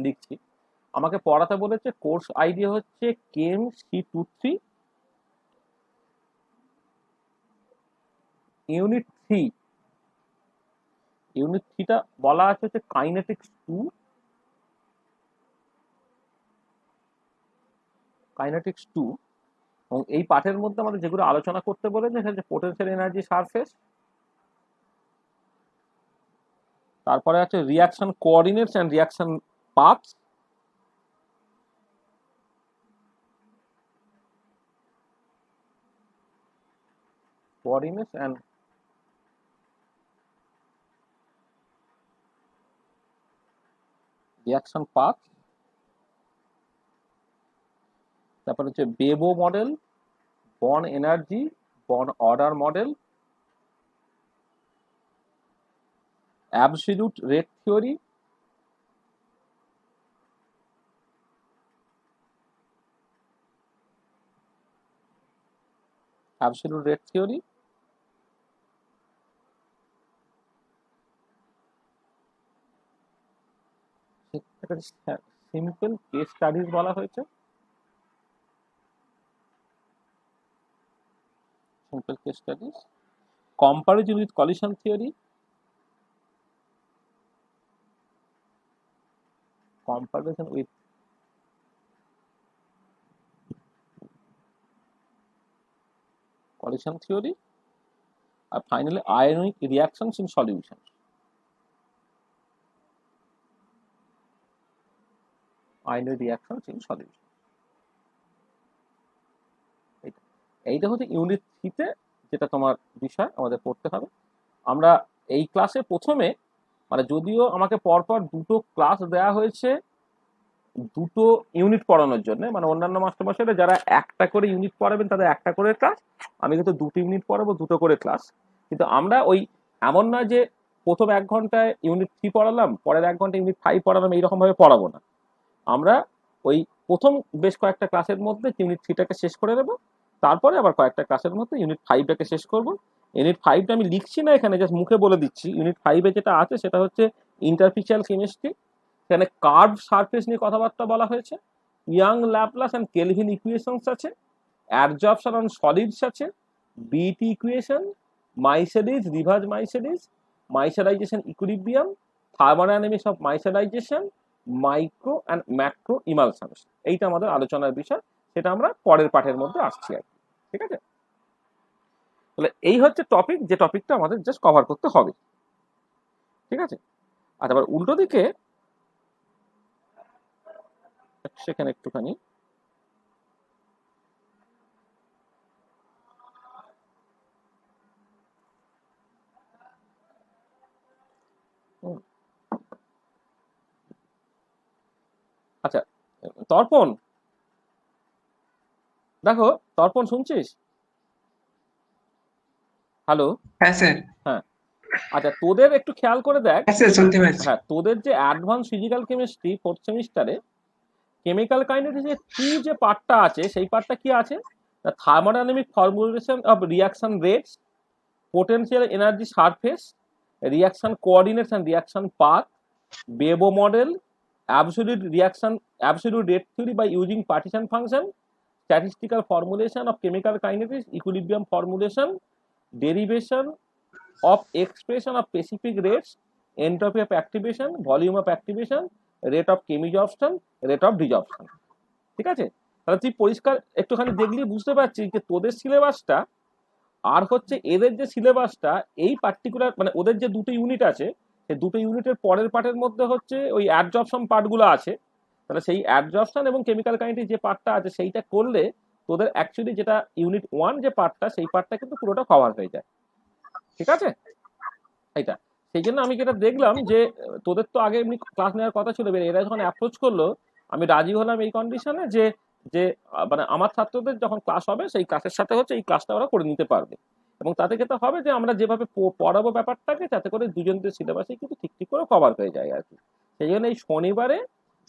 লিখছি। আমাকে পড়াতে বলেছে কোর্স আইডিয়া হচ্ছে কেম C23 ইউনিট 3। ইউনিট 3টা বলা আছে হচ্ছে কাইনেটিক্স 2। এবং এই পাঠের মধ্যে আমাদের যেগুলো আলোচনা করতে বলেছে সেটা হচ্ছে পোটেনশিয়াল এনার্জি সারফেস, তারপরে আছে reaction coordinates and reaction paths, coordinates and reaction path, তারপরে হচ্ছে বেবো model, born energy, born order model, absolute rate theory, absolute rate theory, simple case studies বলা হয়েছে, simple case studies, comparison with collision theory, comparison with collision theory, and finally ionic reactions in solution. Ionic reactions in solution. এইটা হচ্ছে unit 3তে যেটা তোমার বিষয় আমাদের পড়তে হবে। আমরা এই ক্লাসে প্রথমে মানে যদিও আমাকে পরপর দুটো ক্লাস দেওয়া হয়েছে দুটো ইউনিট পড়ানোর জন্য, মানে অন্যান্য মাস্টারমশাইরা যারা একটা করে ইউনিট পড়াবেন তাদের একটা করে ক্লাস, আমি কিন্তু দুটো ইউনিট পড়াবো দুটো করে ক্লাস। কিন্তু আমরা ওই এমন না যে প্রথম 1 ঘন্টায় ইউনিট 3 পড়ালাম, পরের 1 ঘন্টা ইউনিট 5 পড়ালাম, এইরকম ভাবে পড়াবো না। আমরা ওই প্রথম বেশ কয়েকটা ক্লাসের মধ্যে ইউনিট 3টাকে শেষ করে দেবো, তারপরে আবার কয়েকটা ক্লাসের মধ্যে ইউনিট 5টাকে শেষ করব। ইউনিট 5টা আমি লিখছি না এখানে, জাস্ট মুখে বলে দিচ্ছি। ইউনিট 5এ যেটা আছে সেটা হচ্ছে ইন্টারফিশিয়াল কেমিস্ট্রি, সেখানে কার্ভ সারফেস নিয়ে কথাবার্তা বলা হয়েছে, Young Laplace and Kelvin equations আছে, অ্যাডজর্পশন অন সলিডস আছে, BET equation, micelles, reverse micelles, micellization equilibrium, thermodynamics of micellization, micro and macro emulsions. এইটা আমাদের আলোচনার বিষয়, সেটা আমরা পরের পাঠের মধ্যে আসছি আর কি। ঠিক আছে, তাহলে এই হচ্ছে টপিক, যে টপিকটা আমাদের জাস্ট কভার করতে হবে। ঠিক আছে, আচ্ছা আবার উল্টো দিকে সেখানে একটুখানি আচ্ছা তর্পণ, দেখো তর্পণ শুনছিস? হ্যালো। হ্যাঁ স্যার। হ্যাঁ, আচ্ছা তোদের একটু খেয়াল করে দেখ, হ্যাঁ স্যার, শুনতে পাচ্ছি। হ্যাঁ তোদের যে অ্যাডভান্স ফিজিক্যাল কেমিস্ট্রি 4th সেমিস্টারে কেমিক্যাল কাইনেটিক্সের 2 যে পার্টটা আছে সেই পার্টটা কি আছে? Thermodynamic formulation of reaction rates, potential energy surface, reaction coordinates and reaction path, BEBO model, absolute rate theory by using partition function, statistical formulation of chemical kinetics, equilibrium formulation, derivation of expression of specific rates, entropy of activation, volume of activation, rate of chemisorption, rate of desorption। ঠিক আছে, তাহলে তুই পরিষ্কার একটুখানি দেখলি বুঝতে পারছিস যে তোদের সিলেবাসটা আর হচ্ছে এদের যে সিলেবাসটা, এই পার্টিকুলার মানে ওদের যে দুটো ইউনিট আছে সেই দুটো ইউনিটের পরের পার্টের মধ্যে হচ্ছে ওই অ্যাডজর্পশন পার্টগুলো আছে। তাহলে সেই অ্যাডজর্পশন এবং কেমিক্যাল কাইনেটিক্স যে পার্টটা আছে সেইটা করলে তোদের অ্যাকচুয়ালি যেটা ইউনিট 1 যে পার্টটা সেই পার্টটা কিন্তু পুরোটা কভার হয়ে যায়। ঠিক আছে, এইটা সেই জন্য আমি যেটা দেখলাম যে তোদের তো আগে এমনি ক্লাস নেওয়ার কথা ছিল, এরা যখন অ্যাপ্রোচ করলো আমি রাজি হলাম এই কন্ডিশনে যে যে মানে আমার ছাত্রদের যখন ক্লাস হবে সেই ক্লাসের সাথে হচ্ছে এই ক্লাসটা ওরা করে নিতে পারবে, এবং তাতে যেটা হবে যে আমরা যেভাবে পড়াবো ব্যাপারটাকে যাতে করে দুজনদের সিলেবাসে কিন্তু ঠিক ঠিক করে কভার হয়ে যায় আর কি। সেই জন্য এই শনিবারে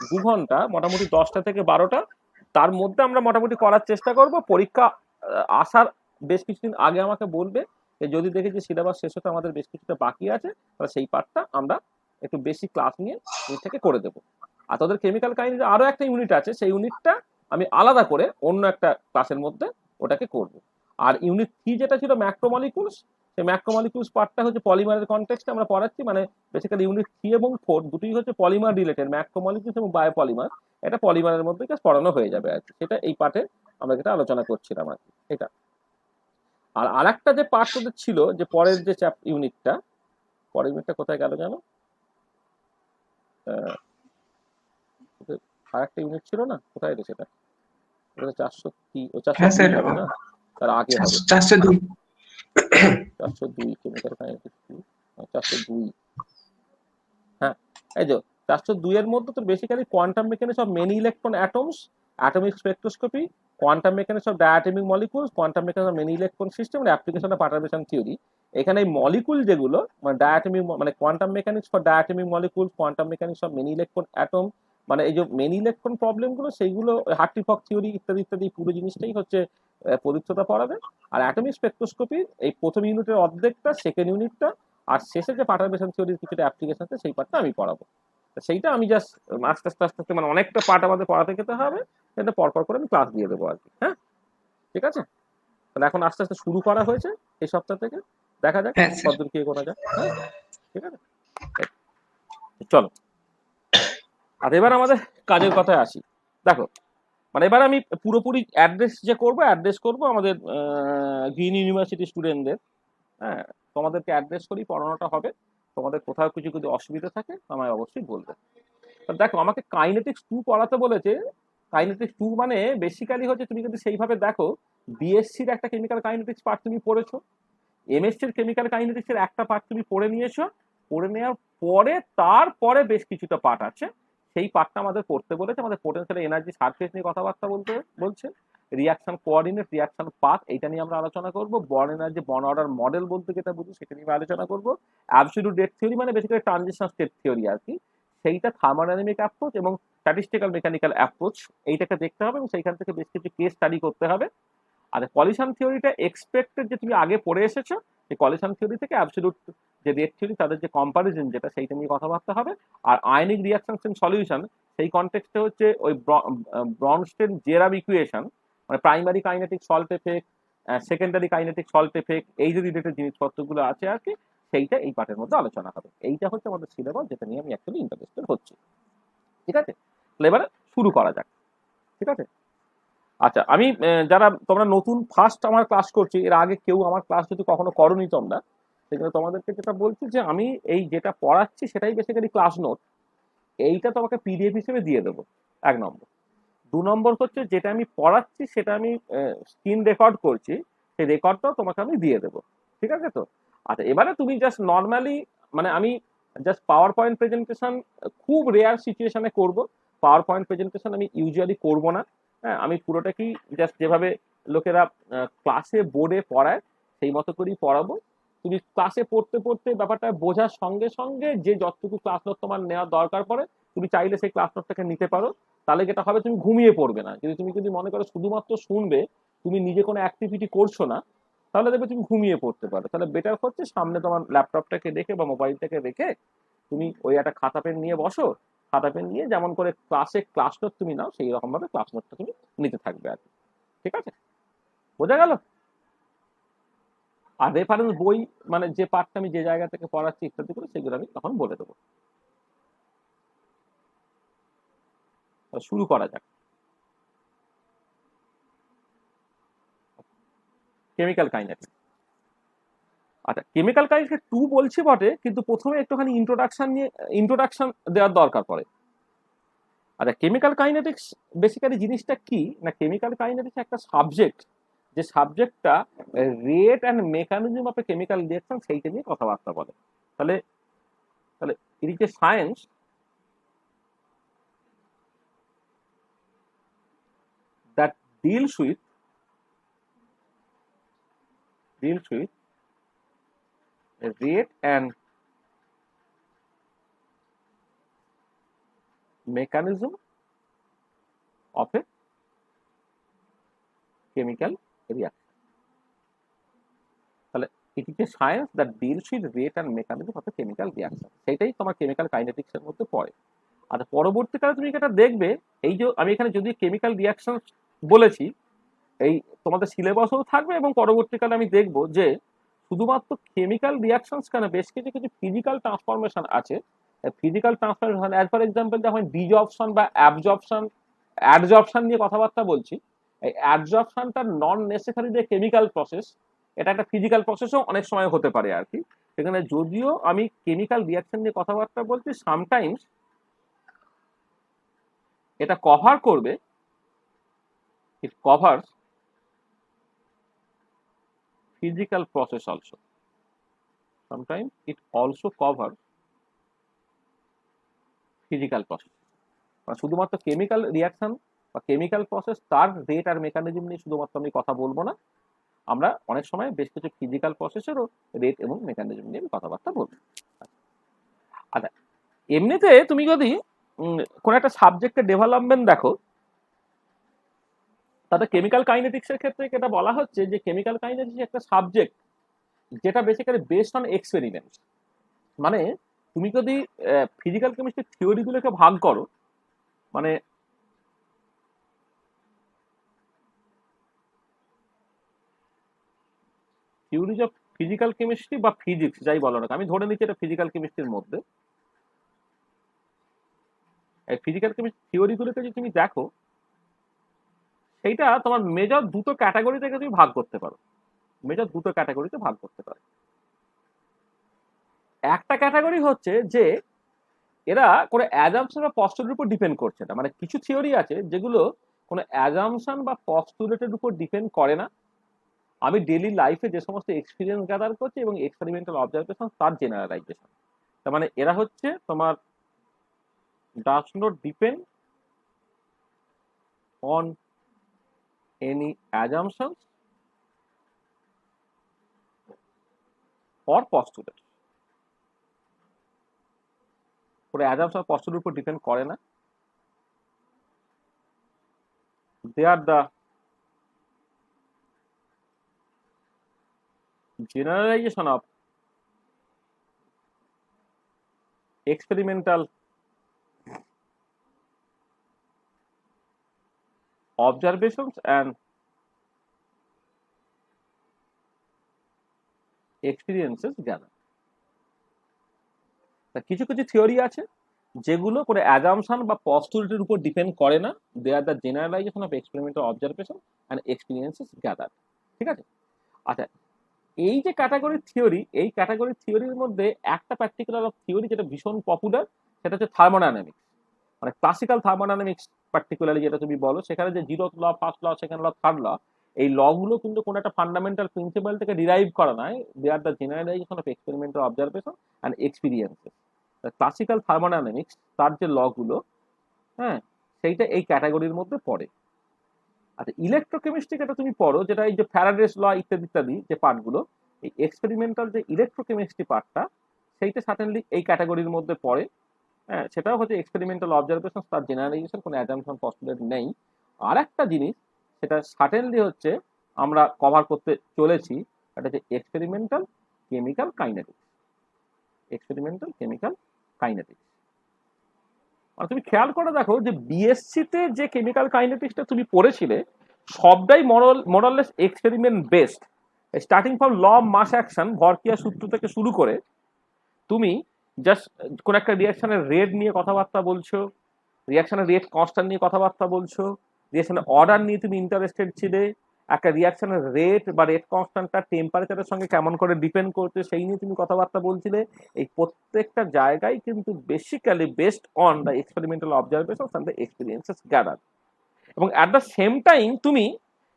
2 ঘন্টা মোটামুটি 10টা থেকে 12টা তার মধ্যে আমরা মোটামুটি করার চেষ্টা করব। পরীক্ষা আসার বেশ কিছুদিন আগে আমাকে বলবে, যদি দেখি যে সিলেবাস শেষ হতে আমাদের বেশ কিছুটা বাকি আছে তাহলে সেই পার্টটা আমরা একটু বেশি ক্লাস নিয়ে থেকে করে দেবো। আর তোদের কেমিক্যাল কাইনেটিক্স আরো একটা ইউনিট আছে, সেই ইউনিটটা আমি আলাদা করে অন্য একটা ক্লাসের মধ্যে ওটাকে করব। আর ইউনিট 3 যেটা ছিল ম্যাক্রোমলিকুলস, সেই ম্যাক্রোমলিকুলস পার্টটা হচ্ছে পলিমারের কনটেক্সটে আমরা পড়াচ্ছি। মানে বেসিক্যালি ইউনিট 3 এবং 4 দুটোই হচ্ছে পলিমার রিলেটেড, ম্যাক্রোমলিকুলস এবং বায়োপলিমার। এটা পলিমারের মধ্যে জাস্ট পড়ানো হয়ে যাবে আর কি, সেটা এই পার্টে আমরা যেটা আলোচনা করছিলাম আর কি এটা। আর আরেকটা যে পার্ট তোদের ছিল, যে পরের যে ইউনিটটা, পরের ইউনিটটা কোথায় গেল জানো? আরেকটা ইউনিট ছিল না, কোথায় রে সেটা? ওটা 403, ও হ্যাঁ 402 স্যার, হবে না, তার আগে হবে 402। 402 কেমিক্যাল কাইনেটিক্স 402। হ্যাঁ, এই যে 402 এর মধ্যে তো basically quantum mechanics of many electron atoms, atomic spectroscopy, quantum mechanics of diatomic molecules, quantum mechanics of many electron system, application of perturbation theory. এখানে এই মলিকুল যেগুলো মানে ডায়াটমিক, মানে quantum mechanics for diatomic molecules, quantum mechanics of many electron atom, মানে এই যে many electron প্রবলেমগুলো সেইগুলো, হার্ট্রি-ফক থিওরি ইত্যাদি ইত্যাদি, পুরো জিনিসটাই হচ্ছে পরিচ্ছদা পড়াবে। আর অ্যাটমিক স্পেকট্রোস্কোপি এই প্রথম ইউনিটের অর্ধেকটা, সেকেন্ড ইউনিটটা, আর শেষে যে পারটারবেশন থিওরির কিছুটা অ্যাপ্লিকেশন আছে সেই পার্টটা আমি পড়াবো। সেইটা আমি জাস্ট আস্তে আস্তে আস্তে আস্তে, মানে অনেকটা পার্ট আমাদের পড়াতে যেতে হবে, সেটা পরপর করে আমি ক্লাস দিয়ে দেবো আর কি। হ্যাঁ, ঠিক আছে। তাহলে এখন আস্তে আস্তে শুরু করা হয়েছে এই সপ্তাহ থেকে, দেখা যাক হ্যাঁ স্যার। কতদূর কি করা যায়। হ্যাঁ, ঠিক আছে, চলো। আর এবার আমাদের কাজের কথায় আসি। দেখো, মানে এবার আমি পুরোপুরি অ্যাড্রেস করব আমাদের গ্রিন ইউনিভার্সিটি স্টুডেন্টদের। হ্যাঁ, তোমাদেরকে অ্যাড্রেস করেই পড়ানোটা হবে। তোমাদের কোথাও কিছু যদি অসুবিধা থাকে আমায় অবশ্যই বলবে। দেখো, আমাকে কাইনেটিক্স 2 পড়াতে বলেছে। কাইনেটিক্স 2 মানে বেসিক্যালি হচ্ছে, তুমি যদি সেইভাবে দেখো, বিএসসির একটা কেমিক্যাল কাইনেটিক্স পার্ট তুমি পড়েছো, এমএসসির কেমিক্যাল কাইনেটিক্স এর একটা পার্ট তুমি পড়ে নিয়েছো। পড়ে নেওয়ার পরে তারপরে বেশ কিছুটা পার্ট আছে, সেই পার্টটা আমাদের পড়তে বলেছে। আমাদের পোটেনশিয়াল এনার্জি সারফেস নিয়ে কথাবার্তা বলছে, রিয়াকশন কোঅর্ডিনেট, রিয়াকশন পাথ, এইটা নিয়ে আমরা আলোচনা করব। Born energy, born order model বলতে যেটা বুঝি সেটা নিয়ে আলোচনা করব। অ্যাবসলিউট ডেট থিওরি মানে বেসিক্যালি ট্রানজিশন স্টেট থিওরি আর কি, সেইটা থার্মোডাইনামিক অ্যাপ্রোচ এবং স্ট্যাটিস্টিক্যাল মেকানিক্যাল অ্যাপ্রোচ, এইটাকে দেখতে হবে এবং সেইখান থেকে বেশ কিছু কেস স্টাডি করতে হবে। আর কলিশন থিওরিটা এক্সপেক্টেড যে তুমি আগে পড়ে এসেছো, এই কলিশন থিওরি থেকে অ্যাবসলিউট যে রেট থিওরি, তাদের যে কম্পারিজন যেটা, সেইটা নিয়ে কথাবার্তা হবে। আর আয়নিক রিয়াকশনস ইন সলিউশন, সেই কনটেক্সটে হচ্ছে ওই ব্রনস্টেন জেরাম ইকুয়েশন, মানে primary kinetic salt effect, secondary kinetic salt effect, এই যে রিলেটেড জিনিসপত্রগুলো আছে আর কি, সেইটা এই পার্টের মধ্যে আলোচনা হবে। এইটা হচ্ছে আমাদের সিলেবাস, যেটা নিয়ে আমি অ্যাকচুয়ালি ইন্টারেস্টেড হচ্ছি। ঠিক আছে, তাহলে এবারে শুরু করা যাক। ঠিক আছে, আচ্ছা। আমি যারা তোমরা নতুন ফার্স্ট আমার ক্লাস করছি, এর আগে কেউ আমার ক্লাস যদি কখনো করনি তোমরা, সেখানে তোমাদেরকে যেটা বলছি যে আমি এই যেটা পড়াচ্ছি সেটাই বেসিক্যালি ক্লাস নোট, এইটা তোমাকে পিডিএফ হিসেবে দিয়ে দেবো, 1 নম্বর। 2 নম্বর হচ্ছে যেটা আমি পড়াচ্ছি সেটা আমি স্ক্রিন রেকর্ড করছি, সেই রেকর্ডটাও তোমাকে আমি দিয়ে দেবো। ঠিক আছে তো? আচ্ছা, এবারে তুমি জাস্ট নর্মালি, মানে আমি জাস্ট পাওয়ার পয়েন্ট প্রেজেন্টেশন খুব রেয়ার সিচুয়েশনে করব। পাওয়ার পয়েন্ট প্রেজেন্টেশন আমি ইউজুয়ালি করব না। হ্যাঁ, আমি পুরোটাকেই জাস্ট যেভাবে লোকেরা ক্লাসে বোর্ডে পড়ায় সেই মতো করেই পড়াবো। তুমি ক্লাসে পড়তে পড়তে ব্যাপারটা বোঝার সঙ্গে সঙ্গে যে যতটুকু ক্লাস নোট তোমার নেওয়ার দরকার পড়ে, তুমি চাইলে সেই ক্লাস নোটটাকে নিতে পারো। তাহলে যেটা হবে, তুমি ঘুমিয়ে পড়বে না। তুমি যদি মনে করো শুধুমাত্র শুনবে, তুমি নিজে কোনো অ্যাক্টিভিটি করছো না, তাহলে দেখবে তুমি ঘুমিয়ে পড়তে পারো। তাহলে বেটার হচ্ছে সামনে তোমার ল্যাপটপটাকে রেখে বা মোবাইলটাকে রেখে তুমি ওই একটা খাতা পেন নিয়ে বসো। খাতা পেন নিয়ে যেমন করে ক্লাসে ক্লাস নোট তুমি নাও, সেই রকম ভাবে ক্লাস নোটটা তুমি নিতে থাকবে আর কি। ঠিক আছে, বোঝা গেল? আর রেফারেন্স বই, মানে যে পার্টটা আমি যে জায়গা থেকে পড়াচ্ছি ইত্যাদি করে, সেগুলো আমি তখন বলে দেবো। শুরু করা যাক। Chemical kinetics. আচ্ছা, কেমিক্যাল কাইনেটিক্স 2 বলছি বটে, কিন্তু প্রথমে একটুখানি ইন্ট্রোডাকশন দেওয়ার দরকার পড়ে। আচ্ছা, কেমিক্যাল কাইনেটিক্স বেসিক্যালি জিনিসটা কি না, কেমিক্যাল কাইনেটিক্স একটা সাবজেক্ট, যে সাবজেক্টটা rate and mechanism of a chemical reaction, সেইটা নিয়ে কথাবার্তা বলে। তাহলে তাহলে it is a science that deals with rate and mechanism of a chemical reaction. তাহলে it is a science that deals with rate and mechanism of a chemical reaction, সেটাই তোমার chemical kinetics এর মধ্যে পড়ে। আর পরবর্তীকালে তুমি এটা দেখবে, এই যে আমি এখানে যদি কেমিক্যাল রিয়াকশন বলেছি, এই তোমাদের সিলেবাসও থাকবে এবং পরবর্তীকালে আমি দেখব যে শুধুমাত্র কেমিক্যাল রিয়াকশনস কেন, বেশ কিছু কিছু ফিজিক্যাল ট্রান্সফরমেশন আছে। Physical transformation as for example যখন ডিজর্পশন বা অ্যাবজর্পশন, অ্যাডজর্পশন নিয়ে কথাবার্তা বলছি, এই অ্যাডজর্পশনটা নন নেসেসারি যে কেমিক্যাল প্রসেস, এটা একটা ফিজিক্যাল প্রসেসও অনেক সময় হতে পারে আর কি। সেখানে যদিও আমি কেমিক্যাল রিয়াকশন নিয়ে কথাবার্তা বলছি, সামটাইমস এটা কভার করবে, ইট covers physical process also. Sometimes it also covers physical process. মানে শুধুমাত্র কেমিক্যাল রিয়াকশন বা কেমিক্যাল প্রসেস তার রেট আর মেকানিজম নিয়ে শুধুমাত্র আমি কথা বলবো না, আমরা অনেক সময় বেশ কিছু ফিজিক্যাল প্রসেসেরও রেট এবং মেকানিজম নিয়ে কথাবার্তা বলবো। আচ্ছা, এমনিতে তুমি যদি কোন একটা সাবজেক্টের ডেভেলপমেন্ট দেখো, তাতে কেমিক্যাল কাইনেটিক্সের ক্ষেত্রে এটা বলা হচ্ছে যে কেমিক্যাল কাইনেটিক্স একটা সাবজেক্ট যেটা বেসিক্যালি বেসড অন এক্সপেরিমেন্ট। মানে তুমি যদি ফিজিক্যাল কেমিস্ট্রির থিওরিগুলোকে ভাগ করো, মানে থিওরিজ অফ ফিজিক্যাল কেমিস্ট্রি বা ফিজিক্স যাই বলো না, আমি ধরে নিচ্ছি এটা ফিজিক্যাল কেমিস্ট্রির মধ্যে। এই ফিজিক্যাল কেমিস্ট্রি থিওরিগুলোকে যদি তুমি দেখো, সেইটা তোমার মেজর দুটো ক্যাটাগরি থেকে তুমি ভাগ করতে পারো, মেজর দুটো ক্যাটাগরিতে ভাগ করতে পারো। একটা ক্যাটাগরি হচ্ছে যে এরা কোনো অ্যাজাম্পশন বা পস্টুলেটের উপর ডিপেন্ড করছে না। মানে কিছু থিওরি আছে যেগুলো কোনো অ্যাজাম্পশন বা পস্টুলেটের উপর ডিপেন্ড করে না, আমি ডেইলি লাইফে যে সমস্ত এক্সপিরিয়েন্স গ্যাদার করছি এবং এক্সপেরিমেন্টাল অবজারভেশন তার জেনারেলাইজেশন। তার মানে এরা হচ্ছে তোমার does not depend on any assumptions or postulate. কোনো অ্যাজাম্পশন পস্টুলেটের উপর ডিপেন্ড করে না, they are the generalization of experimental observations and experiences gathered. কিছু কিছু থিওরি আছে যেগুলো কোনো অ্যাজাম্পশন বা পস্টুলেটের উপর ডিপেন্ড করে না, they are the generalization of experimental observation and experiences gather. ঠিক আছে? আচ্ছা, এই যে ক্যাটাগরির থিওরি, এই ক্যাটাগরির থিওরির মধ্যে একটা পার্টিকুলার থিওরি যেটা ভীষণ পপুলার, সেটা হচ্ছে থার্মোডাইনামিক্স। মানে ক্লাসিক্যাল থার্মোডাইনামিক্স পার্টিকুলারলি যেটা তুমি বলো, সেখানে যে zero law, first law, second law, third law, এই লগুলো কিন্তু কোনো একটা ফান্ডামেন্টাল প্রিন্সিপাল থেকে ডিরাইভ করা নয়, they are the generalization of experimental observation and experiences. Classical thermodynamics তার যে লগুলো, হ্যাঁ, সেইটা এই ক্যাটাগরির মধ্যে পড়ে। আচ্ছা, ইলেকট্রোকেমিস্ট্রি যেটা তুমি পড়ো, যেটা এই যে ফ্যারাডেস ল ইত্যাদি ইত্যাদি যে পার্টগুলো, এই এক্সপেরিমেন্টাল যে ইলেকট্রোকেমিস্ট্রি পার্টটা, সেইটা সার্টেনলি এই ক্যাটাগরির মধ্যে পড়ে। হ্যাঁ, সেটাও হচ্ছে এক্সপেরিমেন্টাল অবজারভেশন, তার জেনারেলাইজেশন, কোনো অ্যাজাম্পশন পস্টুলেট নেই। আর একটা জিনিস সেটা সার্টেনলি হচ্ছে আমরা কভার করতে চলেছি, এটা হচ্ছে experimental chemical kinetics. Experimental chemical kinetics মানে তুমি খেয়াল করে দেখো যে বিএসসিতে যে কেমিক্যাল কাইনেটিক্সটা তুমি পড়েছিলে, সবটাই more or less experiment based. Starting from law of mass action, ভরক্রিয়া সূত্র থেকে শুরু করে তুমি জাস্ট কোন একটা রিয়াকশনের রেট নিয়ে কথাবার্তা বলছো, রিয়াকশনের রেট কনস্ট্যান্ট নিয়ে কথাবার্তা বলছো, রিয়াকশনের অর্ডার নিয়ে তুমি ইন্টারেস্টেড ছিলে, একটা রিয়াকশনের রেট বা রেট কনস্ট্যান্টটা টেম্পারেচারের সঙ্গে কেমন করে ডিপেন্ড করছে সেই নিয়ে তুমি কথাবার্তা বলছিলে। এই প্রত্যেকটা জায়গায় কিন্তু basically based on the experimental observations and the experiences gather. এবং অ্যাট দ্য সেম টাইম তুমি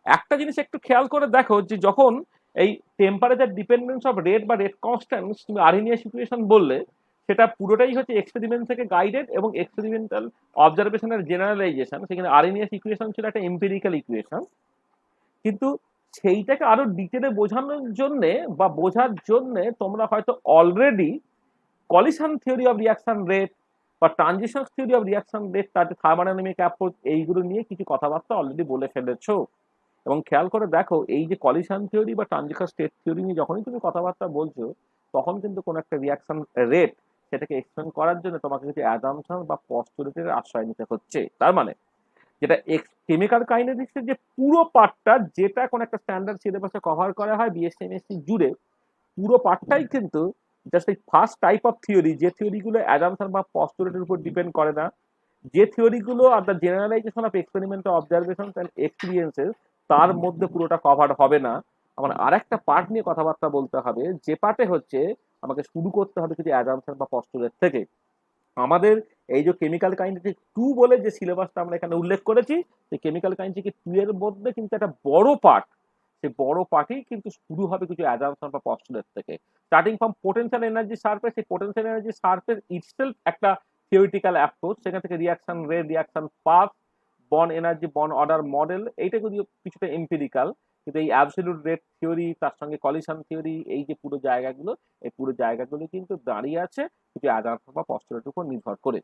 একটা জিনিস একটু খেয়াল করে দেখো যে যখন এই টেম্পারেচার ডিপেন্ডেন্স অফ রেট বা রেট কনস্ট্যান্টস তুমি আরহেনিয়াস ইকুয়েশন বললে, সেটা পুরোটাই হচ্ছে এক্সপেরিমেন্ট থেকে গাইডেড এবং এক্সপেরিমেন্টাল অবজারভেশনের জেনারেলাইজেশন। সেখানে আরহেনিয়াস ইকুয়েশন ছিল একটা এম্পিরিক্যাল ইকুয়েশন, কিন্তু সেইটাকে আরো ডিটেলে বোঝানোর জন্য বা বোঝার জন্য তোমরা হয়তো already collision theory of reaction rate বা transition theory of reaction rate, তাতে থার্মোডাইনামিক অ্যাপ্রোচ, এইগুলো নিয়ে কিছু কথাবার্তা অলরেডি বলে ফেলেছো। এবং খেয়াল করে দেখো এই যে কলিশন থিওরি বা ট্রানজিশন স্টেট থিওরি নিয়ে যখনই তুমি কথাবার্তা বলছো, তখন কিন্তু কোনো একটা রিয়াকশন রেট সেটাকে এক্সপ্লেন করার জন্য তোমাকে কিছু অ্যাজাম্পশন বা পস্টুলেটের আশ্রয় নিতে হচ্ছে। তার মানে যেটা কেমিক্যাল কাইনেটিক্সের যে পুরো পার্টটা, যেটা কোন একটা স্ট্যান্ডার্ড সিলেবাসে কভার করা হয় বিএসসি এমএসসি জুড়ে, পুরো পার্টটাই কিন্তু জাস্ট এই ফার্স্ট টাইপ অফ থিওরি, যে থিওরিগুলো অ্যাজাম্পশন বা পস্টুলেটের উপর ডিপেন্ড করে না, যে থিওরিগুলো are the generalization of experimental observations and experiences, তার মধ্যে পুরোটা কভার হবে না। আমার আরেকটা পার্ট নিয়ে কথাবার্তা বলতে হবে, যে পার্টে হচ্ছে আমাকে শুরু করতে হবে কিছু অ্যাজাম্পশন বা পস্টুলেট থেকে। আমাদের এই যে কেমিক্যাল কাইনেটিক 2 বলে যে সিলেবাসটা আমরা এখানে উল্লেখ করেছি, সেই কেমিক্যাল কাইনেটিক 2 এর মধ্যে কিন্তু একটা বড় পার্ট, সেই বড় পার্টই কিন্তু শুরু হবে কিছু অ্যাজাম্পশন বা পস্টুলেট থেকে। Starting from potential energy surface, সেই পোটেনশিয়াল এনার্জি সারফেস ইটসেলফ একটা থিওরিটিক্যাল অ্যাপ্রোচ, সেখান থেকে reaction rate, reaction path, bond energy, bond order model, এইটা যদিও কিছুটা এম্পিরিক্যাল, কিন্তু এই অ্যাবসলিউট রেট থিওরি, তার সঙ্গে কলিশন থিওরি, এই যে পুরো জায়গাগুলো, এই পুরো জায়গাগুলো কিন্তু দাঁড়িয়ে আছে কিছু অ্যাজাম্পশন বা পস্টুলেটের উপর নির্ভর করে।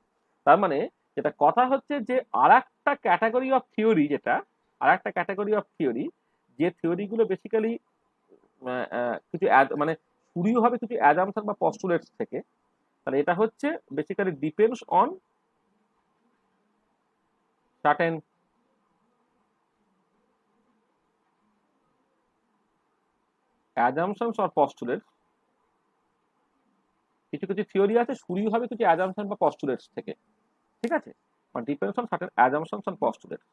তার মানে যেটা কথা হচ্ছে যে আরেকটা ক্যাটাগরি অফ থিওরি, আরেকটা ক্যাটাগরি অফ থিওরি, যে থিওরিগুলো বেসিক্যালি কিছু মানে শুরু হবে কিছু অ্যাজাম্পশন বা পস্টুলেটস থেকে, তাহলে এটা হচ্ছে basically depends on certain assumptions or postulates. কিছু কিছু থিওরি আছে শুরু হবে কিছু অ্যাজাম্পশন বা পস্টুলেটস থেকে, ঠিক আছে? মানে depends on certain assumptions on postulates.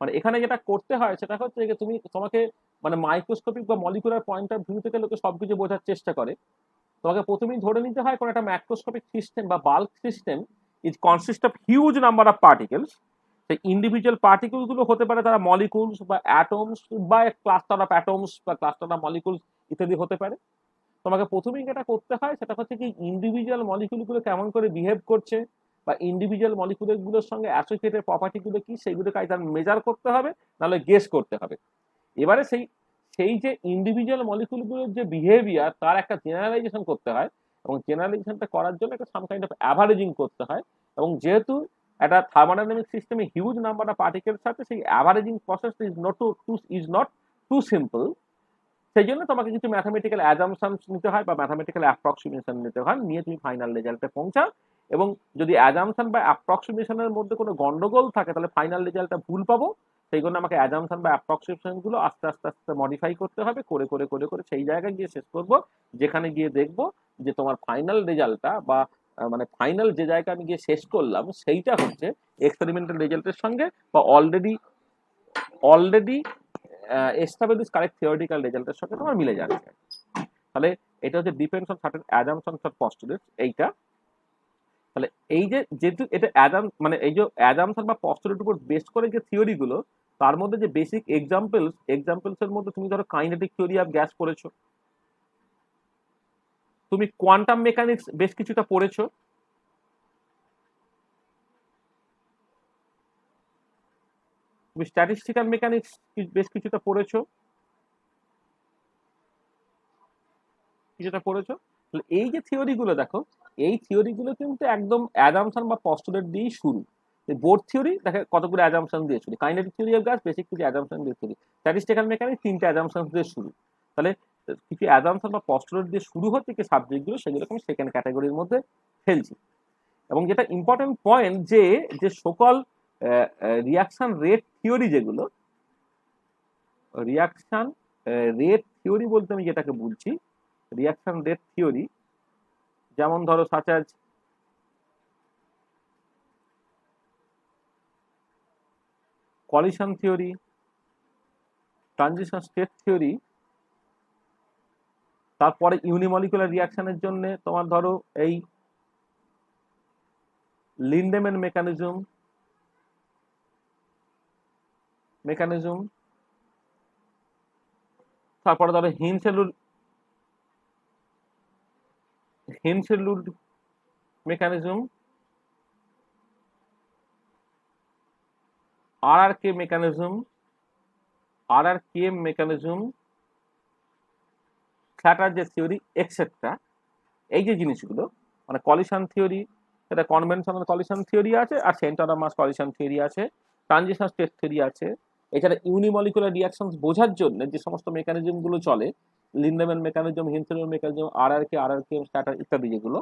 মানে এখানে যেটা করতে হয় সেটা হচ্ছে যে তোমাকে মানে মাইক্রোস্কোপিক বা মলিকুলার পয়েন্ট অফ ভিউ থেকে লোকে সবকিছু বোঝার চেষ্টা করে। তোমাকে প্রথমেই ধরে নিতে হয় কোন একটা ম্যাক্রোস্কোপিক সিস্টেম বা bulk system is consist of huge number of particles. সেই ইন্ডিভিজুয়াল পার্টিকেল গুলো হতে পারে তারা মলিকুলস বা অ্যাটমস বা ক্লাস্টার অফ অ্যাটমস বা ক্লাস্টার অফ মলিকুলস ইত্যাদি হতে পারে। তোমাকে প্রথমেই যেটা করতে হয় সেটা হচ্ছে কি ইন্ডিভিজুয়াল মলিকুল গুলো কেমন করে বিহেভ করছে, বা ইন্ডিভিজুয়াল মলিকুল গুলোর সঙ্গে অ্যাসোসিয়েটেড প্রপার্টি গুলো কি, সেইগুলোকে আইদার মেজার করতে হবে, নাহলে গেস করতে হবে। এবারে সেই সেই যে ইন্ডিভিজুয়াল মলিকুলগুলোর যে বিহেভিয়ার, তার একটা জেনারেলাইজেশন করতে হয়, এবং জেনারেলাইজেশনটা করার জন্য একটা সাম কাইন্ড অফ অ্যাভারেজিং করতে হয়। এবং যেহেতু একটা থার্মোডাইনামিক সিস্টেমে হিউজ নাম্বার অফ পার্টিকেলস আছে, সেই averaging process is not too simple. সেই জন্য তোমাকে কিছু ম্যাথামেটিক্যাল অ্যাজাম্পশন নিতে হয় বা ম্যাথামেটিক্যাল অ্যাপ্রক্সিমেশন নিতে হয়, নিয়ে তুমি ফাইনাল রেজাল্টে পৌঁছাও। এবং যদি অ্যাজাম্পশন বা অ্যাপ্রক্সিমেশনের মধ্যে কোনো গন্ডগোল থাকে, তাহলে ফাইনাল রেজাল্টটা ভুল পাবো। সেই জন্য আমাকে অ্যাজাম্পশন বা অ্যাপ্রক্সিমেশন গুলো আস্তে আস্তে আস্তে মডিফাই করতে হবে, করে করে করে করে সেই জায়গায় গিয়ে শেষ করবো, যেখানে গিয়ে দেখবো যে তোমার ফাইনাল রেজাল্টটা বা মানে ফাইনাল যে জায়গা আমি গিয়ে শেষ করলাম, সেইটা হচ্ছে এক্সপেরিমেন্টাল রেজাল্টের সঙ্গে বা already already establish correct theoretical রেজাল্টের সঙ্গে তোমার মিলে যাচ্ছে। তাহলে এটা হচ্ছে depends on certain assumptions or postulates এইটা। তাহলে এই যে যেহেতু এটা মানে এই যে অ্যাজাম্পশন বা পস্টুলেট উপর বেস করে যে থিওরি গুলো, তার মধ্যে যে বেসিক এক্সাম্পলস এর মধ্যে তুমি ধরো কাইনেটিক থিওরি অফ গ্যাস পড়েছো, তুমি কোয়ান্টাম মেকানিক্স বেশ কিছুটা পড়েছো, তুমি স্ট্যাটিস্টিক্যাল মেকানিক্স বেশ কিছুটা পড়েছো, তাহলে এই যে থিওরি গুলো দেখো, এই থিওরি গুলো কিন্তু একদম অ্যাজাম্পশন বা পস্টুলেট দিয়েই শুরু। বোর্ড থিওরি দেখে কতগুলো অ্যাজাম্পশন দিয়ে শুরু, kinetic theory of gas basic কিছু অ্যাজাম্পশন দিয়ে শুরু, স্ট্যাটিস্টিক্যাল মেকানিক্স 3টে অ্যাজাম্পশন দিয়ে শুরু। তাহলে কিছু অ্যাজাম্পশন বা পস্টুলেট দিয়ে শুরু হচ্ছে কি সাবজেক্টগুলো, সেগুলোকে আমি সেকেন্ড ক্যাটাগরির মধ্যে ফেলছি। এবং যেটা ইম্পর্টেন্ট পয়েন্ট, যে যে সকল রিয়াকশন রেট থিওরি, যেগুলো রিয়াকশন রেট থিওরি বলতে আমি যেটাকে বলছি, রিয়াকশন রেট থিওরি যেমন ধরো সাচ আজ collision theory, transition state theory, তারপরে ইউনিমলিকুলার রিয়াকশনের জন্য তোমার ধরো এই লিন্ডেম্যান মেকানিজম, তারপরে ধরো হিনসেলুড মেকানিজম, আরআরকে মেকানিজম, স্যাটার্জের থিওরি এক্সেট্রা। এই যে জিনিসগুলো, মানে কলিশন থিওরি, এটা কনভেনশনাল কলিশন থিওরি আছে, আর centre of mass collision theory আছে, ট্রানজিশন স্টেট থিওরি আছে। এছাড়া ইউনিমলিকুলার রিয়াকশন বোঝার জন্য যে সমস্ত মেকানিজম গুলো চলে, Lindeman mechanism, হিনসেলুড mechanism, RRK stator ইত্যাদি, যেগুলো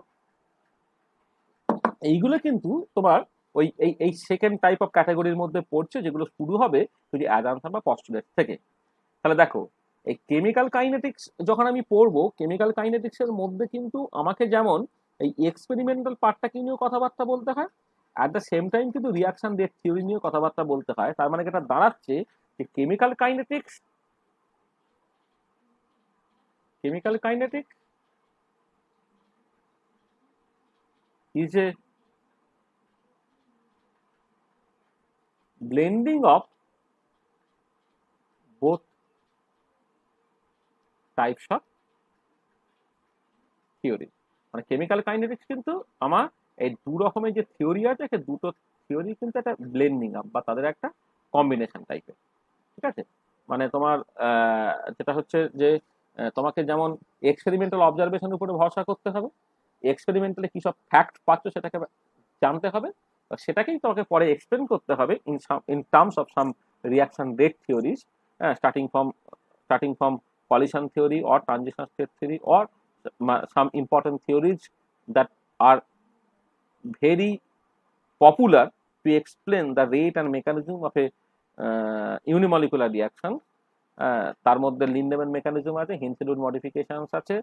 এইগুলো কিন্তু তোমার ওই এই সেকেন্ড টাইপ অফ ক্যাটাগরির মধ্যে পড়ছে, যেগুলো শুরু হবে যদি অ্যাজাম্পশন বা পস্টুলেট থেকে। তাহলে দেখো, এই কেমিক্যাল কাইনেটিক্স যখন আমি পড়বো, কেমিক্যাল কাইনেটিক্স এর মধ্যে কিন্তু আমাকে যেমন এই এক্সপেরিমেন্টাল পার্টটাকে নিয়েও কথাবার্তা বলতে হয়, অ্যাট দ্য সেম টাইম কিন্তু রিয়াকশন রেট থিওরি নিয়েও কথাবার্তা বলতে হয়। তার মানে এটা দাঁড়াচ্ছে যে chemical kinetics is a blending of both types of theory. মানে কেমিক্যাল কাইনেটিক্স কিন্তু আমার এই দু রকমের যে থিওরি আছে, সে দুটো থিওরি কিন্তু একটা ব্লেন্ডিং আপ বা তাদের একটা কম্বিনেশন টাইপের। ঠিক আছে, মানে তোমার যেটা হচ্ছে যে তোমাকে যেমন এক্সপেরিমেন্টাল অবজারভেশনের উপরে ভরসা করতে হবে, এক্সপেরিমেন্টালি কি সব ফ্যাক্ট পাচ্ছ সেটাকে জানতে হবে, সেটাকেই তোমাকে পরে এক্সপ্লেন করতে হবে in terms of some reaction rate theories, starting from collision theory or transition state theory or some important theories that are very popular to explain the rate and mechanism of a unimolecular reaction. তার মধ্যে Lindemann mechanism আছে, Hinshelwood modifications আছে,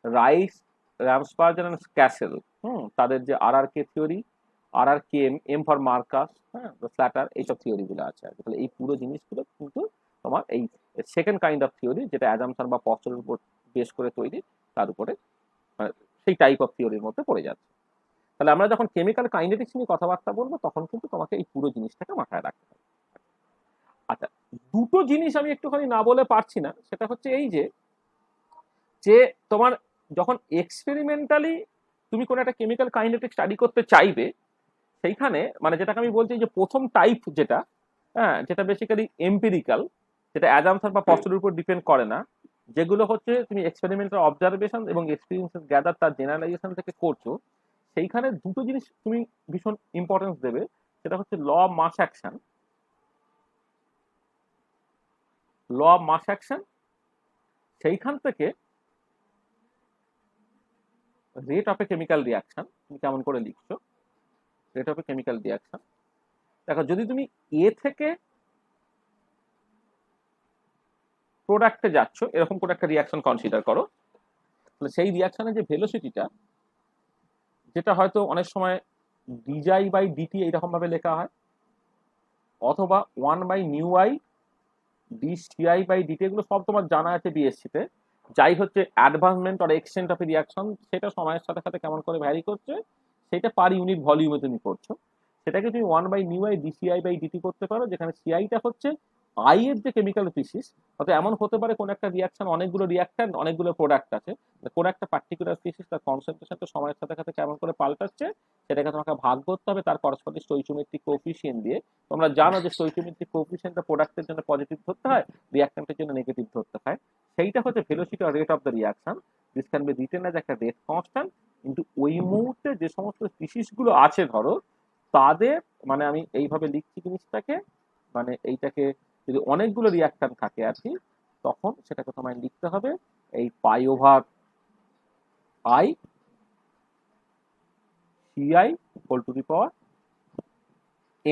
Rice, Ramsperger and Kassel, তাদের যে RRK theory, RRK M for Marcus, Slater, এইসব থিওরিগুলো আছে আর কি। তাহলে এই পুরো জিনিসগুলো কিন্তু তোমার এই সেকেন্ড কাইন্ড অফ থিওরি, যেটা অ্যাজাম্পশন বা পস্তুলেটের উপর বেস করে তৈরি, তার উপরে সেই টাইপ অফ থিওরির মধ্যে পড়ে যাচ্ছে। তাহলে আমরা যখন কেমিক্যাল কাইনেটিক্স নিয়ে কথাবার্তা বলবো, তখন কিন্তু তোমাকে এই পুরো জিনিসটাকে মাথায় রাখতে হবে। আচ্ছা, দুটো জিনিস আমি একটুখানি না বলে পারছি না, সেটা হচ্ছে এই যে যে তোমার যখন এক্সপেরিমেন্টালি তুমি কোনো একটা কেমিক্যাল কাইনেটিক স্টাডি করতে চাইবে, সেইখানে মানে যেটাকে আমি বলছি যে প্রথম টাইপ যেটা, যেটা বেসিক্যালি এম্পিরিক্যাল, যেটা অ্যাজাম্পশন বা পস্তুলেটের উপর ডিপেন্ড করে না, যেগুলো হচ্ছে তুমি এক্সপেরিমেন্টাল অবজারভেশন এবং এক্সপিরিয়েন্সেস গ্যাদার তার জেনারেলাইজেশন থেকে করছো, সেইখানে দুটো জিনিস তুমি ভীষণ ইম্পর্টেন্স দেবে। সেটা হচ্ছে ল অফ মাস অ্যাকশন, সেইখান থেকে rate of a chemical reaction তুমি কেমন করে লিখছো, rate of a chemical reaction. দেখো, যদি তুমি এ থেকে প্রোডাক্টে যাচ্ছ, এরকম করে একটা রিয়াকশন কনসিডার করো, তাহলে সেই রিয়াকশনের যে ভেলোসিটিটা, যেটা হয়তো অনেক সময় ডিজাই বাই ডিটি এইরকম ভাবে লেখা হয়, অথবা 1/μi ডিসিআই বাই ডিটি, এগুলো সব তোমার জানা আছে বিএসসিতে। যাই হচ্ছে অ্যাডভান্সমেন্ট আর এক্সটেন্ট অফ রিয়াকশন, সেটা সময়ের সাথে সাথে কেমন করে ভ্যারি করছে, সেটা পার ইউনিট ভলিউমে তুমি করছো। সেটাকে তুমি 1/μi ডিসিআই বাই ডিটি করতে পারো, যেখানে সিআইটা হচ্ছে আই এর যে কেমিক্যাল স্পিসিস। হয়তো এমন হতে পারে কোন একটা রিয়াকশন অনেকগুলো রিয়াক্ট্যান্ট, অনেকগুলো প্রোডাক্ট আছে, কোন একটা পার্টিকুলার স্পিসিস তার কনসেন্ট্রেশনটা সময়ের সাথে সাথে কেমন করে পাল্টাচ্ছে, সেটাকে তোমাকে ভাগ করতে হবে তার করসপন্ডিং স্টোইচিওমেট্রিক কোএফিসিয়েন্ট দিয়ে। তোমরা জানো যে স্টোইচিওমেট্রিক কোএফিসিয়েন্টটা প্রোডাক্টের জন্য পজিটিভ ধরতে হয়, রিয়াক্ট্যান্টের জন্য নেগেটিভ ধরতে হয়। সেইটা হচ্ছে ভেলোসিটি আর rate of the reaction. This can be written as একটা রেট কনস্ট্যান্ট। কিন্তু ওই মুহূর্তে যে সমস্ত স্পিসিসগুলো আছে ধরো, তাদের মানে আমি এইভাবে লিখছি জিনিসটাকে, মানে এইটাকে যদি অনেকগুলো রিয়াক্ট্যান্ট থাকে আর কি, তখন সেটাকে তোমায় লিখতে হবে এই pi over I CI whole to the power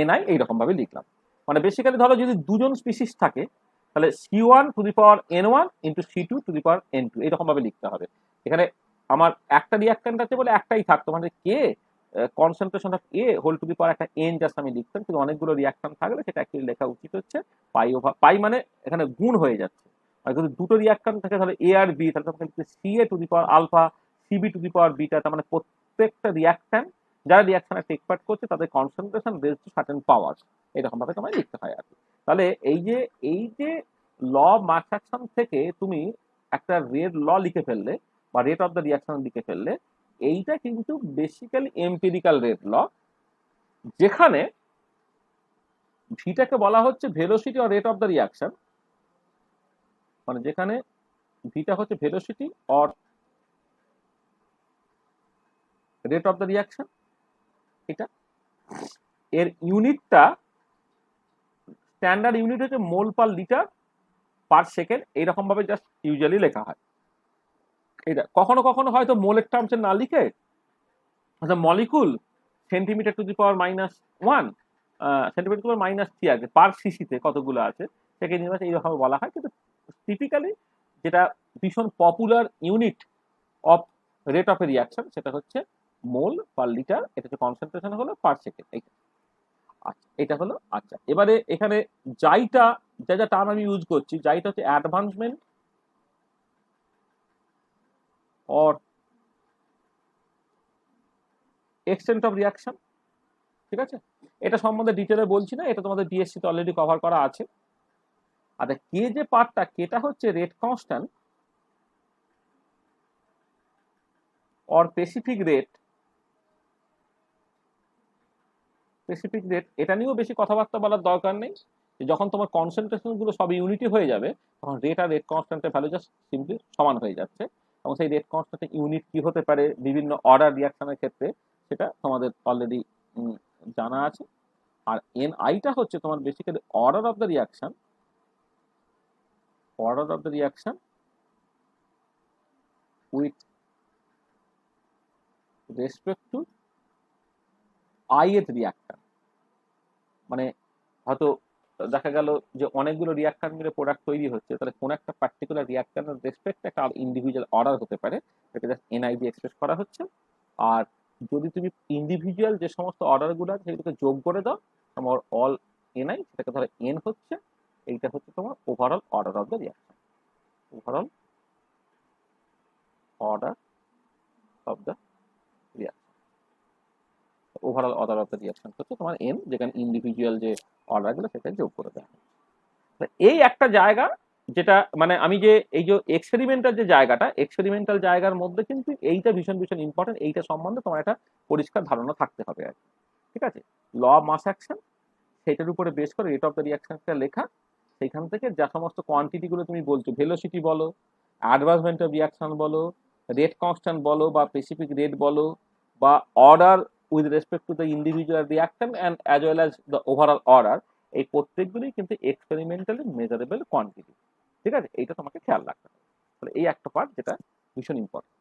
NI, এইরকম ভাবে লিখলাম। মানে বেসিক্যালি ধরো যদি দুজন স্পিসিস থাকে, তাহলে C1 two the power N1 into C2 two the power N2, এইরকম ভাবে লিখতে হবে। এখানে আমার একটা রিয়াক্ট্যান্ট আছে বলে একটাই থাকতো, মানে K concentration of A whole to the power একটা এন জাস্ট আমি লিখতাম, কিন্তু অনেকগুলো রিয়াকশন থাকলে সেটা অ্যাকচুয়ালি লেখা উচিত হচ্ছে পাই ওভার পাই, মানে এখানে গুণ হয়ে যাচ্ছে। আর যদি দুটো রিয়াকশন থাকে তাহলে এ আর বি, তাহলে তখন CA to the power alpha CB to the power beta, তার মানে প্রত্যেকটা রিয়াকশন যারা রিয়াকশনে টেক পার্ট করছে তাদের কনসেন্ট্রেশন বেস টু সার্টেন পাওয়ার, এরকম ভাবে তোমায় লিখতে হয় আর কি। তাহলে এই যে ল মাস অ্যাকশন থেকে তুমি একটা রেট ল লিখে ফেললে বা রেট অফ দ্য রিয়াকশন লিখে ফেললে, এইটা কিন্তু বেসিক্যালি এম্পিরিক্যাল রেট ল, যেখানে ভিটাকে বলা হচ্ছে velocity or rate of the reaction, মানে যেখানে ভিটা হচ্ছে velocity or rate of the reaction. এটা এর ইউনিটটা স্ট্যান্ডার্ড ইউনিট হচ্ছে মোল পার লিটার পার সেকেন্ড, এইরকম ভাবে জাস্ট ইউজুয়ালি লেখা হয়। এটা কখনো কখনো হয়তো মোলের টার্মসে না লিখে আচ্ছা, molecule centimetre to the power -1, centimetre to the power -3 আছে পার সিসিতে কতগুলো আছে সেকে নিয়ে এইভাবে বলা হয়। কিন্তু টিপিক্যালি যেটা ভীষণ popular unit of rate of a reaction সেটা হচ্ছে মোল পার লিটার, এটা হচ্ছে কনসেন্ট্রেশন হলো পার সেকেন্ড। এইটা আচ্ছা, এটা হলো। আচ্ছা, এবারে এখানে যাইটা যা যা টার্ম আমি ইউজ করছি, যাইটা হচ্ছে advancement or extent of reaction. ঠিক আছে, এটা সম্বন্ধে ডিটেলে বলছি না, এটা তোমাদের ডিএসসি তে অলরেডি কভার করা আছে। আচ্ছা, কে যে পার্টটা, কেটা হচ্ছে rate constant or specific rate. Specific rate এটা নিয়েও বেশি কথাবার্তা বলার দরকার নেই। যখন তোমার কনসেন্ট্রেশন গুলো সব ইউনিটি হয়ে যাবে তখন রেট আর রেট কনস্ট্যান্টের ভ্যালু জাস্ট সিম্পলি সমান হয়ে যাচ্ছে। এবং সেই রেট কনস্ট্যান্টের ইউনিট কি হতে পারে বিভিন্ন অর্ডার রিয়াকশনের ক্ষেত্রে সেটা তোমাদের অলরেডি জানা আছে। আর এন আইটা হচ্ছে তোমার basically order of the reaction, order of the reaction with respect to ith reactor. মানে হয়তো দেখা গেল যে অনেকগুলো রিয়াক্টর মিলে প্রোডাক্ট তৈরি হচ্ছে, তাহলে কোন একটা পার্টিকুলার রিয়াক্টরের রেসপেক্টে একটা ইন্ডিভিজুয়াল অর্ডার হতে পারে, সেটা জাস্ট এনআই দিয়ে এক্সপ্রেস করা হচ্ছে। আর যদি তুমি ইন্ডিভিজুয়াল যে সমস্ত অর্ডারগুলো আছে সেগুলোকে যোগ করে দাও, তোমার অল এনআই, সেটাকে ধরো এন হচ্ছে, এইটা হচ্ছে তোমার overall order of the reaction. Overall order of the reaction, overall order of the reaction হচ্ছে তোমার এন, যেখানে ইন্ডিভিজুয়াল যে অর্ডারগুলো সেটা যোগ করে দেওয়া। এই একটা জায়গা যেটা মানে আমি যে এই যে এক্সপেরিমেন্টাল যে জায়গাটা, এক্সপেরিমেন্টাল জায়গার মধ্যে কিন্তু এইটা ভীষণ ভীষণ ইম্পর্টেন্ট। এইটা সম্বন্ধে তোমার একটা পরিষ্কার ধারণা থাকতে হবে আর কি। ঠিক আছে, ল অফ মাস অ্যাকশন, সেটার উপরে বেস করে রেট অফ দ্য রিয়াকশনটা লেখা। সেইখান থেকে যা সমস্ত কোয়ান্টিটি গুলো তুমি বলছো, ভেলোসিটি বলো, অ্যাডভান্সমেন্ট অফ রিয়াকশন বলো, রেট কনস্ট্যান্ট বলো, বা স্পেসিফিক রেট বলো, বা order with respect to the individual reaction and as well as the overall order, এই প্রত্যেকগুলি কিন্তু এক্সপেরিমেন্টালি মেজারেবল কোয়ান্টিটি। ঠিক আছে, এইটা তোমাকে খেয়াল রাখতে হবে। তাহলে এই একটা পার্ট যেটা ভীষণ ইম্পর্টেন্ট।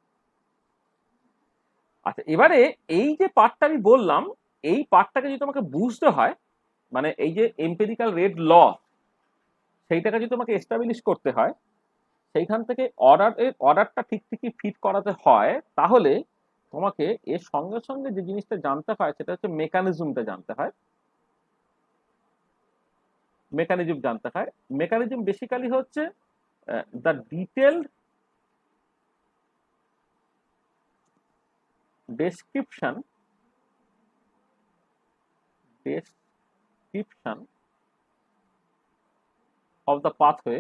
আচ্ছা, এবারে এই যে পার্টটা আমি বললাম, এই পার্টটাকে যদি তোমাকে বুঝতে হয়, মানে এই যে এম্পিরিক্যাল রেট ল, সেইটাকে যদি তোমাকে এস্টাবলিশ করতে হয়, সেইখান থেকে অর্ডারটা ঠিক ঠিকই ফিট করাতে হয়, তাহলে তোমাকে এর সঙ্গে সঙ্গে যে জিনিসটা জানতে হয় সেটা হচ্ছে মেকানিজমটা জানতে হয়। মেকানিজম জানতে হয়। মেকানিজম বেসিক্যালি হচ্ছে the detailed description of the pathway,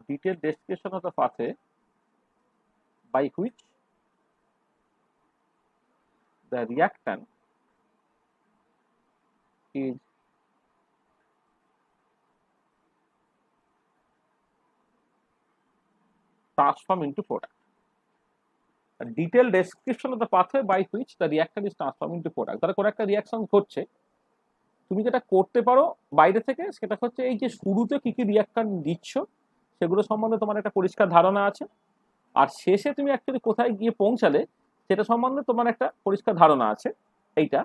detailed description of the pathway by which the reactant is transformed into product. A detailed description of the pathway by which the reactant is transformed into product. ধরো কোনো একটা reaction ঘটছে, তুমি যেটা করতে পারো বাইরে থেকে সেটা হচ্ছে এই যে শুরুতে কি কি রিয়াকশন দিচ্ছ সেগুলো সম্বন্ধে তোমার একটা পরিষ্কার ধারণা আছে, আর শেষে তুমি অ্যাকচুয়ালি কোথায় গিয়ে পৌঁছালে সেটা সম্বন্ধে তোমার একটা পরিষ্কার ধারণা আছে। এইটা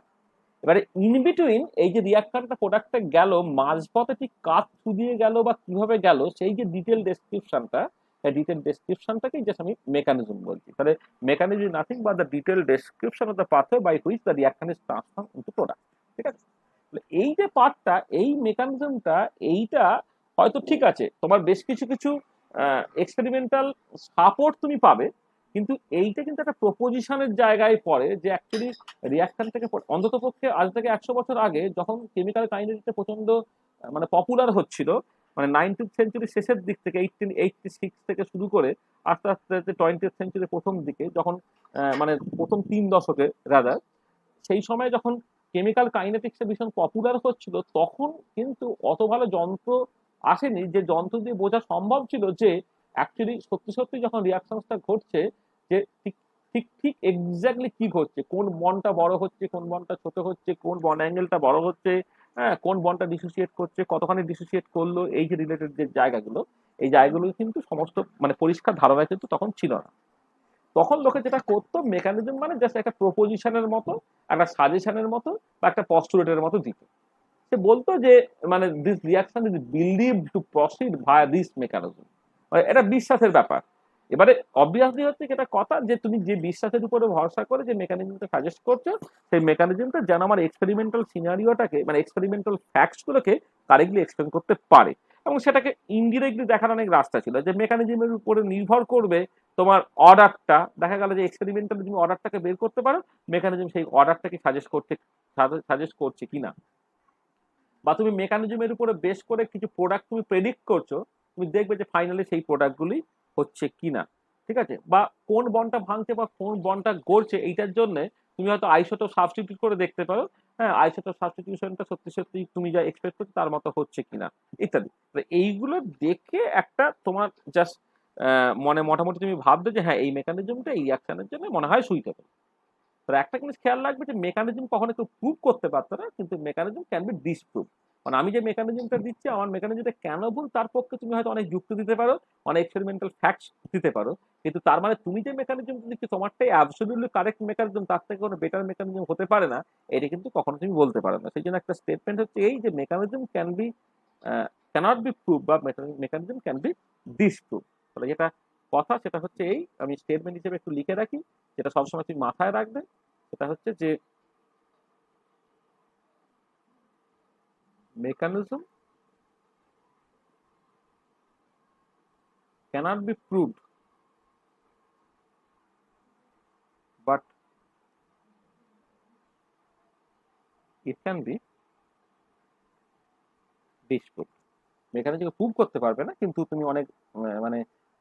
এবারে ইন বিটুইন এই যে রিয়াক্টরটা প্রোডাক্টে গেল, মাঝপথে ঠিক কাজ দিয়ে গেল বা কিভাবে গেল, সেই যে ডিটেল ডেসক্রিপশনটা, এই ডিটেল ডেসক্রিপশনটাকেই জাস্ট আমি মেকানিজম বলছি। তাহলে mechanism nothing but the detail description of the pathway by which the reaction is transform into product. ঠিক আছে, এই যে পার্টটা, এই মেকানিজমটা, এইটা হয়তো ঠিক আছে তোমার বেশ কিছু কিছু এক্সপেরিমেন্টাল সাপোর্ট তুমি পাবে, কিন্তু এইটা কিন্তু একটা প্রপোজিশনের জায়গায় পড়ে যে অ্যাকচুয়ালি রিয়াকশন থেকে অন্তত পক্ষে আজ থেকে 100 বছর আগে যখন কেমিক্যাল কাইনেটিক্সটা প্রচন্ড মানে পপুলার হচ্ছিল, মানে 19th সেঞ্চুরি শেষের দিক থেকে 1886 থেকে শুরু করে আস্তে আস্তে 20th সেঞ্চুরির প্রথম দিকে, যখন মানে প্রথম 3 দশকে রাদার, সেই সময় যখন কেমিক্যাল কাইনেটিক্সে ভীষণ পপুলার হচ্ছিল, তখন কিন্তু অত ভালো যন্ত্র আসেনি যে যন্ত্র দিয়ে বোঝা সম্ভব ছিল যে অ্যাকচুয়ালি সত্যি সত্যি যখন রিয়াকশনটা ঘটছে যে ঠিক ঠিক ঠিক এক্স্যাক্টলি কি ঘটছে, কোন বন্ডটা বড় হচ্ছে, কোন বন্ডটা ছোট হচ্ছে, কোন বন্ড অ্যাঙ্গেলটা বড় হচ্ছে, হ্যাঁ, কোন বন্ডটা ডিসোসিয়েট করছে, কতখানি ডিসোসিয়েট করলো, এই যে রিলেটেড যে জায়গাগুলো, এই জায়গাগুলো কিন্তু সমস্ত মানে পরিষ্কার ধারণা কিন্তু তখন ছিল না। তখন লোকে যেটা করতো মেকানিজম মানে জাস্ট একটা প্রপোজিশনের মতো, একটা সাজেশনের মতো বা একটা পস্টুলেটের মতো দিত। সে বলতো যে মানে this reaction is believe two proceed via this mechanism, মানে এটা বিশ্বাসের ব্যাপার। এবারে অবভিয়াসলি হচ্ছে এটা কথা যে তুমি যে বিশ্বাসের উপরে ভরসা করে যে মেকানিজমটা সাজেস্ট করছো, সেই মেকানিজমটা যেন আমার এক্সপেরিমেন্টাল সিনারিওটাকে মানে এক্সপেরিমেন্টাল ফ্যাক্টস গুলোকে কারেক্টলি এক্সপ্লেন করতে পারে। এবং সেটাকে ইনডিরেক্টলি দেখার অনেক রাস্তা ছিল, যে মেকানিজমের উপরে নির্ভর করবে তোমার অর্ডারটা। দেখা গেল যে এক্সপেরিমেন্টাল তুমি অর্ডারটাকে বের করতে পারো, মেকানিজম সেই অর্ডারটাকে সাজেস্ট করছে কিনা। বা তুমি মেকানিজমের উপরে বেশ করে কিছু প্রোডাক্ট তুমি প্রেডিক্ট করছো, তুমি দেখবে যে ফাইনালি সেই প্রোডাক্টগুলি হচ্ছে কিনা। ঠিক আছে? বা কোন বন্ডটা ভাঙছে বা কোন বন্ডটা গড়ছে, এইটার জন্য তুমি হয়তো আইসোটোপ সাবস্টিটিউট করে দেখতে পারো। হ্যাঁ, আইসোটোপ সাবস্টিটিউশনটা সত্যি সত্যি তুমি যা এক্সপেক্ট করছো তার মতো হচ্ছে কিনা, ইত্যাদি। এইগুলো দেখে একটা তোমার জাস্ট মনে মোটামুটি তুমি ভাববে যে হ্যাঁ এই মেকানিজমটা এই রিয়াকশনের জন্য মনে হয় সুইটেবল। তো একটা জিনিস খেয়াল রাখবে যে মেকানিজম কখনো কেউ প্রুভ করতে পারতো না, কিন্তু মেকানিজম ক্যান বি ডিসপ্রুভ। মানে আমি যে মেকানিজমটা দিচ্ছি, আমার মেকানিজমটা কেন ভুল তার পক্ষে তুমি হয়তো অনেক যুক্তি দিতে পারো, অনেক এক্সপেরিমেন্টাল ফ্যাক্টস দিতে পারো, কিন্তু তার মানে তুমি যে মেকানিজম দিচ্ছ তোমারটাই অ্যাবসলিউটলি কারেক্ট মেকানিজম, তার থেকে কোনো বেটার মেকানিজম হতে পারে না, এটা কিন্তু কখনো তুমি বলতে পারো না। সেই জন্য একটা স্টেটমেন্ট হচ্ছে এই যে mechanism can be cannot be prove বা মেকানিজম ক্যান বি ডিসপ্রুভ। তাহলে যেটা কথা সেটা হচ্ছে এই, আমি স্টেটমেন্ট হিসেবে একটু লিখে রাখি, যেটা সবসময় তুমি মাথায় রাখবে। সেটা হচ্ছে যে mechanism cannot be proved but it can be disproved। Mechanism prove করতে পারবে না, কিন্তু তুমি অনেক মানে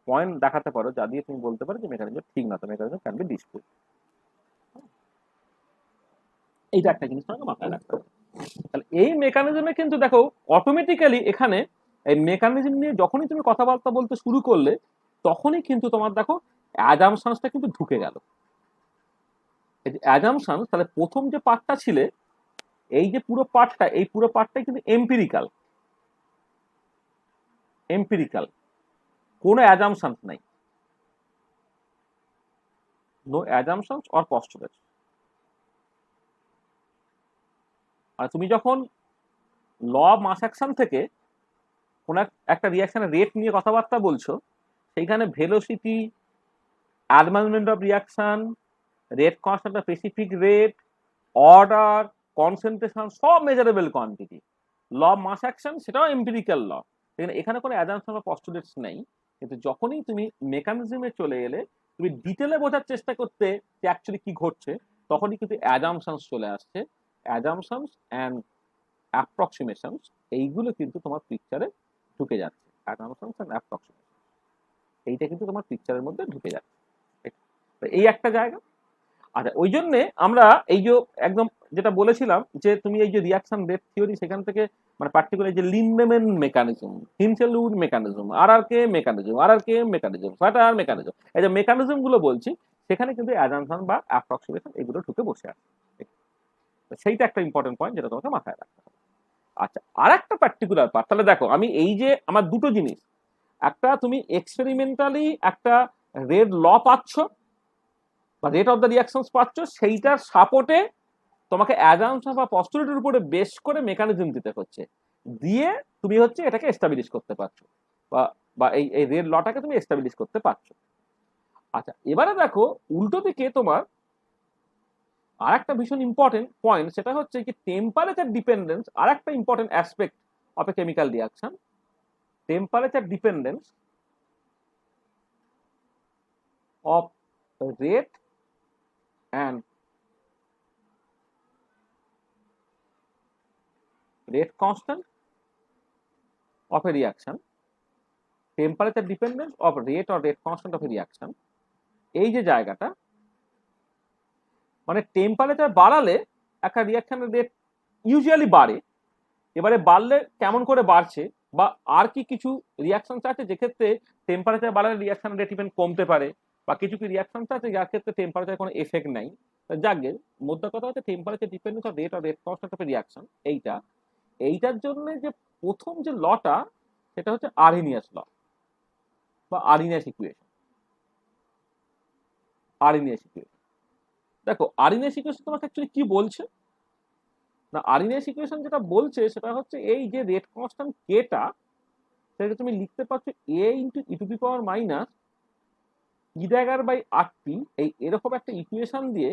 পয়েন্ট দেখাতে পারো যা দিয়ে তুমি বলতে পারো যে মেকানিজম ঠিক না, তো মেকানিজম ক্যান বি ডিসপ্রুভ। এইটা একটা জিনিস তোমাকে মাথায় রাখতে হবে। তাহলে এই মেকানিজমে কিন্তু দেখো অটোমেটিক্যালি এখানে এই মেকানিজম নিয়ে যখনই তুমি কথাবার্তা বলতে শুরু করলে, তখনই কিন্তু তোমার দেখো অ্যাজামশনসটা কিন্তু ঢুকে গেল। এই যে অ্যাজামশনস, তাহলে প্রথম যে পার্টটা ছিলে, এই যে পুরো পার্টটা, এই পুরো পার্টটাই কিন্তু এম্পিরিক্যাল। এম্পিরিক্যাল, কোনো অ্যাজামশনস নাই, নো অ্যাজামশনস অর পস্টুলেটস। আর তুমি যখন ল অফ মাস অ্যাকশন থেকে কোন একটা রিয়াকশনের রেট নিয়ে কথাবার্তা বলছো, সেইখানে velocity, advancement of reaction, rate constant of specific rate, order, concentration, সব measurable quantity. Law of mass action সেটাও এম্পিরিক্যাল ল, এখানে কোনো অ্যাজাম্পশন বা পস্টুলেটস নেই। কিন্তু যখনই তুমি মেকানিজমে চলে এলে, তুমি ডিটেলে বোঝার চেষ্টা করতে যে অ্যাকচুয়ালি কি ঘটছে, তখনই কিন্তু অ্যাজাম্পশনস চলে আসছে। অ্যাজাম্পশনস অ্যান্ড অ্যাপ্রক্সিমেশনস, এইগুলো কিন্তু তোমার পিকচারে ঢুকে যাচ্ছে। অ্যাজাম্পশনস অ্যান্ড অ্যাপ্রক্সিমেশন, এইটা কিন্তু তোমার পিকচারের মধ্যে ঢুকে যাচ্ছে। এই একটা জায়গা। আচ্ছা, ওই জন্যে আমরা এই যে একদম যেটা বলেছিলাম যে তুমি এই যে রিয়াকশন রেট থিওরি, সেখান থেকে মানে পার্টিকুলার যে Lindemann mechanism, Hinshelwood mechanism, RRK mechanism, RRK mechanism, ফাটার মেকানিজম, এই যে মেকানিজম গুলো বলছি, সেখানে কিন্তু অ্যাজাম্পশন বা অ্যাপ্রক্সিমেশন এগুলো ঢুকে বসে আছে। সেইটা একটা ইম্পর্টেন্ট পয়েন্ট, যেটা তোমাকে মাথায় রাখতে হবে। আচ্ছা, আর একটা পার্টিকুলার পার্ট, তাহলে দেখো আমি এই যে আমার দুটো জিনিস, একটা তুমি এক্সপেরিমেন্টালি একটা রেড ল পাচ্ছ বা রেট অফ দ্য রিয়াকশনস পাচ্ছ, সেইটার সাপোর্টে তোমাকে অ্যাজাম্পশন বা পস্টুলেটের উপরে বেশ করে মেকানিজম দিতে হচ্ছে, দিয়ে তুমি হচ্ছে এটাকে এস্টাবলিশ করতে পারছো, বা বা এই রেড লটাকে তুমি এস্টাবলিশ করতে পারছো। আচ্ছা, এবারে দেখো উল্টো দিকে তোমার আর একটা ভীষণ ইম্পর্টেন্ট পয়েন্ট, সেটা হচ্ছে কি টেম্পারেচার ডিপেন্ডেন্স। আর একটা important aspect of a chemical reaction, temperature dependence of rate and rate constant of a reaction. Temperature dependence of rate or rate constant of a reaction, এই যে জায়গাটা, মানে টেম্পারেচার বাড়ালে একটা রিয়াকশনের রেট ইউজুয়ালি বাড়ে। এবারে বাড়লে কেমন করে বাড়ছে, বা আর কি কিছু রিয়াকশন আছে যেক্ষেত্রে টেম্পারেচার বাড়ালে রিয়াকশন রেট ইভেন কমতে পারে, বা কিছু কি রিয়াকশন আছে যার ক্ষেত্রে টেম্পারেচার কোনো এফেক্ট নাই। যাকে মোদ্দা কথা হচ্ছে temperature dependence of rate or rate constant of reaction, এইটার জন্য যে প্রথম যে লটা, সেটা হচ্ছে আরহেনিয়াস ল বা আরহেনিয়াস ইকুয়েশন। RNase equation. দেখো আরএনএস ইকুয়েশন তোমাকে অ্যাকচুয়ালি কি বলছে না, আরএনএস ইকুয়েশন যেটা বলছে সেটা হচ্ছে এই যে রেট কনস্ট্যান্ট কেটা, সেটা তুমি লিখতে পারছো A into E to the power minus E⁻/RT, এই এরকম একটা ইকুয়েশন দিয়ে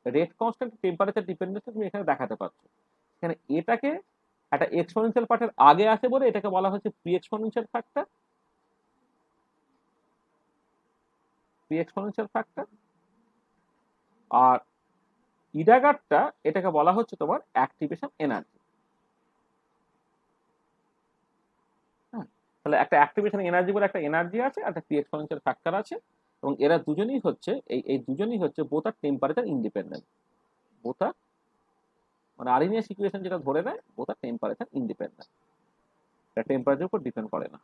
রেট কনস্ট্যান্ট টেম্পারেচার ডিপেন্ডেন্স তুমি এখানে দেখাতে পারছো। এখানে এটাকে একটা এক্সপোনেনশিয়াল পার্টের আগে আছে বলে এটাকে বলা হচ্ছে প্রি এক্সপোনেনশিয়াল ফ্যাক্টর, আর ইডাগারটা এটাকে বলা হচ্ছে তোমার অ্যাক্টিভেশন এনার্জি। হ্যাঁ, তাহলে একটা অ্যাক্টিভেশন এনার্জি বলে একটা এনার্জি আছে, একটা প্রি এক্সপোনেনশিয়াল ফ্যাক্টর আছে, এবং এরা দুজনেই হচ্ছে এই দুজনেই হচ্ছে বোথ আর টেম্পারেচার ইন্ডিপেন্ডেন্ট। বোথ আর মানে আরএনএস ইকুয়েশন যেটা ধরে নেয় বোথ আর টেম্পারেচার ইন্ডিপেন্ডেন্ট, এটা টেম্পারেচার উপর ডিপেন্ড করে না,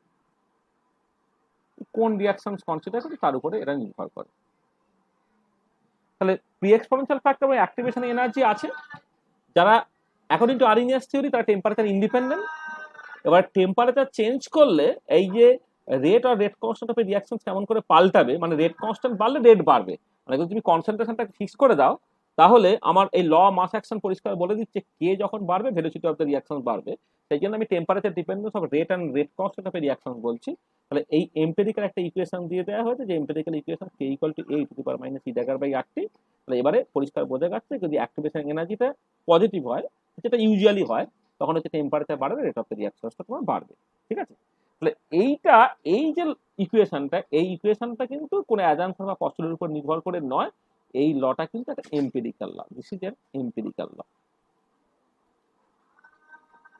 কোন রিঅ্যাকশনস কনসিডার করি তার উপরে এরা নির্ভর করে। তাহলে প্রি এক্সপোনেনশিয়াল ফ্যাক্টর এবং অ্যাক্টিভেশন এনার্জি আছে, যারা অ্যাকর্ডিং টু আরএনএস থিওরি তারা টেম্পারেচার ইন্ডিপেন্ডেন্ট। এবার টেম্পারেচার চেঞ্জ করলে এই যে রেট আর রেট কনস্ট্যান্ট অফ রিঅ্যাকশন কেমন করে পাল্টাবে, মানে রেট কনস্ট্যান্ট বাড়লে রেট বাড়বে, মানে যদি তুমি কনসেন্ট্রেশনটা ফিক্স করে দাও তাহলে আমার এই ল মাস অ্যাকশন পরিষ্কার বলে দিচ্ছে কে যখন বাড়বে ভেলোসিটি অফ দ্য রিঅ্যাকশন বাড়বে। সেই জন্য আমি temperature dependence of rate and rate constant of reaction বলছি। তাহলে এই এম্পিরিক্যাল একটা ইকুয়েশন দিয়ে দেওয়া হয়েছে, যে empirical equation K equal to A two the power minus E⁻/RT। তাহলে এবারে পরিষ্কার বোঝা যাচ্ছে যদি অ্যাক্টিভেশন এনার্জিটা পজিটিভ হয়, যেটা ইউজুয়ালি হয়, তখন হচ্ছে টেম্পারেচার বাড়বে, রেট অফ দ্য রিঅ্যাকশনটা তোমার বাড়বে। ঠিক আছে, তাহলে এইটা এই যে ইকুয়েশনটা, এই ইকুয়েশনটা কিন্তু কোনো অ্যাজাম্পশন বা পস্তুলের উপর নির্ভর করে নয়, এই লটা কিন্তু একটা empirical law. This is an empirical law,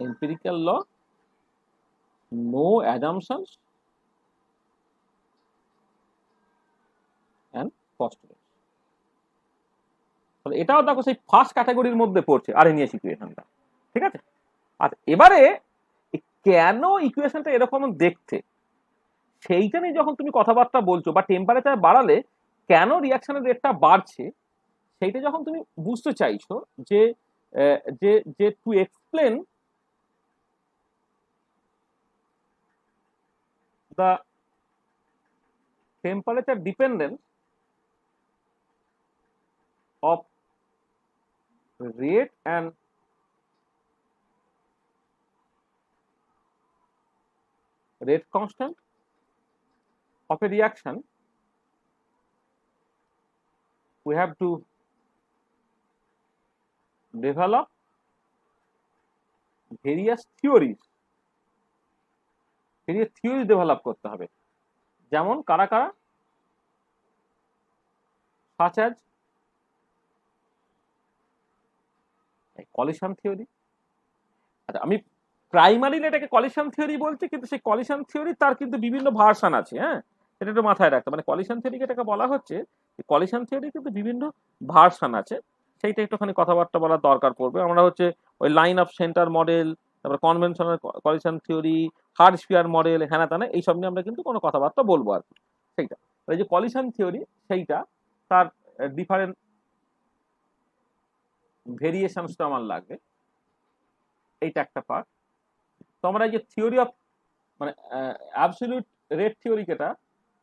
empirical law, no assumptions and postulates. তাহলে এটাও দেখো সেই ফার্স্ট ক্যাটাগরির মধ্যে পড়ছে আরএনএস ইকুয়েশনটা। ঠিক আছে, আচ্ছা এবারে কেন ইকুয়েশনটা এরকম দেখতে সেইটা নিয়ে যখন তুমি কথাবার্তা বলছো, বা টেম্পারেচার বাড়ালে কেন রিঅ্যাকশনের রেটটা বাড়ছে সেইটা যখন তুমি বুঝতে চাইছো, যে যে যে to explain the temperature dependence of rate and rate constant of a reaction, we have to develop various theories develop করতে হবে। যেমন কারা কারা, such as কলিশন থিওরি। আচ্ছা আমি প্রাইমারিলি এটাকে কলিশন থিওরি বলছি, কিন্তু সেই কলিশন থিওরি তার কিন্তু বিভিন্ন ভার্সন আছে। হ্যাঁ, এটা একটু মাথায় রাখতে, মানে কলিশন থিওরিকে এটাকে বলা হচ্ছে, কলিশন থিওরি কিন্তু বিভিন্ন ভার্সন আছে, সেইটা একটুখানি কথাবার্তা বলার দরকার পড়বে। আমরা হচ্ছে ওই লাইন অফ সেন্টার মডেল, তারপর conventional collision theory, hard sphere model, হ্যানা তানা এইসব নিয়ে আমরা কিন্তু কোনো কথাবার্তা বলবো আর কি। সেইটা এই যে কলিশন থিওরি, সেইটা তার ডিফারেন্ট ভেরিয়েশনসটা আমার লাগবে, এইটা একটা পার্ট। তো আমরা এই যে থিওরি অফ মানে অ্যাবসলিউট রেট থিওরি যেটা,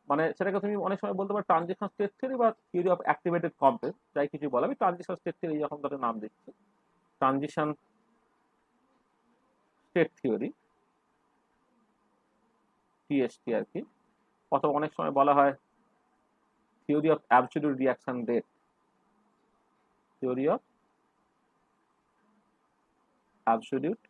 মানে সেটাকে তুমি অনেক সময় বলতে পারো ট্রানজিশন স্টেট থিওরি বা থিওরি অফ অ্যাক্টিভেটেড কমপ্লেক্স, যাই কিছু বলে। আমি ট্রানজিশন স্টেট থিওরি যখন তাদের নাম দিচ্ছি, ট্রানজিশন স্টেট থিওরি, টিএসটি আর কি, অথবা অনেক সময় বলা হয় theory of absolute reaction rate, theory of absolute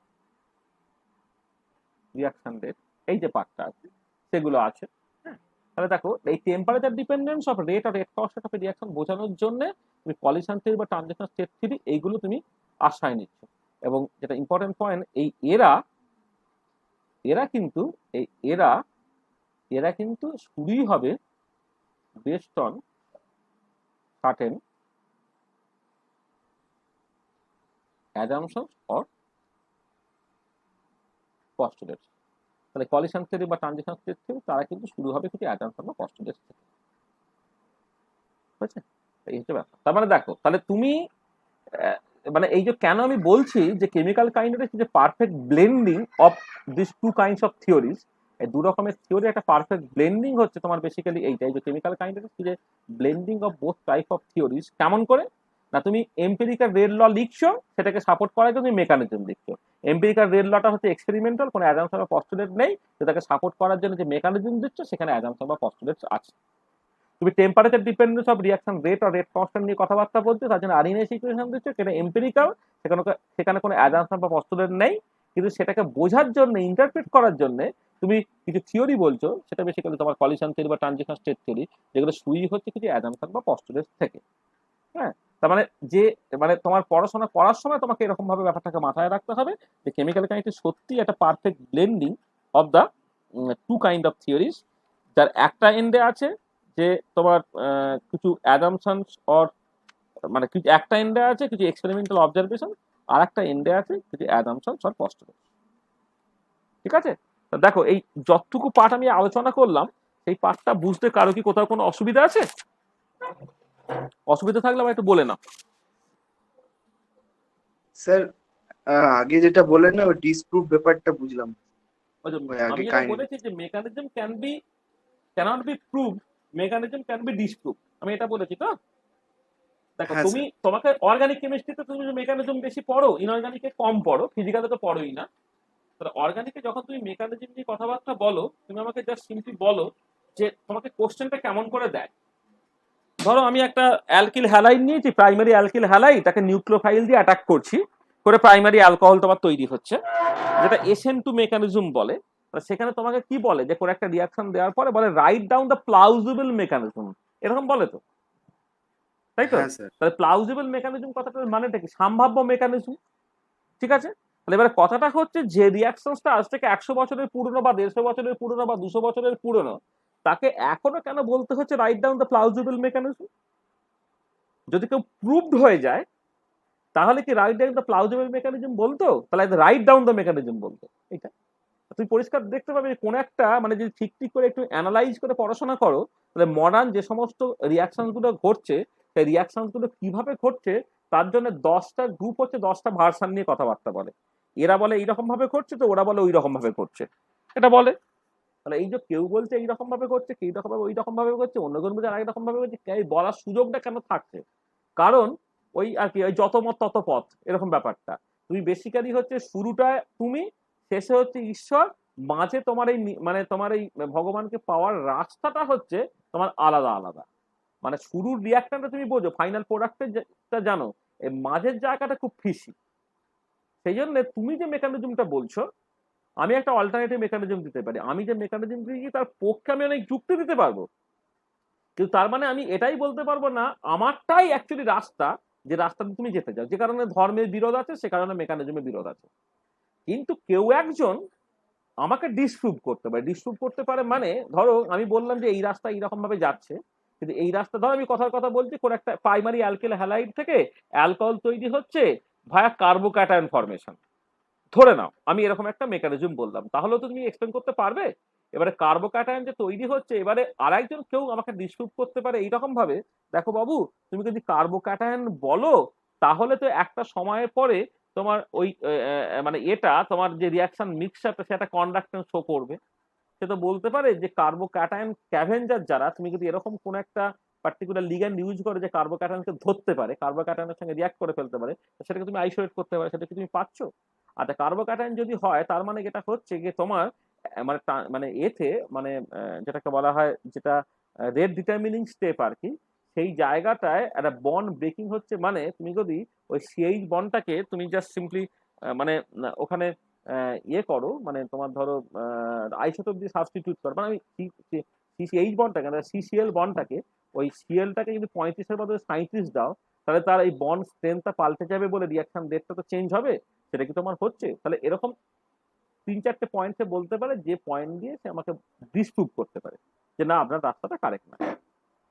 reaction rate, এই যে পার্টটা আছে সেগুলো আছে। হ্যাঁ, তাহলে দেখো এই টেম্পারেচার ডিপেন্ডেন্স অফ রেট আর রেট কনস্ট্যান্ট অফ রিঅ্যাকশন বোঝানোর জন্য তুমি কলিশন থিওরি বা ট্রানজিশন স্টেট থিওরি এইগুলো তুমি আশ্রয় নিচ্ছ। এবং যেটা ইম্পর্টেন্ট পয়েন্ট, এই এরা কিন্তু এই এরা কিন্তু শুরুই হবে based on certain assumptions or postulates. তাহলে কলিশন থিওরি বা ট্রানজিশন স্টেট থিওরি তারা কিন্তু শুরু হবে কিছু অ্যাজাম্পশন বা পস্টুলেটস থেকে। বুঝছে, এই হচ্ছে ব্যাপার। তার মানে দেখো, তাহলে তুমি মানে এই যে কেন আমি বলছি যে কেমিক্যাল কাইনেটিক্স যে perfect blending of this two kinds of theories, এই দু রকমের থিওরি একটা পারফেক্ট ব্লেন্ডিং হচ্ছে তোমার বেসিক্যালি এইটাই, যে কেমিক্যাল কাইনেটিক্স যে blending of both type of theories. কেমন করে না, তুমি এম্পিরিক্যাল রেড ল লিখছো, সেটাকে সাপোর্ট করার জন্য তুমি মেকানিজম লিখছো। এম্পিরিক্যাল রেড লটা হচ্ছে এক্সপেরিমেন্টাল, কোনো অ্যাজাম্পশন বা পস্টুলেট নেই, সেটাকে সাপোর্ট করার জন্য যে মেকানিজম দিচ্ছ সেখানে অ্যাজাম্পশন বা পস্টুলেট আছে। তুমি temperature dependence of reaction rate আর রেট কনস্ট্যান্ট নিয়ে কথাবার্তা বলছো, তার জন্য আরএনএস ইকুয়েশন দিচ্ছ, সেটা এম্পিরিক্যাল, সেখানে কোনো অ্যাজাম্পশন বা পস্টুলেট নেই, কিন্তু সেটাকে বোঝার জন্য, ইন্টারপ্রেট করার জন্য তুমি কিছু থিওরি বলছো, সেটা বেসিক্যালি তোমার কলিশন থিওরি বা ট্রানজিশন স্টেট থিওরি, যেগুলো সুই হচ্ছে কিছু অ্যাজাম্পশন বা পস্টুলেট থেকে। হ্যাঁ, তার মানে যে মানে তোমার পড়াশোনা করার সময় তোমাকে এরকম ভাবে ব্যাপারটাকে মাথায় রাখতে হবে যে কেমিক্যাল কাইনেটিক্স সত্যি একটা perfect blending of the two kind of theories, যার একটা এন্ডে আছে যে তোমার কিছু অ্যাজাম্পশনস অর মানে কিছু একটা এন্ডে আছে কিছু এক্সপেরিমেন্টাল অবজারভেশন, আর একটা এন্ডে আছে কিছু অ্যাজাম্পশনস অর পস্টুলেট। ঠিক আছে, তো দেখো এই যতটুকু পার্ট আমি আলোচনা করলাম, সেই পার্টটা বুঝতে কারো কি কোথাও কোনো অসুবিধা আছে? অসুবিধা থাকলে আমার একটু বলে নাও। স্যার আগে যেটা বললেন না ওই ডিসপ্রুভ ব্যাপারটা বুঝলাম। ওই আমি আগে যেটা বলেছি যে mechanism cannot be prove, mechanism can be disprove, আমি এটা বলেছি তো। দেখো হ্যাঁ তুমি স্যার। তোমাকে অর্গানিক কেমিস্ট্রিতে তুমি মেকানিজম বেশি পড়ো, ইনঅর্গানিকে কম পড়ো, ফিজিক্যালে তো পড়োই না। তাহলে অর্গানিকে যখন তুমি মেকানিজম নিয়ে কথাবার্তা বলো, তুমি আমাকে জাস্ট সিম্পলি বলো যে তোমাকে কোশ্চেনটা কেমন করে দেয়। ধরো আমি একটা অ্যালকিল হ্যালাইড নিয়েছি, প্রাইমারি অ্যালকিল হ্যালাইড, তাকে নিউক্লিওফাইল দিয়ে অ্যাটাক করছি, করে প্রাইমারি অ্যালকোহল তোমার তৈরি হচ্ছে, যেটা SN2 মেকানিজম বলে। সেখানে তোমাকে কি বলে যে কোনো একটা রিয়াকশন দেওয়ার পরে বলে রাইট ডাউন দ্য প্লাউজিবল মেকানিজম, এরকম বলে তো, তাই তো? হ্যাঁ স্যার। তাহলে প্লাউজিবল মেকানিজম কথাটার মানেটা কি? সম্ভাব্য মেকানিজম। ঠিক আছে, তাহলে এবারে কথাটা হচ্ছে যে রিয়াকশনটা আজ থেকে 100 বছরের পুরনো বা 150 বছরের পুরনো বা 200 বছরের পুরনো, তাকে এখনো কেন বলতে হচ্ছে রাইট ডাউন দ্য প্লাউজিবল মেকানিজম? যদি কেউ প্রুভড হয়ে যায় তাহলে কি রাইট ডাউন দ্য প্লাউজিবল মেকানিজম বলতো? তাহলে রাইট ডাউন দ্য মেকানিজম বলতো। এটা তুমি পরিষ্কার দেখতে পাবে কোন একটা মানে যদি ঠিক ঠিক করে একটু অ্যানালাইজ করে পড়াশোনা করো, তাহলে মডার্ন যে সমস্ত রিয়াকশন গুলো ঘটছে, সেই রিয়াকশন গুলো কিভাবে ঘটছে তার জন্য 10টা গ্রুপ হচ্ছে, 10টা ভার্সান নিয়ে কথাবার্তা বলে। এরা বলে এইরকম ভাবে করছে, তো ওরা বলে ওই রকম ভাবে করছে, এটা বলে। তাহলে এই যে কেউ বলছে এইরকম ভাবে করছে, কেউ রকম ভাবে ওই রকম ভাবে করছে, অন্য কেউ বলছে আরেক রকম ভাবে করছে, এই বলার সুযোগটা কেন থাকছে? কারণ ওই আর কি, ওই যত মত তত পথ, এরকম ব্যাপারটা। তুমি বেসিক্যালি হচ্ছে শুরুটা তুমি, শেষে হচ্ছে ঈশ্বর, মাঝে তোমার এই মানে তোমার এই ভগবানকে পাওয়ার রাস্তাটা হচ্ছে তোমার আলাদা আলাদা। মানে শুরুর রিয়াক্টরটা তুমি বোঝো, ফাইনাল প্রোডাক্টটা জানো, এই মাঝের জায়গাটা খুব ফিসি। সেই জন্য তুমি যে মেকানিজমটা বলছো, আমি একটা অল্টারনেটিভ মেকানিজম দিতে পারি, আমি যে মেকানিজম দিয়েছি তার পক্ষে আমি অনেক যুক্তি দিতে পারবো, কিন্তু তার মানে আমি এটাই বলতে পারবো না আমারটাই অ্যাকচুয়ালি রাস্তা, যে রাস্তাতে তুমি যেতে চাও। যে কারণে ধর্মের বিরোধ আছে, সে কারণে মেকানিজমের বিরোধ আছে। কিন্তু কেউ একজন আমাকে ডিসপ্রুভ করতে পারে। ডিসপ্রুভ করতে পারে মানে ধরো আমি বললাম যে এই রাস্তা এইরকম ভাবে যাচ্ছে, কিন্তু এই রাস্তা, ধরো আমি কথার কথা বলছি, কোন একটা প্রাইমারি অ্যালকিল হ্যালাইড থেকে অ্যালকোহল তৈরি হচ্ছে ভায়া কার্বোক্যাটায়ন ফরমেশন, ধরে নাও আমি এরকম একটা মেকানিজম বললাম, তাহলে তো তুমি এক্সপ্লেন করতে পারবে। এবারে কার্বোক্যাটায়ন যে তৈরি হচ্ছে, এবারে আরেকজন কেউ আমাকে ডিসপ্রুভ করতে পারে এইরকম ভাবে, দেখো বাবু তুমি যদি কার্বোক্যাটায়ন বলো, তাহলে তো একটা সময়ের পরে তোমার ওই মানে এটা তোমার যে রিয়াকশন মিক্সচারটা সেটা কন্ডাক্টেন্স শো করবে। সে তো বলতে পারে যে কার্বোক্যাটায়ন স্ক্যাভেঞ্জার যারা, তুমি যদি এরকম কোন একটা পার্টিকুলার লিগ্যান্ড ইউজ করে যে কার্বোক্যাটায়নকে ধরতে পারে, কার্বোক্যাটায়নের সঙ্গে রিয়াক্ট করে ফেলতে পারে, সেটাকে তুমি আইসোলেট করতে পারে, সেটা কি তুমি পাচ্ছ? আচ্ছা, কার্বোক্যাটায়ন যদি হয় তার মানে যেটা হচ্ছে যে তোমার মানে মানে এতে মানে যেটাকে বলা হয়, যেটা রেট ডিটারমিনিং স্টেপ আর কি, সেই জায়গাটায় একটা বন্ড ব্রেকিং হচ্ছে। মানে তুমি যদি ওই সিএইচ বন্ডটাকে তুমি জাস্ট সিম্পলি মানে ওখানে ইয়ে করো, মানে তোমার ধরো আইসোটোপ দিয়ে সাবস্টিটিউট করো, মানে আমি সিসিএইচ বন্ডটাকে, সিসিএল বন্ডটাকে, ওই সিএলটাকে যদি 35-এর বদলে 37 দাও, তাহলে তার এই বন্ড স্ট্রেংথটা পাল্টে যাবে বলে রিয়াকশন রেটটা তো চেঞ্জ হবে। সেটা কি তোমার হচ্ছে? তাহলে এরকম 3-4টে পয়েন্ট সে বলতে পারে, যে পয়েন্ট দিয়ে সে আমাকে ডিসপ্রুভ করতে পারে যে না আপনার রাস্তাটা কারেক্ট না।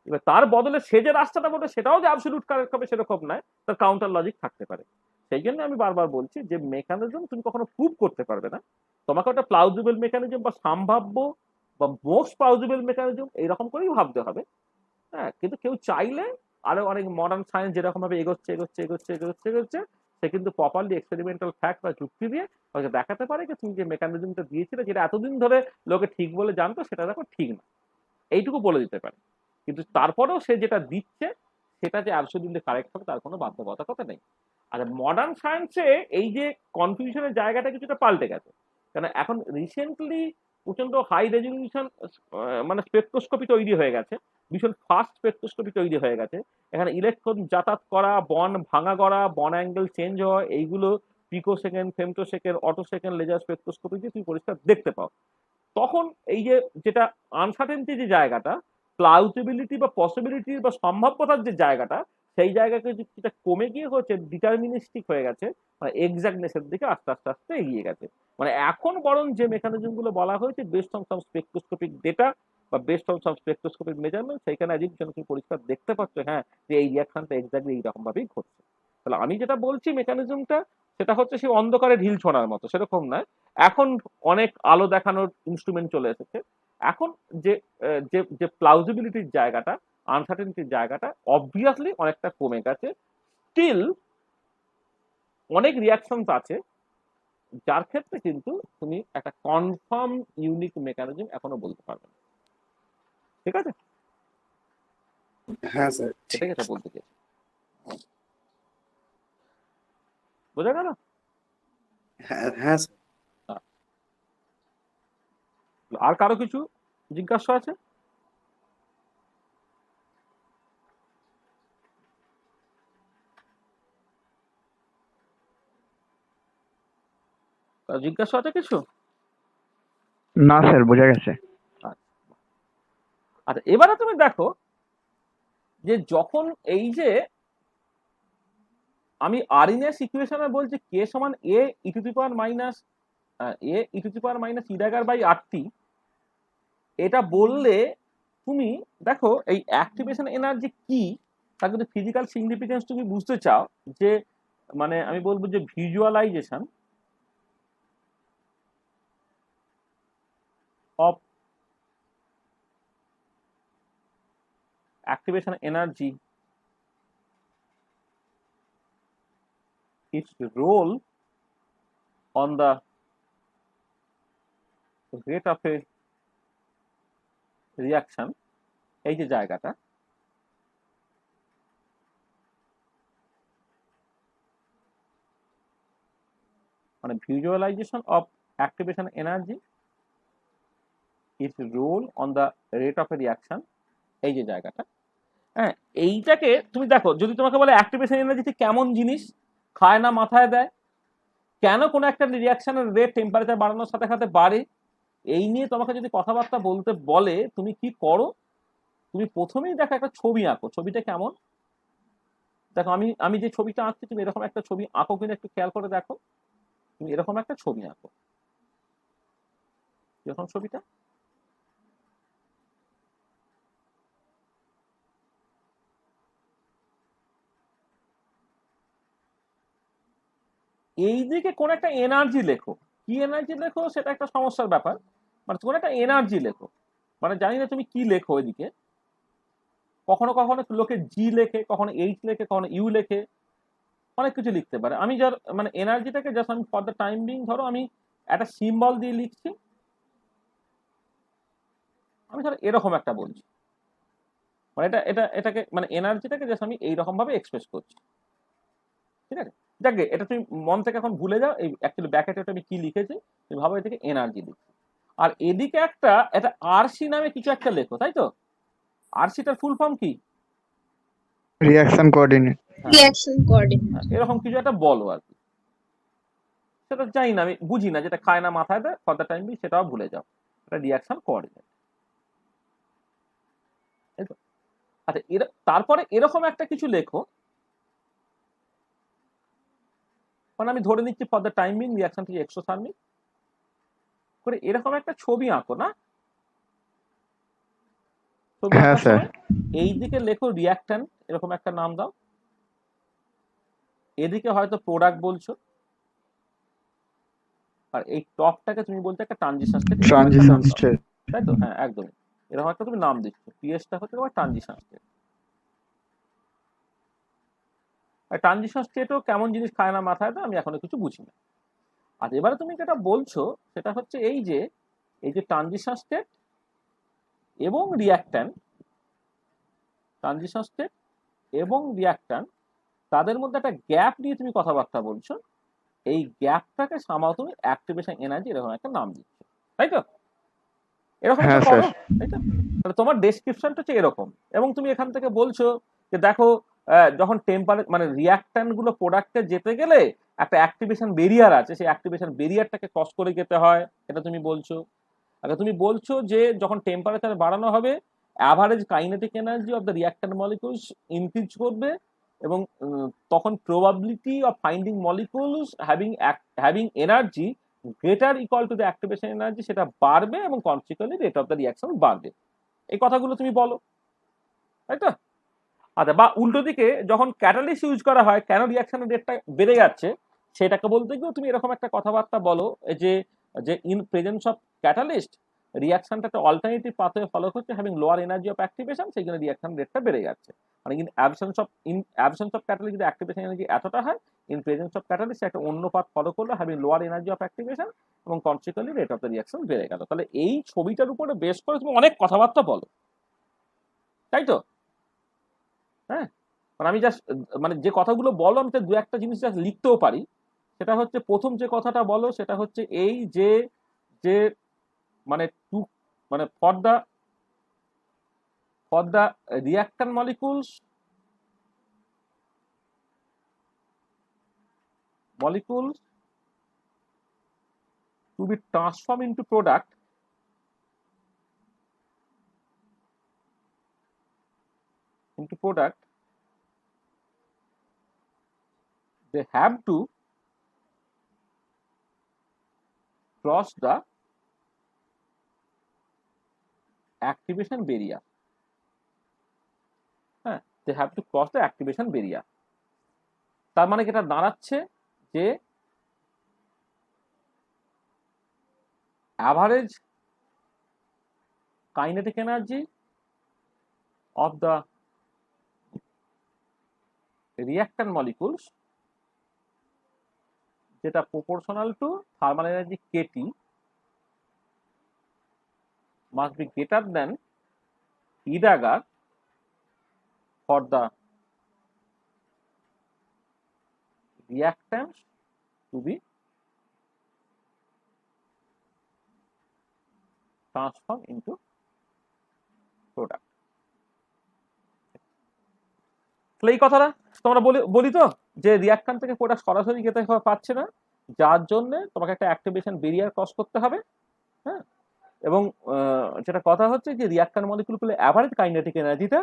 এবার তার বদলে সে যে রাস্তাটা বলবে সেটাও যে অ্যাবসলিউট কারেক্ট হবে সেরকম নয়, তার কাউন্টার লজিক থাকতে পারে। সেই জন্য আমি বারবার বলছি যে মেকানিজম তুমি কখনো প্রুভ করতে পারবে না, তোমাকে ওটা প্লাউজিবল মেকানিজম বা সম্ভাব্য বা মোস্ট প্লাউজিবল মেকানিজম এইরকম করেই ভাবতে হবে। হ্যাঁ, কিন্তু কেউ চাইলে আরো অনেক মডার্ন সায়েন্স যেরকম ভাবে এগোচ্ছে এগোচ্ছে এগোচ্ছে এগোচ্ছে এগোচ্ছে, সে কিন্তু প্রপারলি এক্সপেরিমেন্টাল ফ্যাক্ট বা যুক্তি দিয়ে আমাকে দেখাতে পারে যে তুমি যে মেকানিজমটা দিয়েছিলে যেটা এতদিন ধরে লোকে ঠিক বলে জানতো সেটা দেখো ঠিক না, এইটুকু বলে দিতে পারে। কিন্তু তারপরেও সে যেটা দিচ্ছে সেটা যে অ্যাবসলিউটলি কারেক্ট হবে তার কোনো বাধ্যবাধকতা নেই। আর মডার্ন সায়েন্সে এই যে কনফিউশনের জায়গাটা কিছুটা পাল্টে গেছে, কারণ এখন রিসেন্টলি প্রচন্ড হাই রেজলিউশন মানে স্পেকট্রোস্কোপি তৈরি হয়ে গেছে, ভীষণ ফাস্ট স্পেকট্রোস্কোপি তৈরি হয়ে গেছে। এখানে ইলেকট্রন যাতায়াত করা, বন ভাঙা করা, বন অ্যাঙ্গেল চেঞ্জ হওয়া, এইগুলো picosecond, femtosecond, attosecond laser spectroscopy দিয়ে তুমি পরিষ্কার দেখতে পাও। তখন এই যে যেটা আনসার্টেনটি যে জায়গাটা, প্লাউজিবিলিটি বা পসিবিলিটি বা সম্ভাব্যতার যে জায়গাটা, সেই জায়গাকে যেটা কমে গিয়ে হচ্ছে ডিটারমিনিস্টিক হয়ে গেছে, মানে এক্সাক্টনেসের দিকে আস্তে আস্তে আস্তে এগিয়ে গেছে। মানে এখন বরং যে মেকানিজম গুলো বলা হয়েছে based on some spectroscopic data বা based on some spectroscopic measurement, সেইখানে আজকে তুমি পরিষ্কার দেখতে পাচ্ছ হ্যাঁ যে এই রিয়াকশনটা এক্স্যাক্টলি এইরকম ভাবেই ঘটছে। তাহলে আমি যেটা বলছি মেকানিজমটা সেটা হচ্ছে সেই অন্ধকারে ঢিল ছোঁড়ার মতো, সেরকম নয়। এখন অনেক আলো দেখানোর ইনস্ট্রুমেন্ট চলে এসেছে। এখন যে যে যে প্লাউজিবিলিটির জায়গাটা, আনসার্টেনিটির জায়গাটা অবভিয়াসলি অনেকটা কমে গেছে। স্টিল অনেক রিয়াকশনস আছে যার ক্ষেত্রে কিন্তু তুমি একটা কনফার্ম ইউনিক মেকানিজম এখনো বলতে পারবে না। ঠিক আছে, হ্যাঁ স্যার, এটাই এটা বলতে চাইছি। বোঝা গেল? হ্যাঁ হ্যাঁ স্যার। আর কারো কিছু জিজ্ঞাসা আছে? জিজ্ঞাসা আছে কিছু? না স্যার, বোঝা গেছে। আচ্ছা, এবারে তুমি দেখো যে যখন এই যে আমি আরইনএস ইকুয়েশনে বলছি কে সমান A E to the power minus E dagger by RT, এটা বললে তুমি দেখো এই অ্যাক্টিভেশন এনার্জি কি তা কিন্তু ফিজিক্যাল সিগনিফিকেন্স তুমি বুঝতে চাও, যে মানে আমি বলবো যে visualisation of activation energy, its role on the rate of a reaction, এই যে জায়গাটা মানে visualisation of activation energy, its role on the rate of a reaction, এই যে জায়গাটা, হ্যাঁ এইটাকে তুমি দেখো যদি তোমাকে বলে অ্যাক্টিভেশন এনার্জি কেমন জিনিস, খায় না মাথায় দেয়, কেন কোনো একটা রিয়াকশনের রেট টেম্পারেচার বাড়ানোর সাথে সাথে বাড়ে, এই নিয়ে তোমাকে যদি কথাবার্তা বলতে বলে তুমি কি করো? তুমি প্রথমেই দেখো একটা ছবি আঁকো। ছবিটা কেমন দেখো, আমি আমি যে ছবিটা আঁকছি তুমি এরকম একটা ছবি আঁকো কিনা একটু খেয়াল করে দেখো। তুমি এরকম একটা ছবি আঁকো, এরকম ছবিটা এই দিকে কোন একটা এনার্জি লেখো। কি এনার্জি লেখো সেটা একটা সমস্যার ব্যাপার, মানে কোন একটা এনার্জি লেখো, মানে জানি না তুমি কি লেখো এদিকে। কখনো কখনো লোকে জি লেখে, কখনো এইচ লেখে, কখনো ইউ লেখে, অনেক কিছু লিখতে পারে। আমি যার মানে এনার্জিটাকে জাস্ট আমি ফর দ্য টাইম বিং ধরো আমি একটা সিম্বল দিয়ে লিখছি, আমি ধরো এরকম একটা বলছি, মানে এটাকে মানে এনার্জিটাকে জাস্ট আমি এইরকম ভাবে এক্সপ্রেস করছি। ঠিক আছে, যাকে এটা তুমি মন থেকে এখন ভুলে যাও, এই অ্যাকচুয়ালি ব্র্যাকেটে আমি কি লিখেছি তুমি ভাবো এটাকে এনার্জি লিখছি। আর এদিকে একটা এটা আরসি নামে কিছু একটা লেখো, তাই তো? আরসিটার ফুল ফর্ম কি? Reaction coordinate. এরকম কিছু একটা বলো আর কি, সেটা জানি না, আমি বুঝি না, যেটা খায় না মাথায় দেয় ফর দ্য টাইম বি সেটাও ভুলে যাও, এটা রিয়াকশন কোঅর্ডিনেট। আচ্ছা তারপরে এরকম একটা কিছু লেখো, মানে আমি ধরে নিচ্ছি ফর দ্য টাইম বিং রিয়াকশনটি এক্সোথার্মিক করে এরকম একটা ছবি আঁকো না। ছবি হ্যাঁ আঁকার স্যার। সময় এই দিকে লেখো রিয়াক্ট্যান্ট, এরকম একটা নাম দাও। এদিকে হয়তো প্রোডাক্ট বলছো, আর এই টপটাকে তুমি বলছো একটা ট্রানজিশন স্টেট, ট্রানজিশন স্টেট। তাই তো? হ্যাঁ একদমই, এরকম একটা তুমি নাম দিচ্ছ, টিএসটা হচ্ছে তোমার ট্রানজিশন স্টেট। ট্রানজিশন স্টেটও কেমন জিনিস খায় না মাথায়, আমি এখনো কিছু বুঝি না। আর এবারে তুমি যেটা বলছো সেটা হচ্ছে এই যে ট্রানজিশন স্টেট এবং রিয়াক্ট্যান্ট, ট্রানজিশন স্টেট এবং রিয়াক্ট্যান্ট, তাদের মধ্যে একটা গ্যাপ নিয়ে তুমি কথাবার্তা বলছো। এই গ্যাপটাকে সামাল তুমি অ্যাক্টিভেশন এনার্জি এরকম একটা নাম দিচ্ছ, তাই তো? এরকম হ্যাঁ একটা স্যার। করো, তাই তো? তাহলে তোমার ডেসক্রিপশনটা হচ্ছে এরকম, এবং তুমি এখান থেকে বলছো যে দেখো যখন মানে রিয়াক্ট্যান্ট গুলো প্রোডাক্টে যেতে গেলে একটা অ্যাক্টিভেশন বেরিয়ার আছে, সেই অ্যাক্টিভেশন বেরিয়ারটাকে ক্রস করে যেতে হয়, এটা তুমি বলছো। আচ্ছা, তুমি বলছো যে যখন টেম্পারেচার বাড়ানো হবে average kinetic energy of the reactant molecules increase করবে, এবং তখন probability of finding molecules having energy greater equal to the activation energy সেটা বাড়বে, এবং consequently rate of the reaction বাড়বে। এই কথাগুলো তুমি বলো, তাই তো? আচ্ছা, বা উল্টো দিকে যখন ক্যাটালিস্ট ইউজ করা হয় কেন রিয়াকশনের রেটটা বেড়ে যাচ্ছে সেটাকে বলতে গিয়েও তুমি এরকম একটা কথাবার্তা বলো, যে যে ইন প্রেজেন্স অফ ক্যাটালিস্ট রিয়াকশনটা একটা অল্টারনেটিভ পাথওয়ে ফলো করছে having lower energy of activation, সেই জন্য রিয়াকশন রেটটা বেড়ে যাচ্ছে। মানে ইন অ্যাবসেন্স অফ ক্যাটালিস্ট যদি অ্যাক্টিভেশন এনার্জি এতটা হয়, ইন প্রেজেন্স অফ ক্যাটালিস্ট একটা অন্য পাথ ফলো করলো having lower energy of activation, এবং consequently rate of the reaction বেড়ে গেল। তাহলে এই ছবিটার উপরে বেস করে তুমি অনেক কথাবার্তা বলো, তাই তো? হ্যাঁ, মানে আমি জাস্ট মানে যে কথাগুলো বলো আমি তো দু একটা জিনিস জাস্ট লিখতেও পারি। সেটা হচ্ছে প্রথম যে কথাটা বলো সেটা হচ্ছে এই যে যে মানে টু মানে for the reactant molecules to be transform into product, they have to cross the activation barrier. হ্যাঁ, they have to cross the activation barrier। তার মানে এটা দাঁড়াচ্ছে যে average kinetic energy of the reactant molecules, যেটা proportional to thermal energy kT, must be greater than E dagger for the reactants to be transformed into product। তাহলে এই কথাটা তোমরা বলি তো যে রিয়াক্ট্যান্ট থেকে প্রোডাক্ট সরাসরি যেতে পারছে না, যার জন্য তোমাকে একটা অ্যাক্টিভেশন বেরিয়ার ক্রস করতে হবে। হ্যাঁ, এবং যেটা কথা হচ্ছে যে রিয়াক্ট্যান্ট মলিকিউলগুলো অ্যাভারেজ কাইনেটিক এনার্জিটা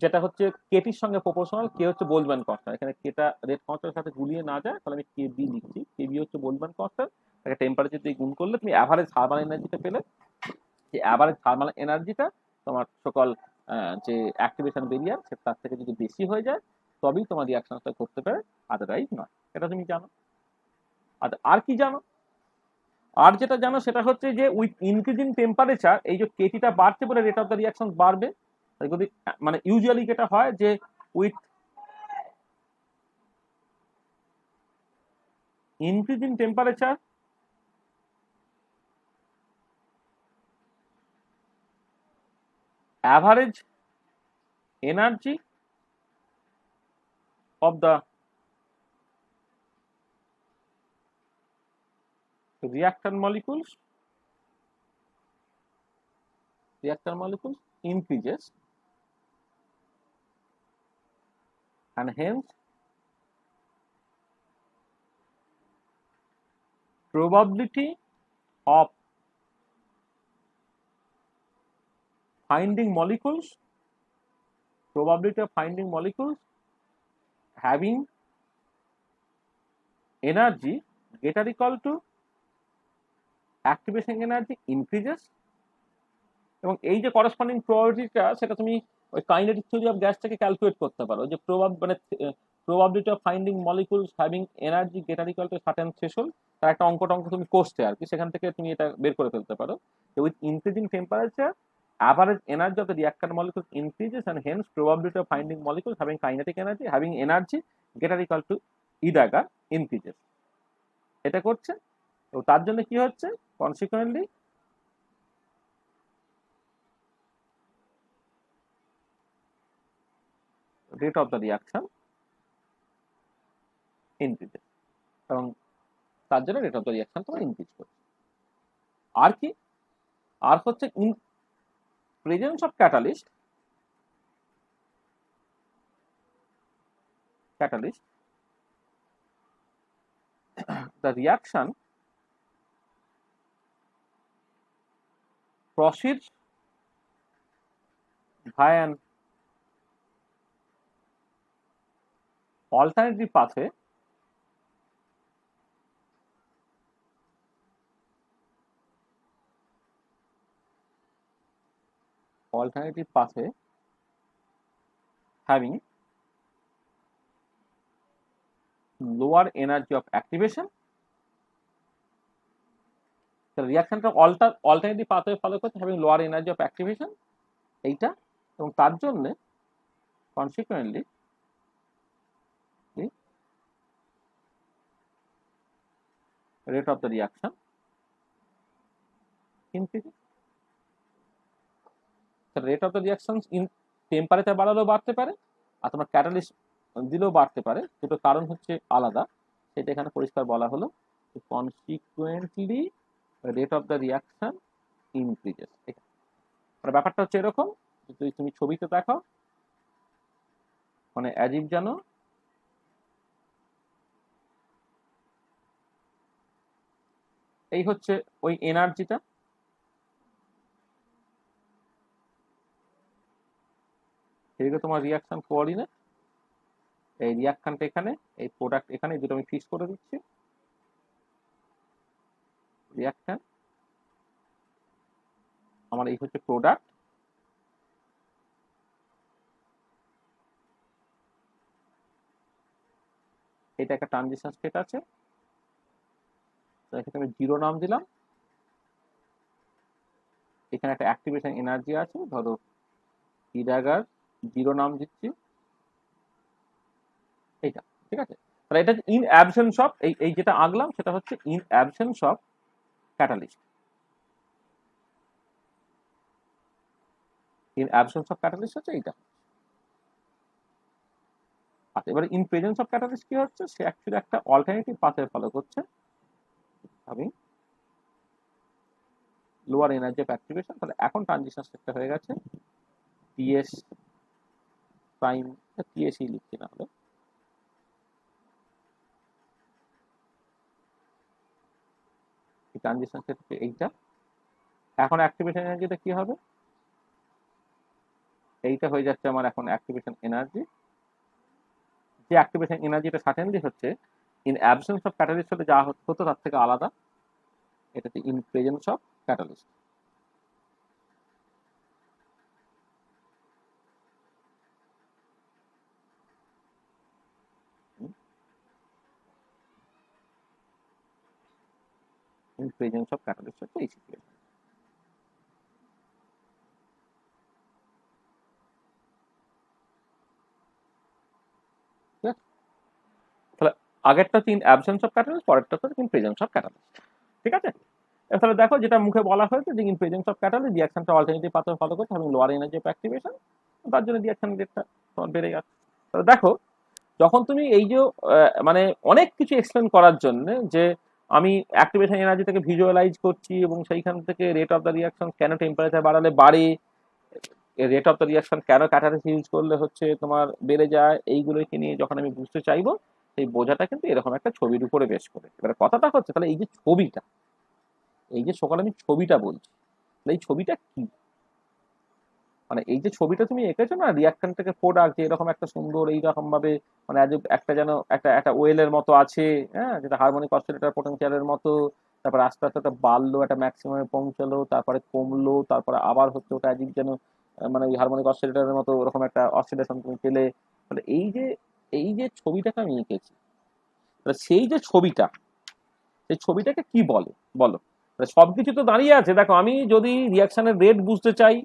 যেটা হচ্ছে কেটির সঙ্গে প্রপোর্শনাল, কে হচ্ছে বোলম্যান কনস্ট্যান্ট, এখানে কেটা রেট কনস্ট্যান্টের সাথে গুলিয়ে না যায়, তাহলে আমি কেবি লিখছি। কেবি হচ্ছে বোলম্যান কনস্ট্যান্ট, তাকে টেম্পারেচার দিয়ে গুণ করলে তুমি অ্যাভারেজ থার্মাল এনার্জিটা পেলে। যে অ্যাভারেজ থার্মাল এনার্জিটা তোমার সকল যে অ্যাক্টিভেশন বেরিয়ার তার থেকে যদি বেশি হয়ে যায় তবেই তোমার রিয়াকশনটা করতে পারে, আদারওয়াইজ নয়। এটা তুমি জানো। আর কি জানো? আর যেটা জানো সেটা হচ্ছে যে উইথ ইনক্রিজিং টেম্পারেচার এই যে কেটিটা বাড়ছে বলে রেট অফ দ্য রিয়াকশন বাড়বে। যদি মানে ইউজুয়ালি যেটা হয় যে with increasing temperature average energy of the reactant molecules increases, and hence probability of finding molecules having energy greater equal to activation energy increases। এবং এই যে করসপন্ডিং প্রবাবিলিটিটা সেটা তুমি ওই কাইনেটিক থিওরি অফ গ্যাস থেকে ক্যালকুলেট করতে পারো, যে probability of finding molecules having energy greater equal to certain threshold, তার একটা অঙ্ক তুমি কোর্সে আর কি, সেখান থেকে তুমি এটা বের করে ফেলতে পারো। With increasing temperature average energy of the reactant molecules increases and hence probability of finding molecules having kinetic energy having energy greater equal to E dagger increases. এটা করছে তো তার জন্য কি হচ্ছে consequently rate of the reaction increases এবং তার জন্য rate of the reaction তোমার increase করছে। আর কি আর হচ্ছে in presence of catalyst the reaction proceeds via an alternative pathway having lower energy of activation. The reaction টা alternative pathway follow করছে having lower energy of activation এইটা এবং তার জন্য consequently rate of the reaction increases. The rate of the reactions in temperature বাড়ালেও বাড়তে পারে আর তোমার catalyst দিলেও বাড়তে পারে, দুটো কারণ হচ্ছে আলাদা, সেটা এখানে পরিষ্কার বলা হলো। Consequently rate of the reaction increases. মানে ব্যাপারটা হচ্ছে এরকম, যদি তুমি ছবিতে দেখো মানে অ্যাজিভ জানো এই হচ্ছে ওই এনার্জিটা, এদিকে তোমার রিয়াকশন কোঅর্ডিনেট, এই রিয়াকশনটা এখানে, এই প্রোডাক্ট এখানে, দুটো আমি ফিক্স করে দিচ্ছি। রিয়াকশন আমার এই হচ্ছে প্রোডাক্ট, এটা একটা ট্রানজিশন স্টেট আছে, এখানে আমি 0 নাম দিলাম। এখানে একটা অ্যাক্টিভেশন এনার্জি আছে, ধরো ই ড্যাগার 0 নাম দিচ্ছি, এইটা ঠিক আছে। তাহলে এটা ইন অ্যাবসেন্স অফ এই যেটা আঁকলাম সেটা হচ্ছে in absence of catalyst. In absence of catalyst হচ্ছে এইটা। আচ্ছা, এবারে ইন প্রেজেন্স অফ ক্যাটালিস্ট কি হচ্ছে, সে অ্যাকচুয়ালি একটা অল্টারনেটিভ পাথওয়ে ফলো করছে আমি লোয়ার এনার্জি অফ অ্যাক্টিভেশন। তাহলে এখন ট্রানজিশন স্টেটটা হয়ে গেছে টিএস প্রাইম, টিএসই লিখছি না হলে ট্রানজিশন স্টেট এইটা। এখন অ্যাক্টিভেশন এনার্জিটা কি হবে, এইটা হয়ে যাচ্ছে আমার এখন অ্যাক্টিভেশন এনার্জি। যে অ্যাক্টিভেশন এনার্জিটা সার্টেনলি হচ্ছে ইন অ্যাবসেন্স অফ ক্যাটালিস্ট হলে যা হতো তার থেকে আলাদা, এটাতে in presence of catalyst. In presence of catalyst হচ্ছে এই সিচুয়েশন। তাহলে আগেরটা হচ্ছে ইন অ্যাবসেন্স অফ ক্যাটালিস্ট, পরেরটা হচ্ছে ইন প্রেজেন্স অফ ক্যাটালিস্ট। ঠিক আছে, তাহলে দেখো যেটা মুখে বলা হয়েছে যে ইন প্রেজেন্স অফ ক্যাটালিস্ট রিঅ্যাকশনটা অল্টারনেটিভ পাথওয়ে ফলো করছে এবং লোয়ার এনার্জি অফ অ্যাক্টিভেশন, তার জন্য রিঅ্যাকশন রেটটা তোমার বেড়ে যাচ্ছে। তাহলে দেখো যখন তুমি এই যে মানে অনেক কিছু এক্সপ্লেন করার জন্য যে আমি অ্যাক্টিভেশন এনার্জিটাকে ভিজুয়ালাইজ করছি এবং সেইখান থেকে রেট অফ দ্য রিঅ্যাকশন কেন টেম্পারেচার বাড়ালে বাড়ে, রেট অফ দ্য রিঅ্যাকশন কেন ক্যাটালিস্ট ইউজ করলে হচ্ছে তোমার বেড়ে যায়, এইগুলোকে নিয়ে যখন আমি বুঝতে চাইবো সেই বোঝাটা কিন্তু এরকম একটা ছবির উপরে বেশ করে। এবার কথাটা হচ্ছে তাহলে এই যে ছবিটা, এই যে সকালে আমি ছবিটা বলছি, এই ছবিটা কি, মানে এই যে ছবিটা তুমি এঁকেছো না রিয়াকশন থেকে প্রোডাক্ট, যে এরকম একটা সুন্দর এইরকম ভাবে মানে একটা যেন একটা ওয়েলের মতো আছে, হ্যাঁ, যেটা হারমোনিক অসিলেটর পোটেনশিয়ালের মতো, তারপর আস্তে আস্তে ওটা বাড়লো, একটা ম্যাক্সিমামে পৌঁছালো, তারপরে কমলো, তারপরে আবার হচ্ছে ওটা আজীব যেন মানে ওই হারমোনিক অসিলেটরের মতো ওরকম একটা অসিলেশন তুমি পেলে। তাহলে এই যে ছবিটাকে আমি এঁকেছি, তাহলে সেই যে ছবিটা, সেই ছবিটাকে কি বলে বলো? সবকিছু তো দাঁড়িয়ে আছে। দেখো আমি যদি রিয়াকশনের রেট বুঝতে চাই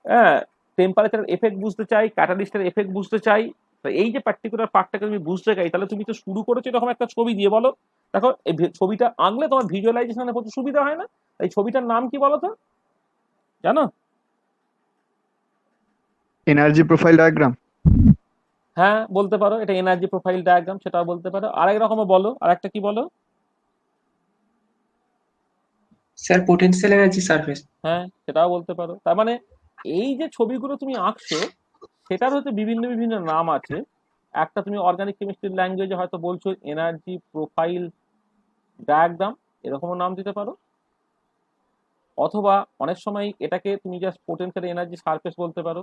হ্যাঁ, টেম্পারেচারের এফেক্ট বুঝতে চাই, ক্যাটালিস্টের এফেক্ট বুঝতে চাই। তো এই যে পার্টিকুলার পার্টটাকে তুমি বুঝতে চাই, তাহলে তুমি তো শুরু করেছো এরকম একটা ছবি দিয়ে। বলো, দেখো এই ছবিটা আঁকলে তোমার ভিজুয়ালাইজেশনে প্রচুর সুবিধা হয় না? এই ছবিটার নাম কি বলো তো, জানো? Energy profile diagram. হ্যাঁ, বলতে পারো এটা এনার্জি প্রোফাইল ডায়াগ্রাম, সেটাও বলতে পারো। আরেক রকমও বলো, আর একটা কি বলো? Sir potential energy surface. হ্যাঁ, সেটাও বলতে পারো। তার মানে এই যে ছবিগুলো তুমি আঁকছো, সেটার হচ্ছে বিভিন্ন বিভিন্ন নাম আছে। একটা তুমি অর্গানিক কেমিস্ট্রির ল্যাঙ্গুয়েজে হয়তো বলছো এনার্জি প্রোফাইল ডায়াগ্রাম, এরকমও নাম দিতে পারো। অথবা অনেক সময় এটাকে তুমি জাস্ট পোটেনশিয়াল এনার্জি সারফেস বলতে পারো।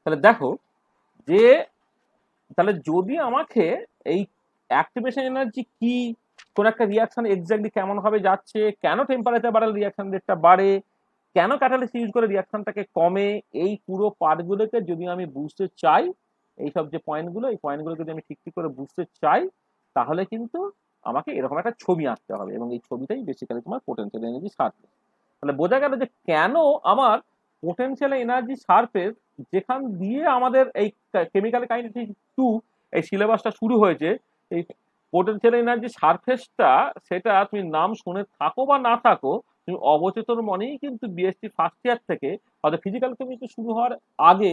তাহলে দেখো যে, তাহলে যদি আমাকে এই অ্যাক্টিভেশন এনার্জি কি, কোন একটা রিয়াকশন এক্স্যাক্টলি কেমন ভাবে যাচ্ছে, কেন টেম্পারেচার বাড়ালে রিয়াকশন রেটটা বাড়ে, কেন ক্যাটালিস্ট ইউজ করে রিয়াকশনটাকে কমে, এই পুরো পার্টগুলোকে যদি আমি বুঝতে চাই, এইসব যে পয়েন্টগুলো, এই পয়েন্টগুলো যদি আমি ঠিক ঠিক করে বুঝতে চাই, তাহলে কিন্তু আমাকে এরকম একটা ছবি আঁকতে হবে, এবং এই ছবিটাই বেসিক্যালি তোমার পোটেনশিয়াল এনার্জি সারফেস। তাহলে বোঝা গেল যে কেন আমার পোটেনশিয়াল এনার্জি সারফেস, যেখান দিয়ে আমাদের এই কেমিক্যাল কাইনেটিক্স 2 এই সিলেবাসটা শুরু হয়েছে, এই পোটেনশিয়াল এনার্জি সারফেসটা, সেটা তুমি নাম শুনে থাকো বা না থাকো, তুমি অবচেতন মনেই কিন্তু বিএসসি ফার্স্ট ইয়ার থেকে, হয়তো ফিজিক্যাল কেমিস্ট্রি শুরু হওয়ার আগে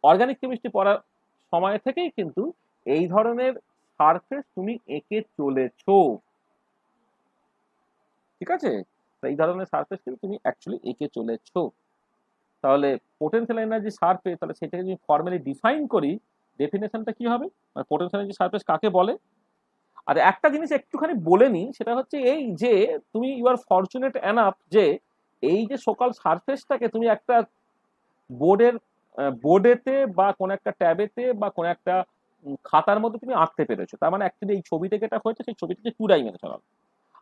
অর্গানিক কেমিস্ট্রি পড়ার সময় থেকেই কিন্তু এই ধরনের সারফেস তুমি এঁকে চলেছো। ঠিক আছে? তো এই ধরনের সারফেস কিন্তু তুমি অ্যাকচুয়ালি এঁকে চলেছো। তাহলে পোটেনশিয়াল এনার্জি সারফেস, তাহলে সেটাকে যদি ফর্মালি ডিফাইন করি, ডেফিনেশনটা কি হবে? মানে পোটেনশিয়াল এনার্জি সারফেস কাকে বলে? আর একটা জিনিস একটুখানি বলে নিই, সেটা হচ্ছে এই যে তুমি ইউ আর ফরচুনেট এনাফ যে এই যে সকাল সারফেসটাকে তুমি একটা বোর্ডের বোর্ডেতে বা কোন একটা ট্যাবেতে বা কোন একটা খাতার মধ্যে তুমি আঁকতে পেরেছো। তার মানে অ্যাকচুয়ালি এই ছবি থেকে এটা হয়েছে, সেই ছবিটা টু ডাইমেনশনাল।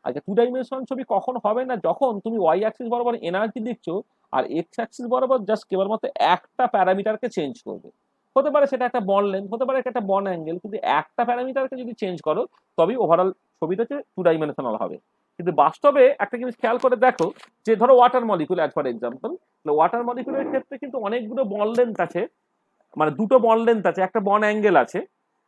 আচ্ছা, টু ডাইমেনশনাল ছবি কখন হবে না? যখন তুমি ওয়াই অ্যাক্সিস বরাবর এনার্জি দিচ্ছো, আর এক্স অ্যাক্সিস বরাবর জাস্ট কেবলমাত্র একটা প্যারামিটারকে চেঞ্জ করবে। হতে পারে সেটা একটা বন্ড লেন্থ, হতে পারে একটা বন্ড অ্যাঙ্গেল, কিন্তু একটা প্যারামিটারকে যদি চেঞ্জ করো, তবেই ওভারঅল ছবিটা হচ্ছে টু ডাইমেনশনাল হবে। কিন্তু বাস্তবে একটা জিনিস খেয়াল করে দেখো, যে ধরো water molecule as for example, water মলিকুলের ক্ষেত্রে কিন্তু অনেকগুলো বন্ড লেন্থ আছে, মানে দুটো বন্ড লেন্থ আছে, একটা বন্ড অ্যাঙ্গেল আছে।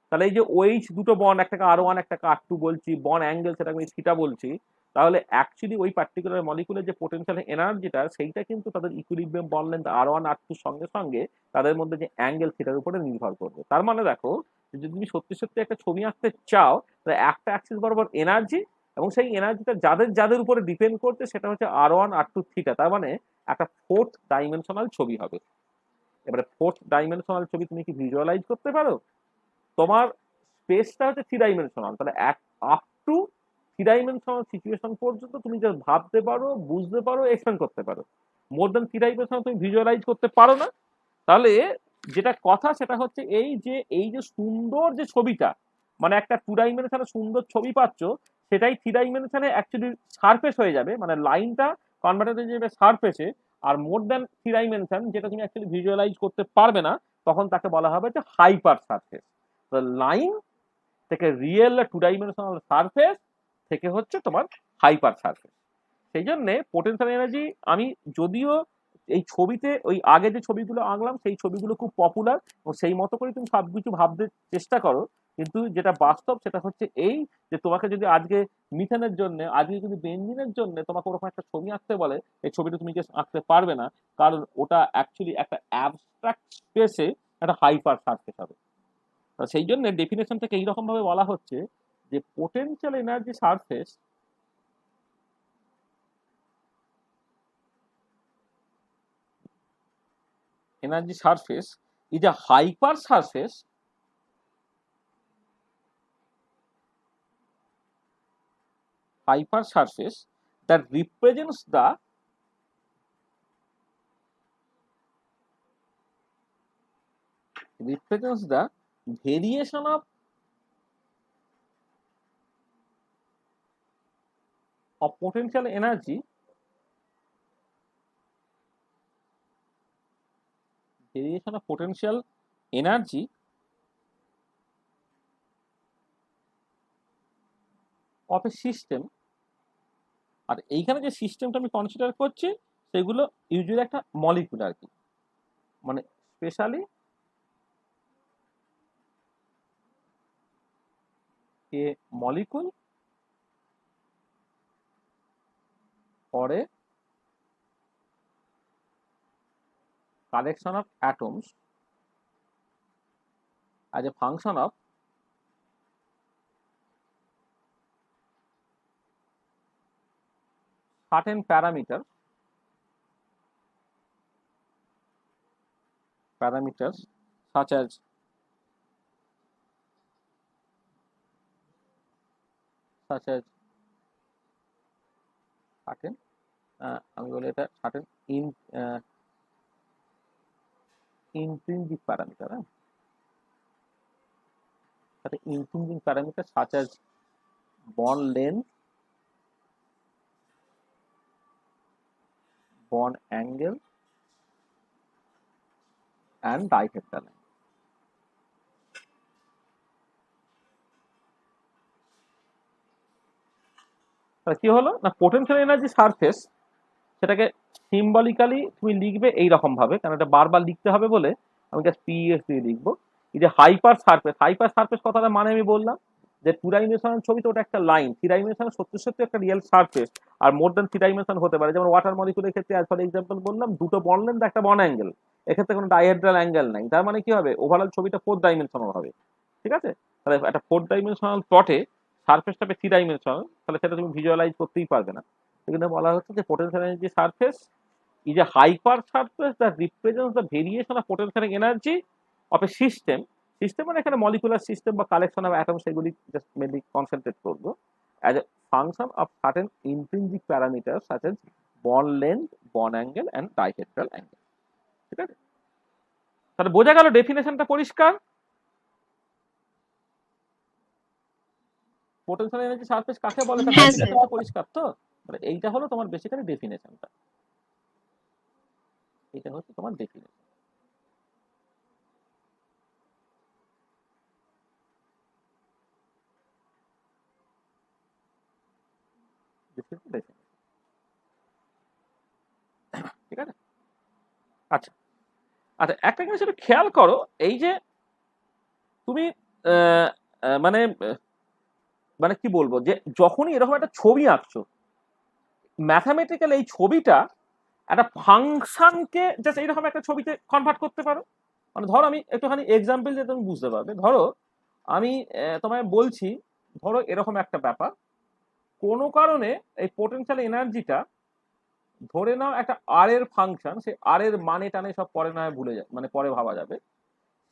তাহলে এই যে ওইচ দুটো বন্ড, একটাকে আর1 একটাকে আর2 বলছি, বন্ড অ্যাঙ্গেল সেটাকে আমি থিটা বলছি, তাহলে অ্যাকচুয়ালি ওই পার্টিকুলার মলিকুলের যে পোটেনশিয়াল এনার্জিটা, সেইটা কিন্তু তাদের ইকুইলিব্রিয়াম বন্ড লেন্থ আর1 আর2 সঙ্গে সঙ্গে তাদের মধ্যে যে অ্যাঙ্গেল থিটার উপরে নির্ভর করবে। তার মানে দেখো, যদি তুমি সত্যি সত্যি একটা ছবি আঁকতে চাও, তাহলে একটা অ্যাক্সিস বরাবর এনার্জি, এবং সেই এনার্জিটা যাদের যাদের উপরে ডিপেন্ড করছে সেটা হচ্ছে আর1 আর2 থিটা। তার মানে একটা ফোর্থ ডাইমেনশনাল ছবি হবে। এবারে ফোর্থ ডাইমেনশনাল ছবি তুমি কি ভিজুয়ালাইজ করতে পারো? তোমার স্পেসটা হচ্ছে থ্রি ডাইমেনশনাল, তাহলে up to three dimensional situation পর্যন্ত তুমি জাস্ট ভাবতে পারো, বুঝতে পারো, এক্সপ্লেন করতে পারো। মোর দ্যান থ্রি ডাইমেনশনাল তুমি ভিজুয়ালাইজ করতে পারো না। তাহলে যেটা কথা সেটা হচ্ছে এই যে সুন্দর যে ছবিটা, মানে একটা টু ডাইমেনশনে সুন্দর ছবি পাচ্ছ, সেটাই থ্রি ডাইমেনশনে অ্যাকচুয়ালি সারফেস হয়ে যাবে, মানে লাইনটা কনভার্টেড হয়ে যাবে সারফেসে। আর মোর দ্যান থ্রি ডাইমেনশন যেটা তুমি অ্যাকচুয়ালি ভিজুয়ালাইজ করতে পারবে না, তখন তাকে বলা হবে যে হাইপার সারফেস। তো লাইন থেকে রিয়েল টু ডাইমেনশনাল সারফেস থেকে হচ্ছে তোমার হাইপার সারফেস। সেই জন্য পোটেনশিয়াল এনার্জি, আমি যদিও এই ছবিতে ওই আগে যে ছবিগুলো আঁকলাম সেই ছবিগুলো খুব পপুলার, এবং সেই মতো করে তুমি সবকিছু ভাবতে চেষ্টা করো, কিন্তু যেটা বাস্তব সেটা হচ্ছে এই, যে তোমাকে যদি আজকে মিথেনের জন্য, আজকে যদি বেঞ্জিনের জন্য তোমাকে ওরকম একটা ছবি আঁকতে বলে, এই ছবিটা তুমি জাস্ট আঁকতে পারবে না, কারণ ওটা অ্যাকচুয়ালি একটা অ্যাবস্ট্রাক্ট স্পেসে একটা হাইপার সারফেস হবে। সেই জন্য ডেফিনেশনটাকে এইরকম ভাবে বলা হচ্ছে যে potential energy surface is a hyper surface that represents the variation of potential energy of a system, আর এইখানে যে সিস্টেমটা আমি কনসিডার করছি সেগুলো ইউজুয়ালি একটা মলিকুল আর কি, মানে specially A molecule or a collection of atoms as a function of certain parameters such as certain আমি বলি এটা certain intrinsic parameter, intrinsic parameter such as bond length, bond angle and dihedral length. তাহলে কি হলো না, potential energy surface সেটাকে symbolically তুমি লিখবে এইরকম ভাবে, কারণ এটা বারবার লিখতে হবে বলে আমি জাস্ট পিএস দিয়ে লিখবো। এই যে হাইপার সারফেস কথাটা মানে আমি বললাম যে টু ডাইমেনশনাল ছবি তো ওটা একটা লাইন, থ্রি ডাইমেনশনাল সত্যি সত্যি একটা রিয়েল সারফেস, আর মোর দ্যান থ্রি ডাইমেনশন হতে পারে, যেমন ওয়াটার মলিকুলের ক্ষেত্রে অ্যাজ ফর এক্সাম্পল বললাম দুটো বন্ড লেন্থ একটা বন্ড অ্যাঙ্গেল, এক্ষেত্রে কোনো ডাইহেড্রাল অ্যাঙ্গেল নাই, তার মানে কি হবে ওভারঅল ছবিটা ফোর ডাইমেনশনাল হবে। ঠিক আছে, তাহলে একটা ফোর ডাইমেনশনাল প্লটে সারফেসটা থ্রি ডাইমেনশনাল, তাহলে সেটা তুমি ভিজুয়ালাইজ করতেই পারবে না। এখানে বলা হচ্ছে যে potential energy surface is a hypersurface that represents the variation of potential energy of a system মানে এখানে মলিকুলার সিস্টেম বা কালেকশন অফ অ্যাটম সেগুলি জাস্ট মেনলি কনসেন্ট্রেট করবো as a function of certain intrinsic parameter such as bond length, bond angle and dihedral angle. ঠিক আছে, তাহলে বোঝা গেল ডেফিনেশনটা পরিষ্কার। পোটেনশিয়াল এনার্জি সারফেস কাকে বলে তার ডেফিনেশনটা পরিষ্কার তো, মানে এইটা হলো তোমার বেসিক্যালি ডেফিনেশনটা, এটা হচ্ছে তোমার ডেফিনেশন। ঠিক আছে, আচ্ছা আচ্ছা একটা জিনিস একটু খেয়াল করো, এই যে তুমি মানে মানে কি বলবো, যে যখনই এরকম একটা ছবি আঁকছো ম্যাথামেটিক্যাল এই ছবিটা একটা ফাংশনকে জাস্ট এইরকম একটা ছবিতে কনভার্ট করতে পারো। মানে ধরো আমি একটুখানি এক্সাম্পল দিয়ে তুমি বুঝতে পারবে, ধরো আমি তোমায় বলছি, ধরো এরকম একটা ব্যাপার, কোনো কারণে এই পোটেনশিয়াল এনার্জিটা ধরে নাও একটা আর এর ফাংশন, সেই আর এর মানে টানে সব পরে না ভুলে যায়, মানে পরে ভাবা যাবে,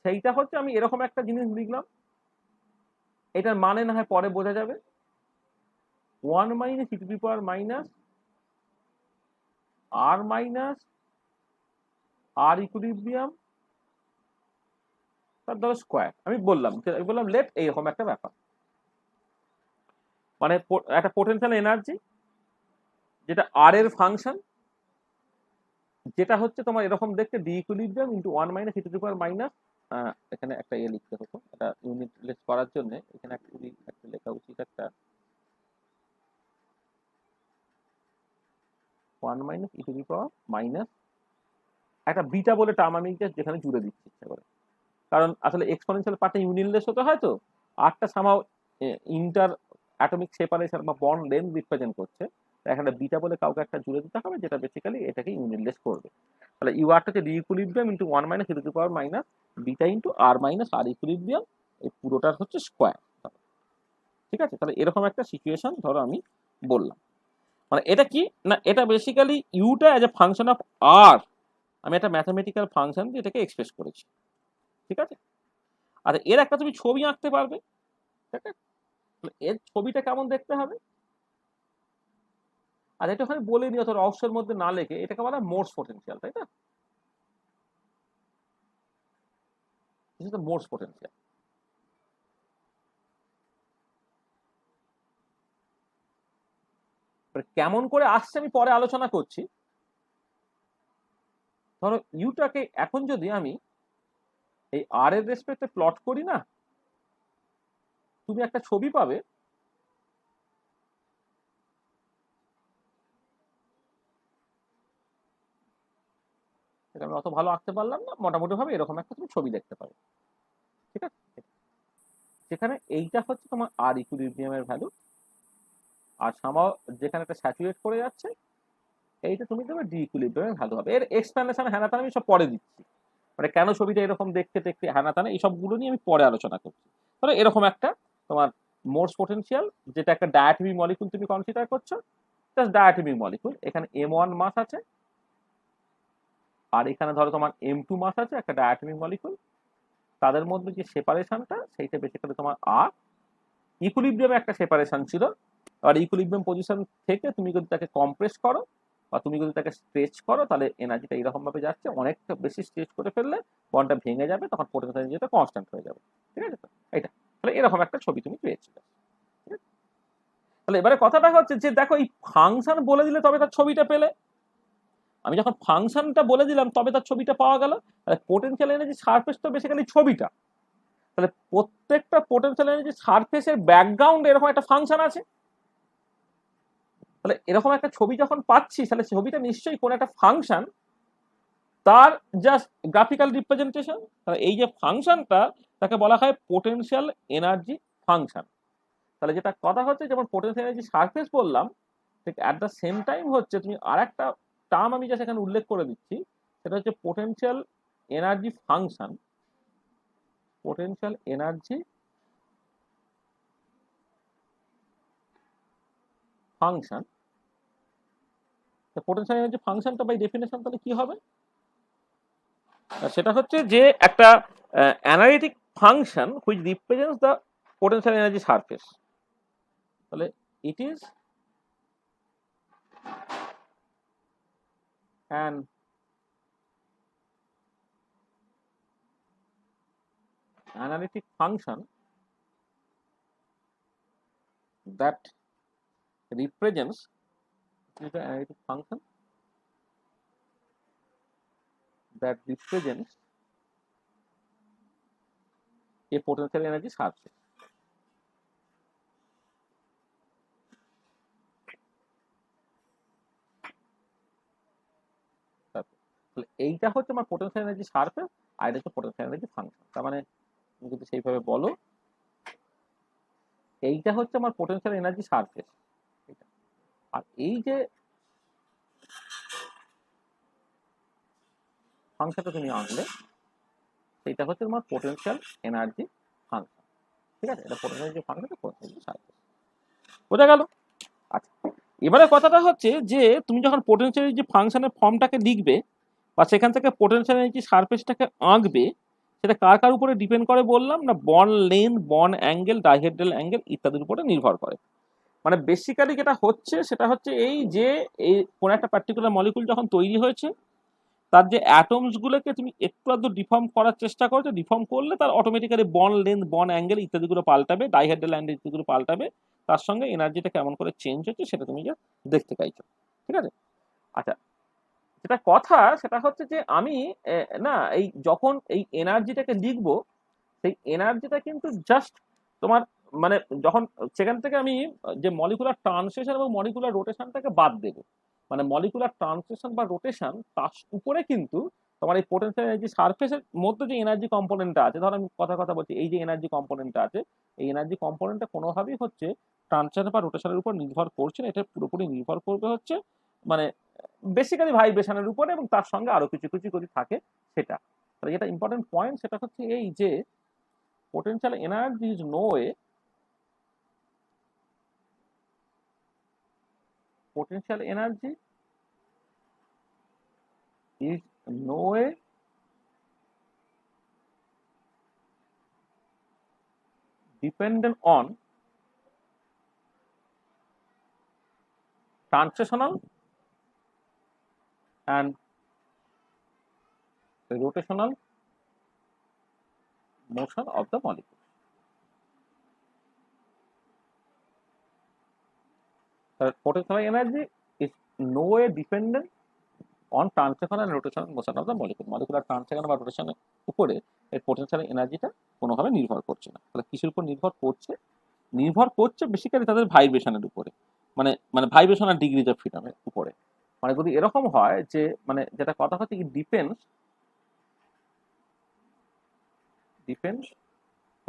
সেইটা হচ্ছে আমি এরকম একটা জিনিস লিখলাম, এটার মানে না হয় পরে বোঝা যাবে, 1 minus e to the power minus r minus r equilibrium তার ধরো স্কোয়ার, আমি বললাম লেট এইরকম একটা ব্যাপার, মানে একটা পোটেনশিয়াল এনার্জি যেটা আর এর ফাংশন, যেটা হচ্ছে তোমার এরকম দেখতে D equilibrium into 1 minus e to the power minus, এখানে একটা লিখতে হতো, এটা ইউনিটলেস করার জন্য এখানে একটা লেখা উচিত, একটা 1 minus e to the power minus একটা বিটা বলে টার্ম আমি যেখানে জুড়ে দিচ্ছি ইচ্ছা করে, কারণ আসলে এক্সপোনেনশিয়াল পার্টে ইউনিটলেস হতে হয়, তো আরটা সামাও ইন্টার অ্যাটমিক সেপারেশন বা বন্ড লেন্থ রিপ্রেজেন্ট করছে, এখানে বিটা বলে কাউকে একটা জুড়ে দিতে হবে যেটা বেসিক্যালি এটাকে ইউনিটলেস করবে। তাহলে ইউ আরটা হচ্ছে D equilibrium into 1 minus e to the power minus beta into r minus r equilibrium, এই পুরোটার হচ্ছে স্কোয়ার। ঠিক আছে, তাহলে এরকম একটা সিচুয়েশন ধরো আমি বললাম, মানে এটা কি না, এটা বেসিক্যালি ইউটা as a function of R আমি একটা ম্যাথামেটিক্যাল ফাংশন দিয়ে এটাকে এক্সপ্রেস করেছি। ঠিক আছে, আর এর একটা তুমি ছবি আঁকতে পারবে, ঠিক আছে, এর ছবিটা কেমন দেখতে হবে, আর এটা ওখানে বলে দিও তো রহস্যের মধ্যে না লেখে, এটাকে বলা হয় মোর্স পোটেনশিয়াল, তাই না, মোর্স পোটেনশিয়াল। কেমন করে আসছে আমি পরে আলোচনা করছি। ধরো ইউটাকে এখন যদি আমি এই আর এর রেসপেক্টে প্লট করি না, তুমি একটা ছবি পাবে এটাকে আমি অত ভালো আঁকতে পারলাম না, মোটামুটি ভাবে এরকম একটা তুমি ছবি দেখতে পাবে, ঠিক আছে? যেখানে এইটা হচ্ছে তোমার আর ইকুইলিব্রিয়ামের ভ্যালু, আর সামাও যেখানে একটা স্যাচুরেট করে যাচ্ছে এইটা তুমি দেবে ডি ইকুইলিব্রিয়ামের ভ্যালু হবে। এর এক্সপ্লেনেশন হ্যানা আমি সব পরে দিচ্ছি, মানে কেন ছবিটা এরকম দেখতে দেখতে হ্যানা এই সবগুলো নিয়ে আমি পরে আলোচনা করছি। তাহলে এরকম একটা তোমার মোর্স পোটেনশিয়াল, যেটা একটা ডায়াটমিক মলিকুল তুমি কনসিডার করছো, জাস্ট ডায়াটমিক মলিকুল। এখানে M1 মাস আছে, আর এখানে ধরো তোমার M2 মাস আছে, একটা ডায়াটমিক মলিকুল। তাদের মধ্যে যে সেপারেশনটা সেইটা বেসিক্যালি তোমার আর ইকুইলিব্রিয়ামে একটা সেপারেশন ছিল, আর ইকুইলিব্রিয়াম পজিশন থেকে তুমি যদি তাকে কম্প্রেস করো বা তুমি যদি তাকে স্ট্রেচ করো, তাহলে এনার্জিটা এরকম ভাবে যাচ্ছে। অনেকটা বেশি স্ট্রেচ করে ফেললে বন্ডটা ভেঙে যাবে, তখন পোটেনশিয়াল এনার্জিটা কনস্ট্যান্ট হয়ে যাবে, ঠিক আছে? তো এইটা তাহলে এরকম একটা ছবি তুমি পেয়েছিলে। তাহলে এবারে কথাটা হচ্ছে যে দেখো, এই ফাংশন বলে দিলে তবে তার ছবিটা পেলে। আমি যখন ফাংশনটা বলে দিলাম তবে তার ছবিটা পাওয়া গেল। তাহলে পোটেনশিয়াল এনার্জি সারফেস তো বেসিক্যালি ছবিটা। তাহলে প্রত্যেকটা পোটেনশিয়াল এনার্জি সারফেসের ব্যাকগ্রাউন্ডে এরকম একটা ফাংশন আছে। তাহলে এরকম একটা ছবি যখন পাচ্ছি, তাহলে ছবিটা নিশ্চয়ই কোন একটা ফাংশন, তার জাস্ট গ্রাফিক্যাল রিপ্রেজেন্টেশন। তাহলে এই যে ফাংশনটা, তাকে বলা হয় পোটেনশিয়াল এনার্জি ফাংশন। তাহলে যেটা কথা হচ্ছে, যেমন পোটেনশিয়াল এনার্জি সারফেস বললাম, ঠিক অ্যাট দ্য সেম টাইম হচ্ছে তুমি আর একটা টার্ম আমি জাস্ট এখানে উল্লেখ করে দিচ্ছি, সেটা হচ্ছে potential energy function. Potential energy function, potential energy ফাংশনটা বাই ডেফিনেশন তাহলে কি হবে? সেটা হচ্ছে যে একটা analytic function which represents the potential energy surface. তাহলে it is an analytic function that represents, it is an analytic function that represents a potential energy surface. তাহলে এইটা হচ্ছে আমার পোটেনশিয়াল এনার্জি সারফেস, আর এটা হচ্ছে পোটেনশিয়াল এনার্জি ফাংশন। তার মানে তুমি যদি সেইভাবে বলো, এইটা হচ্ছে আমার পোটেনশিয়াল এনার্জি সারফেস, আর এই যে ফাংশনটা তুমি আনলে, সেটা হচ্ছে তোমার পোটেনশিয়াল এনার্জি ফাংশন, ঠিক আছে? এটা potential energy function, potential surface. বোঝা গেল? আচ্ছা, এবারে কথাটা হচ্ছে যে তুমি যখন পোটেনশিয়াল এনার্জি ফাংশনের ফর্মটাকে লিখবে বা সেখান থেকে পোটেনশিয়াল এনার্জি সারফেসটাকে আঁকবে, সেটা কার কার উপরে ডিপেন্ড করে বললাম না? Bond length, bond angle, dihedral angle ইত্যাদির উপরে নির্ভর করে। মানে বেসিক্যালি যেটা হচ্ছে সেটা হচ্ছে এই যে এই কোন একটা পার্টিকুলার মলিকুল যখন তৈরি হয়েছে, তার যে অ্যাটমস গুলোকে তুমি একটু আধটু ডিফর্ম করার চেষ্টা করছো, ডিফর্ম করলে তার automatically bond length, bond angle ইত্যাদিগুলো পাল্টাবে, ডাইহেড্রাল অ্যাঙ্গেল ইত্যাদিগুলো পাল্টাবে। তার সঙ্গে এনার্জিটা কেমন করে চেঞ্জ হচ্ছে সেটা তুমি যা দেখতে চাইছো, ঠিক আছে? আচ্ছা, যেটা কথা সেটা হচ্ছে যে আমি না এই যখন এই এনার্জিটাকে লিখবো, সেই এনার্জিটা কিন্তু জাস্ট তোমার মানে যখন সেখান থেকে আমি যে মলিকুলার ট্রান্সলেশন এবং মলিকুলার রোটেশনটাকে বাদ দেবো, মানে মলিকুলার ট্রান্সলেশন বা রোটেশন তার উপরে কিন্তু তোমার এই পোটেনশিয়াল এনার্জি সারফেসের মধ্যে যে এনার্জি কম্পোনেন্টটা আছে, ধর আমি কথা বলছি, এই যে এনার্জি কম্পোনেন্টটা আছে, এই এনার্জি কম্পোনেন্টটা কোনোভাবেই হচ্ছে ট্রান্সলেশন বা রোটেশনের উপর নির্ভর করছে না। এটা পুরোপুরি নির্ভর করবে হচ্ছে মানে বেসিক্যালি ভাইব্রেশনের উপরে, এবং তার সঙ্গে আরো কিছু কিছু যদি থাকে সেটা। তাহলে যেটা ইম্পর্টেন্ট পয়েন্ট সেটা হচ্ছে এই যে potential energy is no way, potential energy is no way dependent on translational and rotational motion of the molecule. The potential energy is no way dependent on translation and rotational motion of the molecule. Molecular translation বা rotation এর উপরে এই potential এনার্জিটা কোনোভাবে নির্ভর করছে না। তাহলে কিসের উপর নির্ভর করছে? নির্ভর করছে বেসিক্যালি তাদের ভাইব্রেশনের উপরে, মানে ভাইব্রেশন আর ডিগ্রিজ অফ ফ্রিডমের উপরে, মানে যদি এরকম হয় যে মানে যেটা কথা হচ্ছে কি ডিপেন্ডস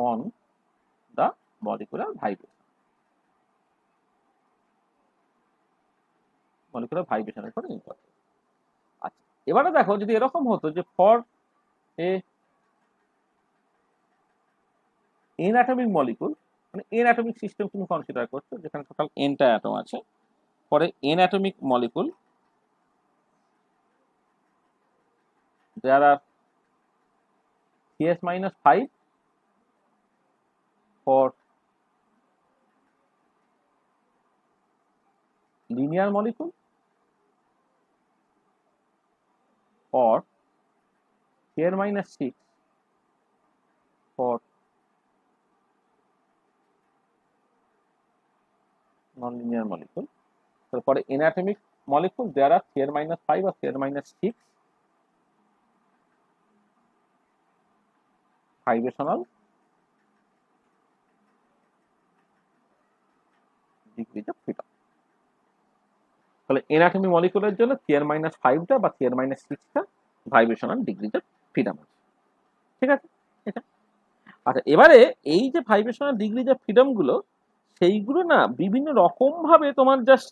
অন দ্য মলিকুলার ভাইব্রেশনের উপর নির্ভর করে। আচ্ছা, এবারে দেখো যদি এরকম হতো যে for A N atomic molecule, মানে এন অ্যাটমিক সিস্টেম তুমি কনসিডার করছো যেখানে টোটাল এনটা অ্যাটম আছে, পরে N atomic molecule there are CS minus 5 for linear molecule or Cn minus 6 for non-linear molecule. So for an atomic molecule there are Cn minus 5 or Cn minus 6 vibrational degrees of freedom. তাহলে এনাটমিক মলিকুলের জন্য Cn minus 5টা বা Cn minus 6টা vibrational degrees of freedom আছে, ঠিক আছে এটা। আচ্ছা, এবারে এই যে ভাইব্রেশনাল ডিগ্রিজ অফ ফ্রিডম গুলো, সেইগুলো না বিভিন্ন রকম ভাবে তোমার জাস্ট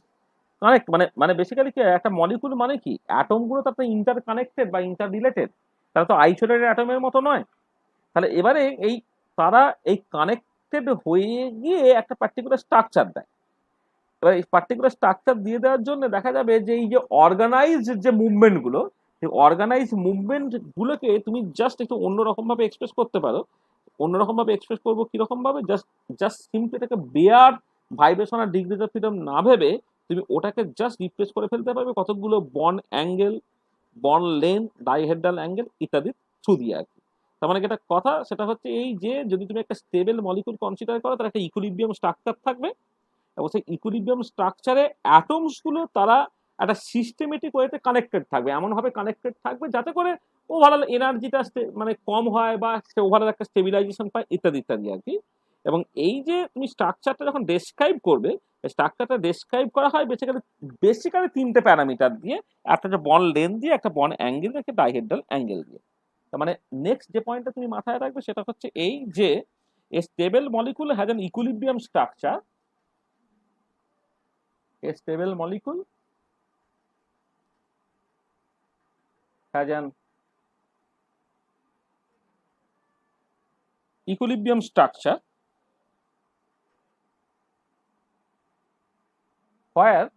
কানেক্ট, মানে মানে বেসিক্যালি কি একটা মলিকুল মানে কি অ্যাটম গুলো তার তো ইন্টার কানেক্টেড বা ইন্টার রিলেটেড, তারা তো আইসোলেটেড অ্যাটমের মতো নয়। তাহলে এবারে এই তারা এই কানেক্টেড হয়ে গিয়ে একটা পার্টিকুলার স্ট্রাকচার দেয়। এবার এই পার্টিকুলার স্ট্রাকচার দিয়ে দেওয়ার জন্য দেখা যাবে যে এই যে অর্গানাইজড যে মুভমেন্ট গুলো, সেই অর্গানাইজ মুভমেন্ট গুলোকে তুমি জাস্ট একটু অন্যরকম ভাবে এক্সপ্রেস করতে পারো। অন্যরকম ভাবে এক্সপ্রেস করবো কিরকম ভাবে, জাস্ট জাস্ট সিম্পলি এটাকে bare vibrational degrees of freedom না ভেবে তুমি ওটাকে জাস্ট রিপ্লেস করে ফেলতে পারবে কতগুলো bond angle, bond length, dihedral angle ইত্যাদি থ্রু দিয়ে আর কি। তার মানে একটা কথা সেটা হচ্ছে এই যে যদি তুমি একটা স্টেবল মলিকুল কনসিডার করো তার একটা ইকুইলিব্রিয়াম স্ট্রাকচার থাকবে, এবং সেই ইকুইলিব্রিয়াম স্ট্রাকচারে অ্যাটমস গুলো তারা একটা সিস্টেমেটিক ওয়েতে কানেক্টেড থাকবে, এমনভাবে কানেক্টেড থাকবে যাতে করে ওভারঅল এনার্জিটা মানে কম হয় বা সে ওভারঅল একটা স্টেবিলাইজেশন পায় ইত্যাদি ইত্যাদি আর কি। এবং এই যে তুমি স্ট্রাকচারটা যখন ডেসক্রাইব করবে, স্ট্রাকচারটা ডেসক্রাইব করা হয় বেসিক্যালি তিনটে প্যারামিটার দিয়ে, একটা যে বন্ড লেন্থ দিয়ে, একটা বন্ড অ্যাঙ্গেল, একটা ডাইহেড্রাল অ্যাঙ্গেল দিয়ে। তার মানে নেক্সট যে পয়েন্টটা তুমি মাথায় রাখবে সেটা হচ্ছে এই যে a stable molecule has an equilibrium structure, a stable molecule has an equilibrium structure where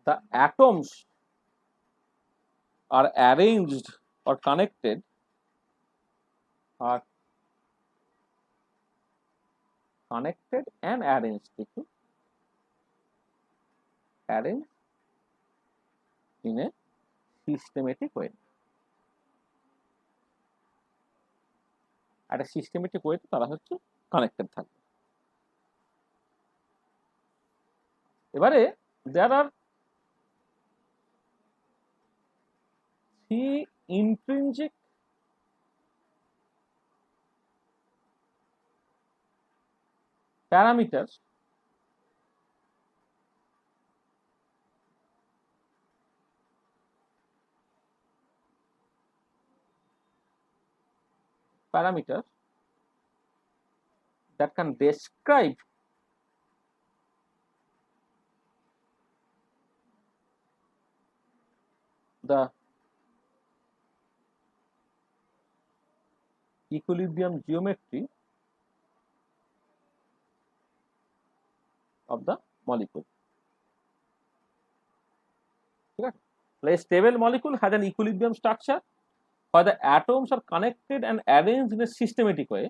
the atoms are arranged or connected and arranged in a systematic way. একটা সিস্টেমেটিক ওয়েতে তারা হচ্ছে কানেক্টেড থাকবে। এবারে there are three intrinsic parameters that can describe the equilibrium geometry of the molecule. A stable molecule has an equilibrium structure where the atoms are connected and arranged in a systematic way.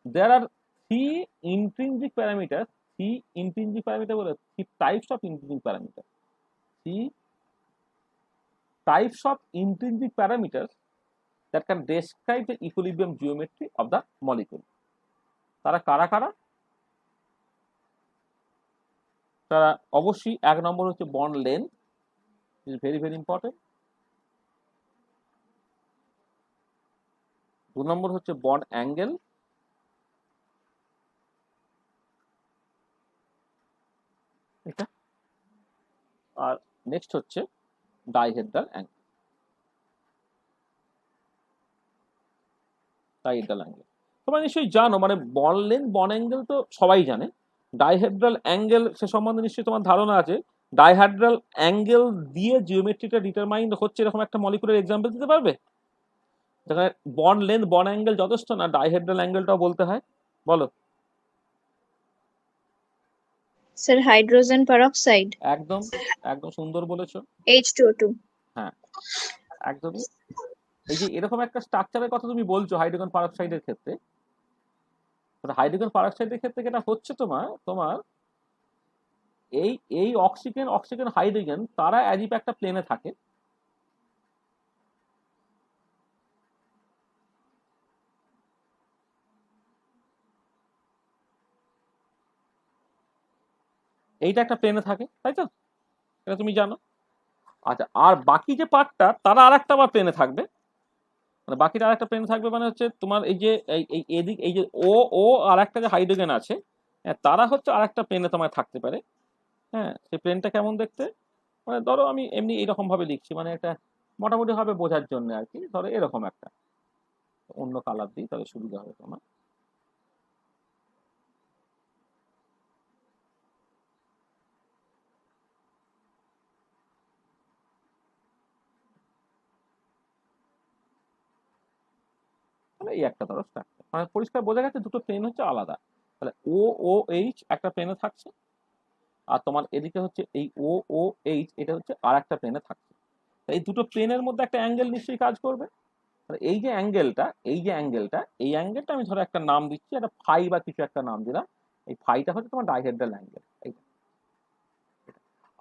There are three intrinsic parameters, three types of intrinsic parameters. Three types of intrinsic parameters that can describe the equilibrium geometry of the molecule. তারা কারা কারা? তারা অবশ্যই এক নম্বর হচ্ছে bond length, is very very important. দু নম্বর হচ্ছে bond angle, এটা আর নেক্সট হচ্ছে ডাইহেড্রাল অ্যাঙ্গেল। ডাইহেড্রাল অ্যাঙ্গেল তোমরা নিশ্চয়ই জানো, মানে বন লেন্থ বন অ্যাঙ্গেল তো সবাই জানে। ডাইহেড্রাল অ্যাঙ্গেল সে সম্বন্ধে নিশ্চয়ই তোমার ধারণা আছে। ডাইহেড্রাল অ্যাঙ্গেল দিয়ে জিওমেট্রিটা ডিটারমাইন্ড হচ্ছে এরকম একটা মলিকুলার এক্সাম্পল দিতে পারবে যেখানে বন লেন্থ বন অ্যাঙ্গেল যথেষ্ট না, ডাইহেড্রাল অ্যাঙ্গেলটাও বলতে হয়? বলো। Sir hydrogen peroxide. একদম একদম সুন্দর বলেছো। H2O2। হ্যাঁ একদমই। এই যে এরকম একটা স্ট্রাকচারের কথা তুমি বলছো হাইড্রোজেন পারঅক্সাইডের ক্ষেত্রে, হাইড্রোজেন পারঅক্সাইডের ক্ষেত্রে যেটা হচ্ছে তোমার তোমার এই এই অক্সিজেন অক্সিজেন হাইড্রোজেন তারা অ্যাজিপ একটা প্লেনে থাকে। এইটা একটা প্লেনে থাকে, তাই তো? এটা তুমি জানো। আচ্ছা, আর বাকি যে পার্টটা তারা আর একটা আবার প্লেনে থাকবে, মানে বাকিটা আর একটা প্লেনে থাকবে, মানে হচ্ছে তোমার এই যে এই এদিক এই যে ও ও আর একটা যে হাইড্রোজেন আছে, হ্যাঁ, তারা হচ্ছে আর একটা প্লেনে তোমার থাকতে পারে। হ্যাঁ, সেই প্লেনটা কেমন দেখতে, মানে ধরো আমি এমনি এইরকম ভাবে লিখছি, মানে একটা মোটামুটি ভাবে বোঝার জন্য আর কি। ধরো এরকম একটা, অন্য কালার দিই তাহলে সুবিধা হবে তোমার। মানে এই একটা ধরো স্ট্রাকচার, মানে পরিষ্কার বোঝা গেছে দুটো প্লেন হচ্ছে আলাদা। তাহলে ও ও এইচ একটা প্লেনে থাকছে, আর তোমার এদিকে হচ্ছে এই ও ও এইচ এটা হচ্ছে আর একটা প্লেনে থাকছে। এই দুটো প্লেনের মধ্যে একটা অ্যাঙ্গেল নিশ্চয়ই কাজ করবে। এই যে অ্যাঙ্গেলটা এই যে অ্যাঙ্গেলটা এই অ্যাঙ্গেলটা আমি ধরো একটা নাম দিচ্ছি, একটা ফাই বা কিছু একটা নাম দিলাম। এই ফাইটা হচ্ছে তোমার ডাইহেড্রাল অ্যাঙ্গেল।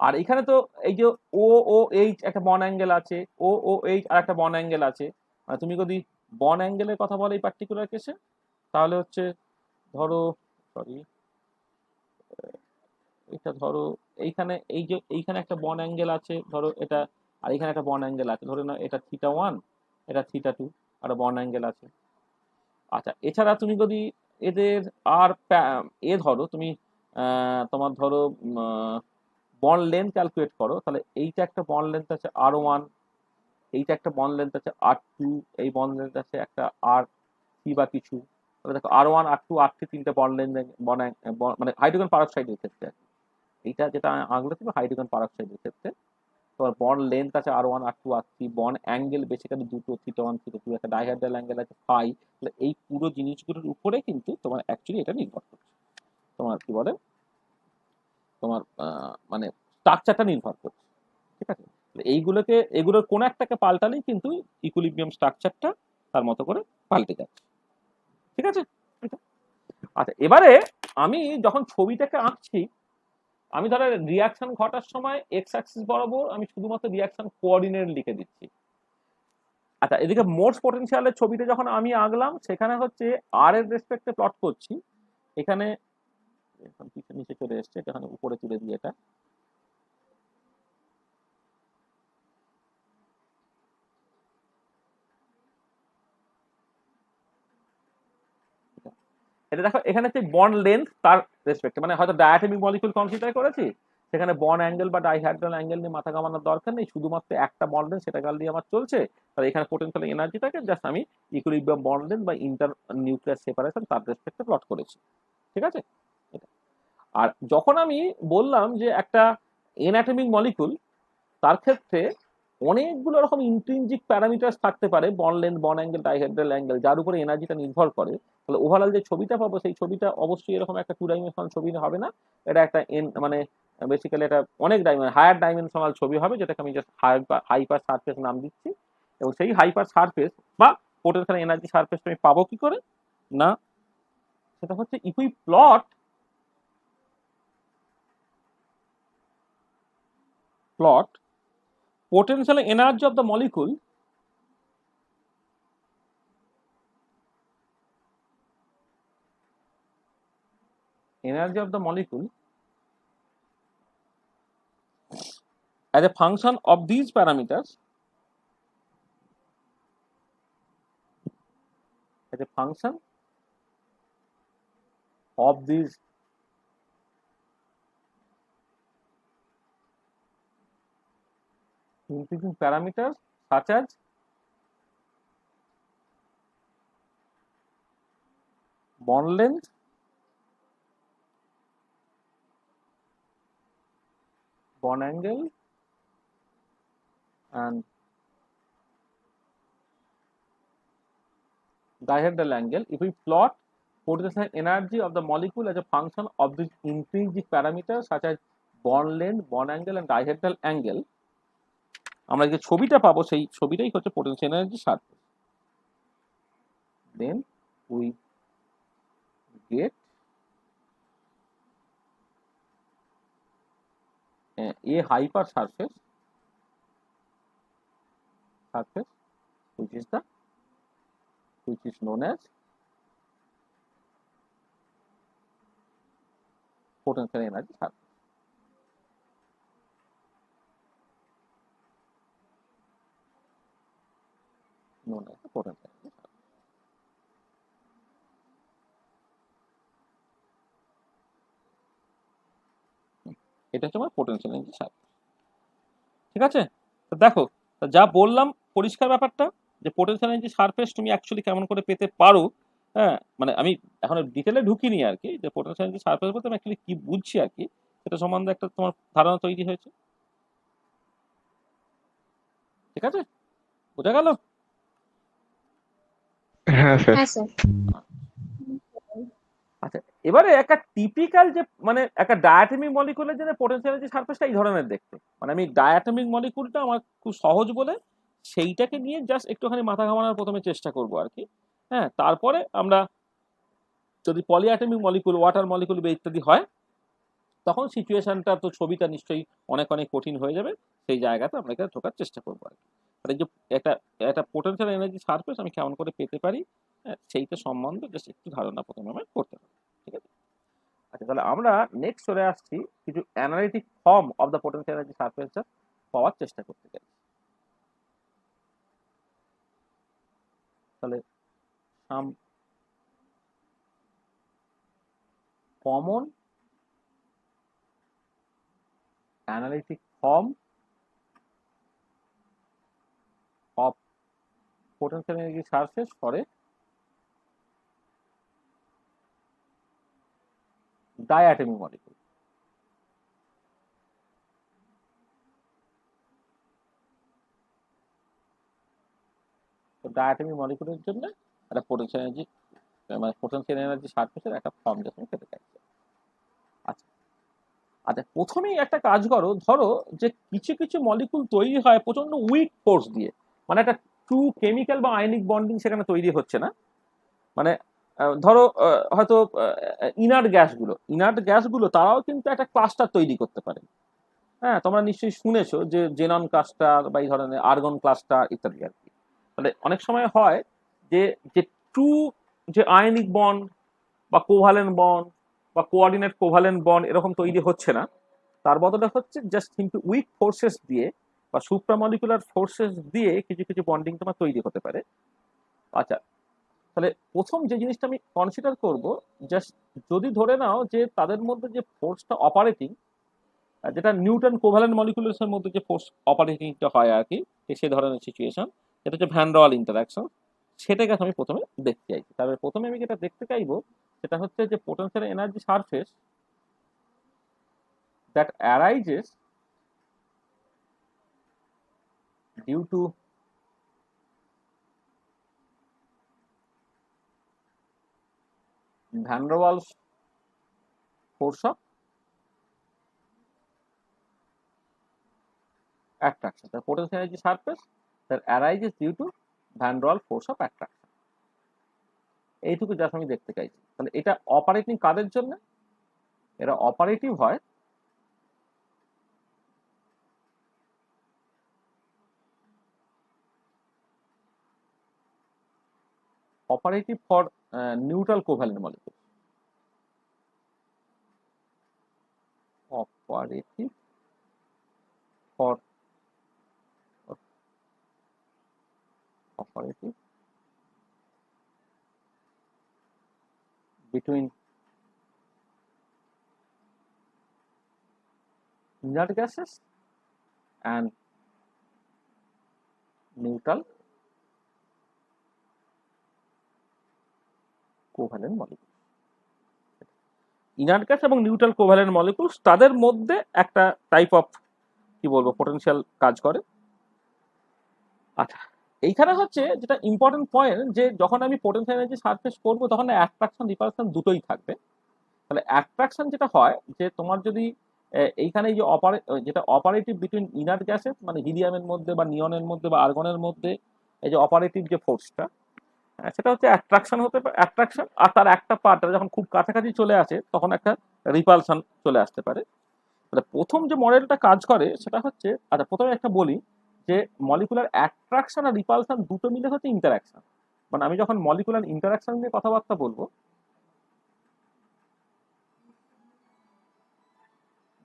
আর এখানে তো এই যে ও ও এইচ একটা বন অ্যাঙ্গেল আছে, ও ও এইচ আর একটা বন অ্যাঙ্গেল আছে। মানে তুমি যদি বন অ্যাঙ্গেলের কথা বলো এই পার্টিকুলার কেসে, তাহলে হচ্ছে ধরো সরি এটা ধরো এইখানে এই যে এইখানে একটা বন অ্যাঙ্গেল আছে ধরো এটা, আর এখানে একটা বন অ্যাঙ্গেল আছে ধরো না, এটা θ1 এটা θ2, আর বন অ্যাঙ্গেল আছে। আচ্ছা, এছাড়া তুমি যদি এদের আর এ ধরো তুমি তোমার ধরো বন্ড লেন্থ ক্যালকুলেট করো, তাহলে এইটা একটা বন্ড লেন্থ আছে R1, এইটা একটা বন্ড লেন্থ আছে R2, এই বন্ড লেন্থ আছে একটা R3 বা কিছু। তাহলে দেখো R1 R2 R3 তিনটে বন্ড লেন্থ মানে হাইড্রোজেন পারঅক্সাইডের ক্ষেত্রে এইটা যেটা আঙুলে ছিল হাইড্রোজেন পারঅক্সাইডের ক্ষেত্রে তোমার বন্ড লেন্থ আছে R1 R2 R3, bond angle basically দুটো θ1 θ2, একটা ডাইহেড্রাল অ্যাঙ্গেল আছে ফাই। তাহলে এই পুরো জিনিসগুলোর উপরে কিন্তু তোমার অ্যাকচুয়ালি এটা নির্ভর করছে, তোমার কি বলে তোমার মানে স্ট্রাকচারটা নির্ভর করছে। ঠিক আছে, এইগুলোকে এগুলোর কোন একটাকে পাল্টালেই কিন্তু ইকুইলিব্রিয়াম স্ট্রাকচারটা তার মতো করে পাল্টে যাচ্ছে। ঠিক আছে। আচ্ছা, এবারে আমি যখন ছবিটাকে আঁকছি, আমি ধরো রিয়াকশন ঘটার সময় এক্স অ্যাক্সিস বরাবর আমি শুধুমাত্র রিয়াকশন কোঅর্ডিনেট লিখে দিচ্ছি। আচ্ছা, এদিকে মোটস পটেনশিয়ালের ছবিটা যখন আমি আঁকলাম সেখানে হচ্ছে আর এর রেসপেক্টে প্লট করছি। এখানে নিচে চলে এসছে, এখানে উপরে তুলে দিই এটা। এটা দেখো এখানে হচ্ছে বন্ড লেন্থ তার রেসপেক্টে, মানে হয়তো ডায়াটমিক মলিকিউল কনসিডার করেছি, সেখানে বন্ড অ্যাঙ্গেল বা ডাইহাইড্রাল অ্যাঙ্গেল নিয়ে মাথা ঘামানোর দরকার নেই, শুধুমাত্র একটা বন্ড লেন্থ সেটা গাল দিয়ে আমার চলছে। তাহলে এখানে পোটেনশিয়াল এনার্জিটাকে জাস্ট আমি ইকুইলিব্রিয়াম বন্ড লেন্থ বা ইন্টার নিউক্লিয়াস সেপারেশন তার রেসপেক্টে প্লট করেছি। ঠিক আছে। আর যখন আমি বললাম যে একটা এনাটমিক মলিকুল, তার ক্ষেত্রে অনেকগুলো রকম ইন্ট্রিনজিক প্যারামিটার থাকতে পারে, bond length bond angle dihedral angle, যার উপরে এনার্জিটা নির্ভর করে। তাহলে ওভারঅল যে ছবিটা পাবো সেই ছবিটা অবশ্যই এরকম একটা 2 ডাইমেনশনাল ছবি হবে না, এটা একটা মানে বেসিক্যালি এটা অনেক হায়ার ডাইমেনশনাল ছবি হবে, যেটাকে আমি জাস্ট হাইপার সারফেস নাম দিচ্ছি। এবং সেই হাইপার সারফেস বা পোটেনশিয়াল এনার্জি সারফেসটা আমি পাবো কি করে না, সেটা হচ্ছে if we plot potential energy of the molecule as a function of these parameters, as a function of these increasing parameters such as bond length, bond angle, and dihedral angle. If we plot potential energy of the molecule as a function of these intrinsic parameters such as bond length, bond angle, and dihedral angle, আমরা যে ছবিটা পাবো সেই ছবিটাই হচ্ছে potential energy surface. Then we get a hyper surface which is known as potential energy surface. Known as the potential energy surface. এটা হচ্ছে আমার potential energy surface. ঠিক আছে, তো দেখো যা বললাম পরিষ্কার ব্যাপারটা, যে পোটেনশিয়াল এনার্জি সারফেস তুমি অ্যাকচুয়ালি কেমন করে পেতে পারো। হ্যাঁ, মানে আমি এখন ডিটেলে ঢুকিনি আর কি, যে পোটেনশিয়াল এনার্জি সারফেস বলতে আমি অ্যাকচুয়ালি কি বুঝছি আর কি, সেটা সম্বন্ধে একটা তোমার ধারণা তৈরি হয়েছে। ঠিক আছে, বোঝা গেল? হ্যাঁ স্যার। হ্যাঁ স্যার। আচ্ছা, এবারে একটা টিপিক্যাল যে মানে একটা ডায়াটমিক মলিকুলের জন্য পোটেনশিয়াল এনার্জি সারফেসটা এই ধরনের দেখতে, মানে আমি ডায়াটমিক মলিকুলটা আমার খুব সহজ বলে সেইটাকে নিয়ে জাস্ট একটুখানি মাথা ঘামানোর প্রথমে চেষ্টা করবো আর কি। হ্যাঁ, তারপরে আমরা যদি পলিঅ্যাটমিক মলিকুল, ওয়াটার মলিকুল বা ইত্যাদি হয়, তখন সিচুয়েশনটা তো ছবিটা নিশ্চয়ই অনেক অনেক কঠিন হয়ে যাবে, সেই জায়গাতে আমরা এখানে ঢোকার চেষ্টা করবো আর কি। আর এই যে একটা একটা পোটেনশিয়াল এনার্জি সারফেস আমি কেমন করে পেতে পারি, সেইটা সম্বন্ধে জাস্ট একটু ধারণা প্রথমে আমরা করতে পারি। ঠিক আছে, আচ্ছা তাহলে আমরা নেক্সট চলে আসছি কিছু analytic form of the potential energy surface পাওয়ার চেষ্টা করতে চাই। তাহলে some common analytic form of potential energy surface for a diatomic molecule. তো diatomic molecule এর জন্য একটা potential energy মানে potential energy surface এর একটা ফর্ম যখন পেতে চাইছি। আচ্ছা আচ্ছা, প্রথমেই একটা কাজ করো, ধরো যে কিছু কিছু মলিকুল তৈরি হয় প্রচন্ড উইক ফোর্স দিয়ে, মানে একটা ট্রু কেমিক্যাল বা আয়নিক বন্ডিং সেখানে তৈরি হচ্ছে না। মানে ধরো হয়তো ইনার্ট গ্যাসগুলো তারাও কিন্তু একটা ক্লাস্টার তৈরি করতে পারে। হ্যাঁ, তোমরা নিশ্চয়ই শুনেছো যে জেনন ক্লাস্টার বা এই ধরনের আর্গন ক্লাস্টার ইত্যাদি আর কি। তাহলে অনেক সময় হয় যে যে ট্রু যে আয়নিক বন্ড বা কোভালেন্ট বন্ড বা কোঅর্ডিনেট কোভালেন্ট বন্ড এরকম তৈরি হচ্ছে না, তার বদলে হচ্ছে জাস্ট কিন্তু উইক ফোর্সেস দিয়ে বা সুপ্রামলিকুলার ফোর্সেস দিয়ে কিছু কিছু বন্ডিং তোমার তৈরি হতে পারে। আচ্ছা, তাহলে প্রথম যে জিনিসটা আমি কনসিডার করব, জাস্ট যদি ধরে নাও যে তাদের মধ্যে যে ফোর্সটা অপারেটিং, যেটা নিউটন কোভ্যালেন্ট মলিকুলার্সের মধ্যে যে ফোর্স অপারেটিংটা হয় আর কি, সে ধরনের সিচুয়েশন, এটা হচ্ছে ভ্যান ডের ওয়াল ইন্টারঅ্যাকশন, সেটাকে আমি প্রথমে দেখতে চাইছি। তবে প্রথমে আমি যেটা দেখতে চাইবো সেটা হচ্ছে যে potential energy surface that arises due to van der Waals force of attraction. The potential energy surface that arises due to Van der Waals force of attraction. এইটুকু জাস্ট আমি দেখতে চাইছি। তাহলে এটা অপারেটিং কাদের জন্য? এরা অপারেটিভ হয় operative for neutral covalent molecules. Operative for operative between inert gases and neutral covalent molecule. Inert gas এবং নিউট্রাল কোভ্যালেন্ট মলিকুলস তাদের মধ্যে একটা টাইপ অফ কি বলবো পোটেনশিয়াল কাজ করে। আচ্ছা, এইখানে হচ্ছে যেটা ইম্পর্টেন্ট পয়েন্ট, যে যখন আমি পোটেনশিয়াল এনার্জি সারফেস করবো তখন অ্যাট্রাকশন রিপালশন দুটোই থাকবে। তাহলে অ্যাট্রাকশন যেটা হয় যে তোমার যদি এইখানে যে যেটা অপারেটিভ বিটুইন ইনার্ট গ্যাসেস মানে হিলিয়ামের মধ্যে বা নিয়নের মধ্যে বা আর্গনের মধ্যে, এই যে অপারেটিভ যে ফোর্সটা সেটা হচ্ছে অ্যাট্রাকশন হতে পারে, অ্যাট্রাকশন। আর তার একটা পার্ট যখন খুব কাছাকাছি চলে আসে তখন একটা রিপালশন চলে আসতে পারে। তাহলে প্রথম যে মডেলটা কাজ করে সেটা হচ্ছে, আচ্ছা প্রথমে একটা বলি যে মলিকুলার অ্যাট্রাকশন আর রিপালশন দুটো মিলে হচ্ছে ইন্টারাকশন। মানে আমি যখন মলিকুলার ইন্টারাকশন নিয়ে কথাবার্তা বলবো,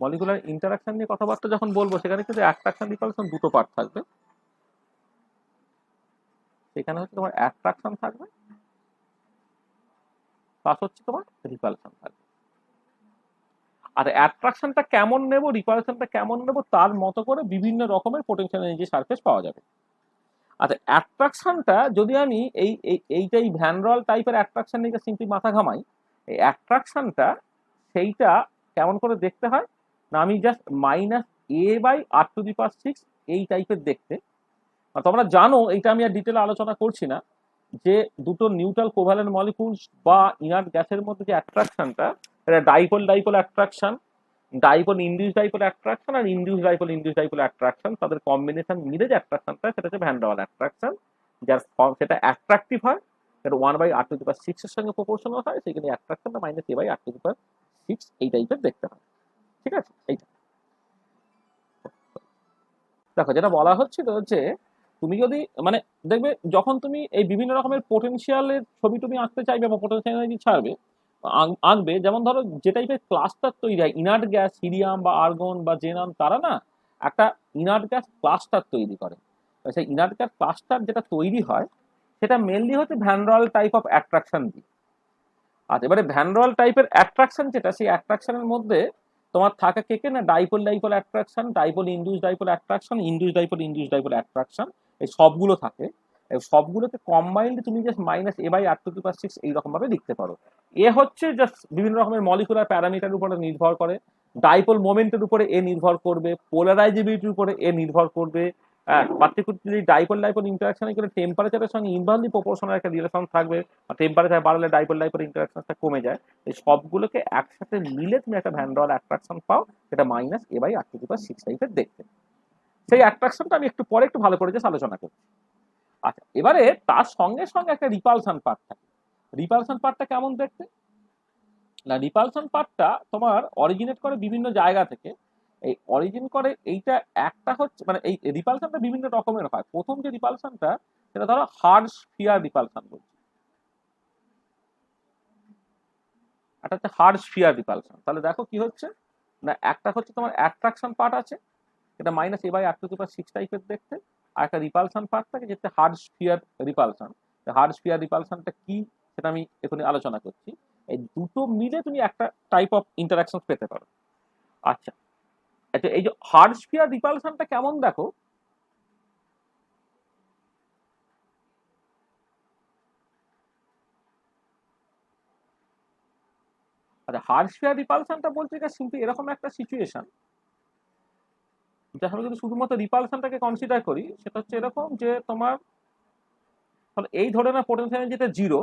মলিকুলার ইন্টারাকশন নিয়ে কথাবার্তা যখন বলবো সেখানে কিন্তু অ্যাট্রাকশন রিপালশন দুটো পার্ট থাকবে। সেখানে হচ্ছে তোমার অ্যাট্রাকশন থাকবে প্লাস হচ্ছে তোমার রিপালশন থাকবে। আর অ্যাট্রাকশনটা কেমন নেব, রিপালশনটা কেমন নেব, তার মতো করে বিভিন্ন রকমের পোটেনশিয়াল এনার্জি সারফেস পাওয়া যাবে। আচ্ছা, অ্যাট্রাকশনটা যদি আমি এইটাই ভ্যান রল টাইপের অ্যাট্রাকশন নিয়ে সিম্পলি মাথা ঘামাই, এই অ্যাট্রাকশনটা সেইটা কেমন করে দেখতে হয় না, আমি জাস্ট -a/r⁶ এই টাইপের দেখতে। আর তোমরা জানো, এইটা আমি আর ডিটেলে আলোচনা করছি না, যে দুটো নিউট্রাল কোভ্যালেন্ট মলিকুলস বা ইনার্ট গ্যাসের মধ্যে যে অ্যাট্রাকশনটা, এটা dipole dipole attraction, dipole induce dipole attraction আর ইনডিউস ডাইপোল অ্যাট্রাকশন, তাদের কম্বিনেশন মিলে যে অ্যাট্রাকশনটা সেটা হচ্ছে ভ্যান ডার ওয়াল অ্যাট্রাকশন। যার ফর্ম সেটা অ্যাট্রাকটিভ হয়, এটা 1/r⁶ এর সঙ্গে প্রপোর্শনাল হয়, সেখানে অ্যাট্রাকশনটা -a/r⁶ এই টাইপের দেখতে হয়। ঠিক আছে, এইটা দেখো যেটা বলা হচ্ছিল যে তুমি যদি মানে দেখবে যখন তুমি এই বিভিন্ন রকমের পোটেনশিয়ালের ছবি তুমি আঁকতে চাইবে বা পোটেনশিয়াল এনার্জি ছাড়বে আঁকবে, যেমন ধরো যে টাইপের ক্লাস্টার তৈরি হয়, ইনার্ট গ্যাস হিলিয়াম বা আর্গন বা জেনান, তারা না একটা ইনার্ট গ্যাস ক্লাস্টার তৈরি করে। সেই ইনার্ট গ্যাস ক্লাস্টার যেটা তৈরি হয় সেটা মেনলি হচ্ছে ভ্যান রল টাইপ অফ অ্যাট্রাকশন দিয়ে। আচ্ছা, এবারে ভ্যান রল টাইপের অ্যাট্রাকশন যেটা, সেই অ্যাট্রাকশনের মধ্যে তোমার থাকে কে না dipole dipole attraction, dipole induce dipole attraction, induce dipole attraction, এই সবগুলো থাকে। এই সবগুলোকে কম্বাইন্ড তুমি জাস্ট -a/r⁶ এইরকম ভাবে লিখতে পারো। এ হচ্ছে জাস্ট বিভিন্ন রকমের মলিকুলার প্যারামিটার উপরে নির্ভর করে, ডাইপোল মোমেন্টের উপরে এ নির্ভর করবে, পোলারাইজেবিলিটির উপরে এ নির্ভর করবে, পার্টিকুলারলি ডাইপোল ডাইপোল ইন্টারাকশনে করে টেম্পারেচারের সঙ্গে ইনভার্সলি প্রপোর্শনাল একটা রিলেশন থাকবে। টেম্পারেচার বাড়লে ডাইপোল ডাইপোল ইন্টারাকশনটা কমে যায়। এই সবগুলোকে একসাথে মিলে তুমি একটা ভ্যান ডর অ্যাট্রাকশন পাও, যেটা -a/r⁶ টাইপের দেখতে। সেই অ্যাট্রাকশনটা আমি একটু পরে একটু ভালো করে জাস্ট আলোচনা করছি। আচ্ছা, এবারে তার সঙ্গে সঙ্গে একটা রিপালশন পার্ট থাকে। রিপালশন পার্টটা কেমন দেখতে না, রিপালশন পার্টটা তোমার অরিজিনেট করে বিভিন্ন জায়গা থেকে। এই অরিজিন করে এইটা একটা হচ্ছে মানে এই রিপালশনটা বিভিন্ন রকমের হয়। প্রথম যে রিপালশনটা সেটা ধরো হার্ড স্ফিয়ার রিপালশন বলছি, একটা হচ্ছে হার্ড স্ফিয়ার রিপালশন। তাহলে দেখো কি হচ্ছে না, একটা হচ্ছে তোমার অ্যাট্রাকশন পার্ট আছে, এটা -a/r⁶ টাইপের দেখতে, আর একটা রিপালশন পার্ট থাকে যেটা hard sphere repulsion. Hard sphere রিপালশনটা কি সেটা আমি এখানে আলোচনা করছি। এই দুটো মিলে তুমি একটা টাইপ অফ ইন্টারাকশন পেতে পারো। আচ্ছা, আচ্ছা, এই যে হার্ড স্ফিয়ার রিপালশনটা কেমন দেখো, আচ্ছা হার্ড স্ফিয়ার রিপালশনটা বলতে গেলে সিম্পলি এরকম একটা সিচুয়েশন, যেখানে যদি শুধুমাত্র রিপালশনটাকে কনসিডার করি, সেটা হচ্ছে এরকম যে তোমার এই ধরে না পোটেনশিয়াল এনার্জিটা 0,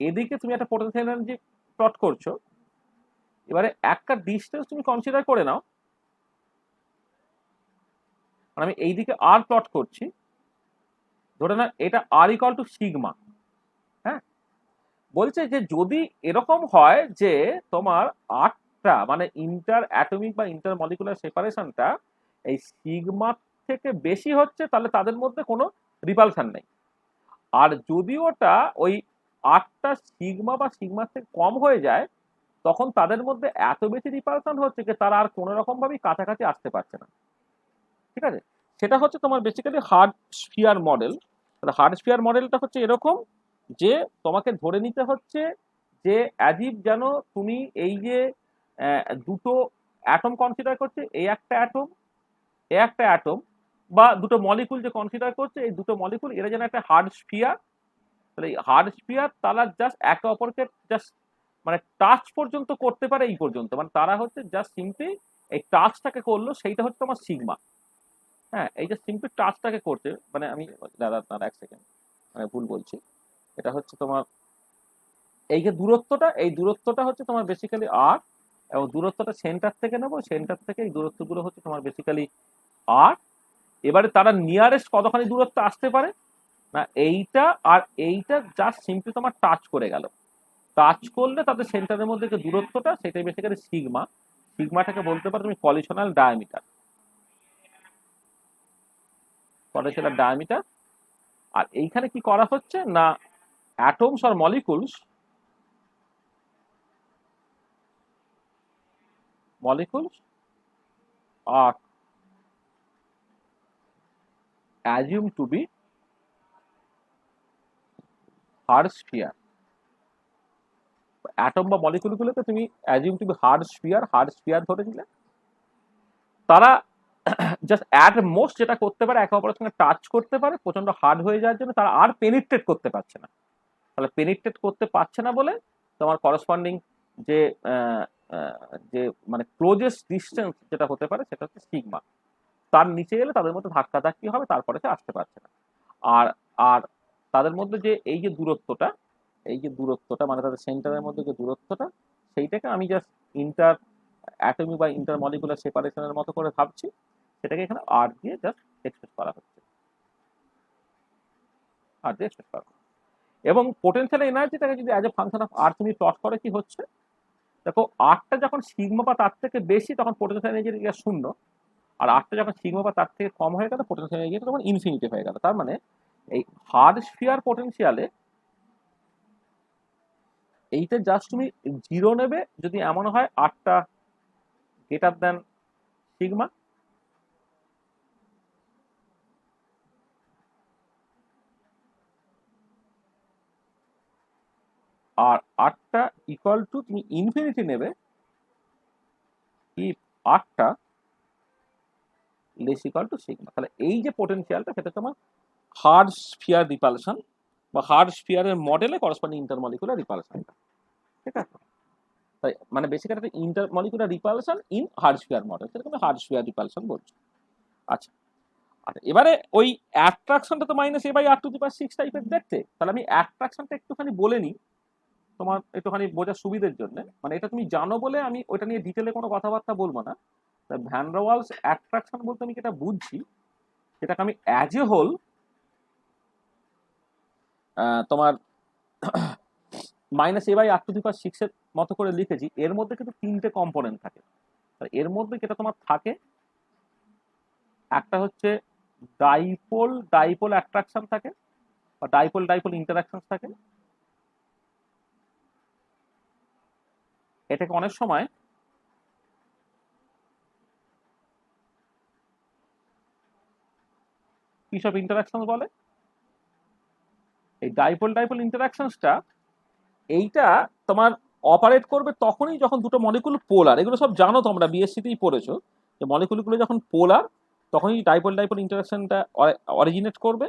এদিকে তুমি একটা পোটেনশিয়াল এনার্জি প্লট করছো। এবারে একটা ডিস্টেন্স তুমি কনসিডার করে নাও, আমি এইদিকে আর প্লট করছি, ধরে না এটা r=σ। হ্যাঁ, বলছে যে যদি এরকম হয় যে তোমার আটটা মানে ইন্টার অ্যাটমিক বা ইন্টার মলিকুলার সেপারেশনটা এই সিগমা থেকে বেশি হচ্ছে, তাহলে তাদের মধ্যে কোনো রিপালশন নেই। আর যদি ওটা ওই 8টা সিগমা বা সিগমার থেকে কম হয়ে যায়, তখন তাদের মধ্যে এত বেশি রিপালশন হচ্ছে যে তারা আর কোনো রকম ভাবেই কাছাকাছি আসতে পারছে না। ঠিক আছে, সেটা হচ্ছে তোমার basically hard sphere model. Hard sphere মডেলটা হচ্ছে এরকম যে তোমাকে ধরে নিতে হচ্ছে যে অ্যাজিভ যেন তুমি এই যে দুটো অ্যাটম কনসিডার করছে, এই একটা অ্যাটম, এ একটা অ্যাটম, বা দুটো মলিকুল যে কনসিডার করছে, এই দুটো মলিকুল এরা যেন একটা হার্ড স্ফিয়ার, তাহলে এই হার্ড স্ফিয়ার তারা জাস্ট একে অপরকে জাস্ট মানে টাচ পর্যন্ত করতে পারে, এই পর্যন্ত, মানে তারা হচ্ছে জাস্ট সিম্পলি এই টাচটাকে করলো, সেইটা হচ্ছে তোমার সিগমা। হ্যাঁ, এই যে সিম্পলি টাচটাকে করছে, মানে আমি দাদা দাদা এক সেকেন্ড, মানে ভুল বলছি, এটা হচ্ছে তোমার এই যে দূরত্বটা, এই দূরত্বটা হচ্ছে তোমার বেসিক্যালি আর, এবং দূরত্বটা সেন্টার থেকে নেবো, সেন্টার থেকে এই দূরত্বগুলো হচ্ছে তোমার বেসিক্যালি আর। এবারে তারা নিয়ারেস্ট কতখানি দূরত্ব আসতে পারে না, এইটা আর এইটা জাস্ট সিম্পলি তোমার টাচ করে গেল, টাচ করলে তাদের সেন্টারের মধ্যে যে দূরত্বটা সেটাই বেসিক্যালি সিগমা। সিগমাটাকে বলতে পারো তুমি কলিশনাল ডায়ামিটার, কলিশনাল ডায়ামিটার। আর এইখানে কি করা হচ্ছে না, অ্যাটমস আর molecules are assumed to be hard sphere. Atom বা মলিকুলগুলোকে তুমি assume to be hard sphere ধরে নিলে, তারা জাস্ট অ্যাট মোস্ট যেটা করতে পারে একে অপরের সঙ্গে টাচ করতে পারে, প্রচন্ড হার্ড হয়ে যাওয়ার জন্য তারা আর পেনিট্রেট করতে পারছে না। তাহলে পেনিট্রেট করতে পারছে না বলে তোমার করসপন্ডিং যে যে মানে ক্লোজেস্ট ডিস্টেন্স যেটা হতে পারে সেটা হচ্ছে সিগমা। তার নিচে এলে তাদের মধ্যে ধাক্কাধাক্কি হবে, তারপরে সে আসতে পারছে না। আর আর তাদের মধ্যে যে এই যে দূরত্বটা, এই যে দূরত্বটা মানে তাদের সেন্টারের মধ্যে যে দূরত্বটা, সেইটাকে আমি জাস্ট ইন্টার অ্যাটমি বা ইন্টার মলিকুলার সেপারেশনের মতো করে ভাবছি, সেটাকে এখানে আর দিয়ে জাস্ট এক্সপ্রেস করা হচ্ছে, আর দিয়ে এক্সপ্রেস করা হচ্ছে। এবং পোটেনশিয়াল এনার্জিটাকে যদি অ্যাজ এ ফাংশন অফ আর তুমি প্লট করে কি হচ্ছে, দেখো আরটা যখন সিগমা বা তার থেকে বেশি তখন পোটেনশিয়াল এনার্জি শূন্য, আর আরটা যখন সিগমা বা তার থেকে কম হয়ে গেল পোটেনশিয়াল এনার্জি তখন ইনফিনিটি হয়ে গেল। তার মানে এই হার্ড স্ফিয়ার পোটেনশিয়ালে এইটা জাস্ট তুমি জিরো নেবে যদি এমন হয় আরটা গ্রেটার দেন সিগমা, আর আরটা ইকুয়াল টু তুমি ইনফিনিটি নেবে ইফ আরটা লেস ইকুয়াল টু সিগমা। তাহলে এই যে পোটেনশিয়ালটা সেটা তোমার হার্ড স্ফিয়ার রিপালশন বা হার্ড স্ফিয়ারের মডেলে করসপন্ডিং ইন্টারমলিকুলার রিপালশনটা, ঠিক আছে? তাই মানে বেসিক্যালি একটা intermolecular repulsion in hard sphere model, সেটা তুমি হার্ড স্ফিয়ার রিপালশন বলছো। আচ্ছা আচ্ছা, এবারে ওই অ্যাট্রাকশনটা তো minus A by R to the power 6 টাইপের দেখতে, তাহলে আমি অ্যাট্রাকশনটা একটুখানি বলে নিই তোমার একটুখানি বোঝার সুবিধের জন্য। মানে এটা তুমি জানো বলে আমি ওইটা নিয়ে ডিটেলে কোনো কথাবার্তা বলবো না। ভ্যান ডার ওয়ালস অ্যাট্রাকশন বলতে আমি যেটা বুঝছি, সেটাকে আমি অ্যাজ এ হোল তোমার minus A by R to the power 6 এর মতো করে লিখেছি। এর মধ্যে কিন্তু তিনটে কম্পোনেন্ট থাকে। এর মধ্যে যেটা তোমার থাকে, একটা হচ্ছে ডাইপোল ডাইপোল অ্যাট্রাকশন থাকে বা ডাইপোল ডাইপোল ইন্টারাকশন থাকে। এটাকে অনেক সময় কিসব ইন্টারাকশন বলে। এই ডাইপোল ডাইপোল ইন্টারাকশনসটা এইটা তোমার অপারেট করবে তখনই যখন দুটো মলিকুল পোলার। এগুলো সব জানো তোমরা, বিএসসিতেই পড়েছো যে মলিকুলগুলো যখন পোলার তখনই ডাইপোল ডাইপোল ইন্টারাকশনটা অরিজিনেট করবে।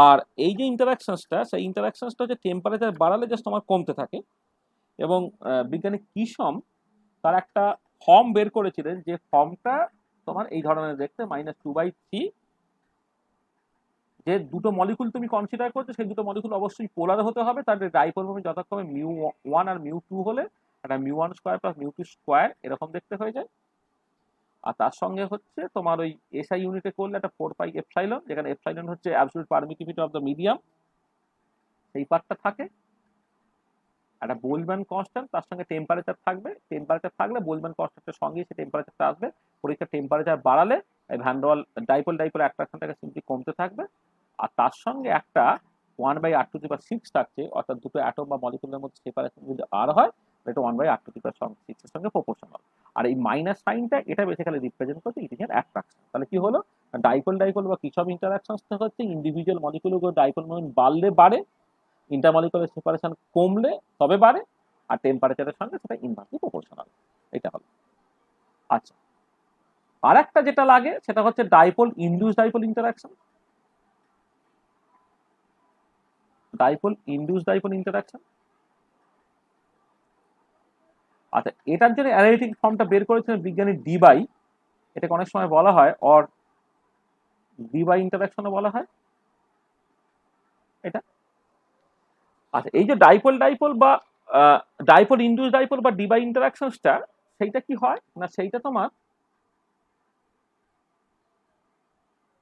আর এই যে ইন্টারাকশনসটা, সেই ইন্টারাকশনসটা হচ্ছে টেম্পারেচার বাড়ালে জাস্ট তোমার কমতে থাকে। এবং বিজ্ঞানী কিসম তার একটা ফর্ম বের করেছিলেন, যে ফর্মটা তোমার এই ধরনের দেখতে, -2/3। যে দুটো মলিকুল তুমি কনসিডার করছো সেই দুটো মলিকুল অবশ্যই পোলার হতে হবে, তাদের ডাইপোল মোমেন্ট যথাক্রমে μ1 আর μ2 হলে একটা μ1 স্কোয়ার প্লাস μ2 স্কোয়ার এরকম দেখতে হয়ে যায়। আর তার সঙ্গে হচ্ছে তোমার ওই এসআই ইউনিটে করলে একটা 4π এপসাইলন, যেখানে এপসাইলন হচ্ছে absolute permittivity of the medium, সেই পার্টটা থাকে। একটা বোলম্যান কনস্ট্যান্ট, তার সঙ্গে টেম্পারেচার থাকবে, টেম্পারেচার থাকলে বোলম্যান কনস্ট্যান্টের সঙ্গে সে টেম্পারেচারটা আসবে। পরীক্ষার টেম্পারেচার বাড়ালে এই ভ্যান ডার ওয়াল ডাইপোল ডাইপোল অ্যাট্রাকশনটাকে সিম্পলি কমতে থাকবে। আর তার সঙ্গে একটা 1/r⁶ থাকছে, অর্থাৎ দুটো অ্যাটম বা মলিকুলের মধ্যে সেপারেশন যদি আর হয় এটা 1/r⁶ এর সঙ্গে প্রপোর্শনাল। আর এই মাইনাস সাইনটা এটা বেসিক্যালি রিপ্রেজেন্ট করছে ইটিজের অ্যাট্রাকশন। তাহলে কি হলো, ডাইপোল ডাইপোল বা কিসব ইন্টারাকশন হচ্ছে ইন্ডিভিজুয়াল মলিকুলগুলো ডাইপোল মোমেন্ট বাড়লে বাড়ে, ইন্টারমলিকুলার সেপারেশন কমলে তবে বাড়ে, আর টেম্পারেচারের সঙ্গে সেটা ইনভার্সলি প্রপোর্শনাল। এটা হলো। আচ্ছা আর একটা যেটা লাগে সেটা হচ্ছে dipole induce dipole interaction. Dipole induce dipole interaction. আচ্ছা, এটার জন্য অ্যানালিটিক ফর্মটা বের করেছিলেন বিজ্ঞানী ডিবাই। এটাকে অনেক সময় বলা হয় অর ডিবাই ইন্টারাকশনও বলা হয় এটা। আচ্ছা, এই যে ডাইপোল ডাইপোল বা ডাইপোল ইনডিউস ডাইপোল বা ডিবাই ইন্টারাকশনসটা, সেইটা কি হয় না, সেইটা তোমার,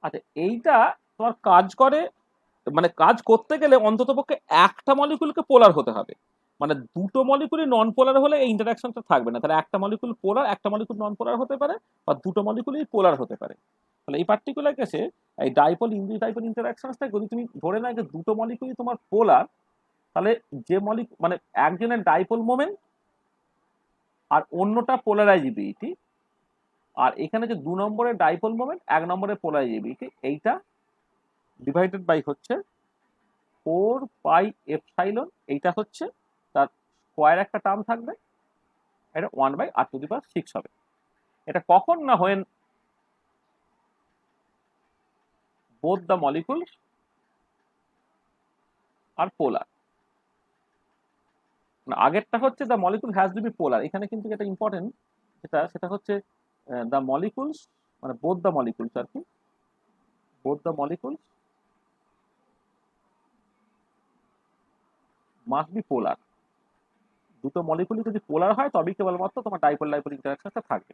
আচ্ছা এইটা তোমার কাজ করে, মানে কাজ করতে গেলে অন্ততপক্ষে একটা মলিকুলকে পোলার হতে হবে। মানে দুটো মলিকুলই নন পোলার হলে এই ইন্টারাকশনটা থাকবে না। তাহলে একটা মলিকুল পোলার, একটা মলিকুল নন পোলার হতে পারে, বা দুটো মলিকুলই পোলার হতে পারে। তাহলে এই পার্টিকুলার কেসে এই ডাইপোল ইনডিউস ডাইপোল ইন্টারাকশনটা যদি তুমি ধরে নাও যে দুটো মলিকুলই তোমার পোলার, তাহলে যে মলিকুল মানে একজনের ডাইপোল মোমেন্ট আর অন্যটা পোলারাইজিবিলিটি, আর এখানে যে 2 নম্বরের ডাইপোল মোমেন্ট 1 নম্বরের পোলারাইজিবিলিটি, এইটা ডিভাইডেড বাই হচ্ছে 4 পাই এপসাইলন, এইটা হচ্ছে তার স্কোয়ার একটা টার্ম থাকবে, এটা 1/r⁶ হবে। এটা কখন না when both the molecules are polar. না, আগেরটা হচ্ছে the molecule has to be polar. এখানে কিন্তু এটা ইম্পর্টেন্ট, সেটা হচ্ছে দ্য মলিকুলস মানে বোথ দ্য মলিকুলস আর কি, both the molecules must be polar. দুটো মলিকুলই যদি পোলার হয় তবেই কেবলমাত্র তোমার ডাইপোল ডাইপোল ইন্টারাকশনটা থাকবে।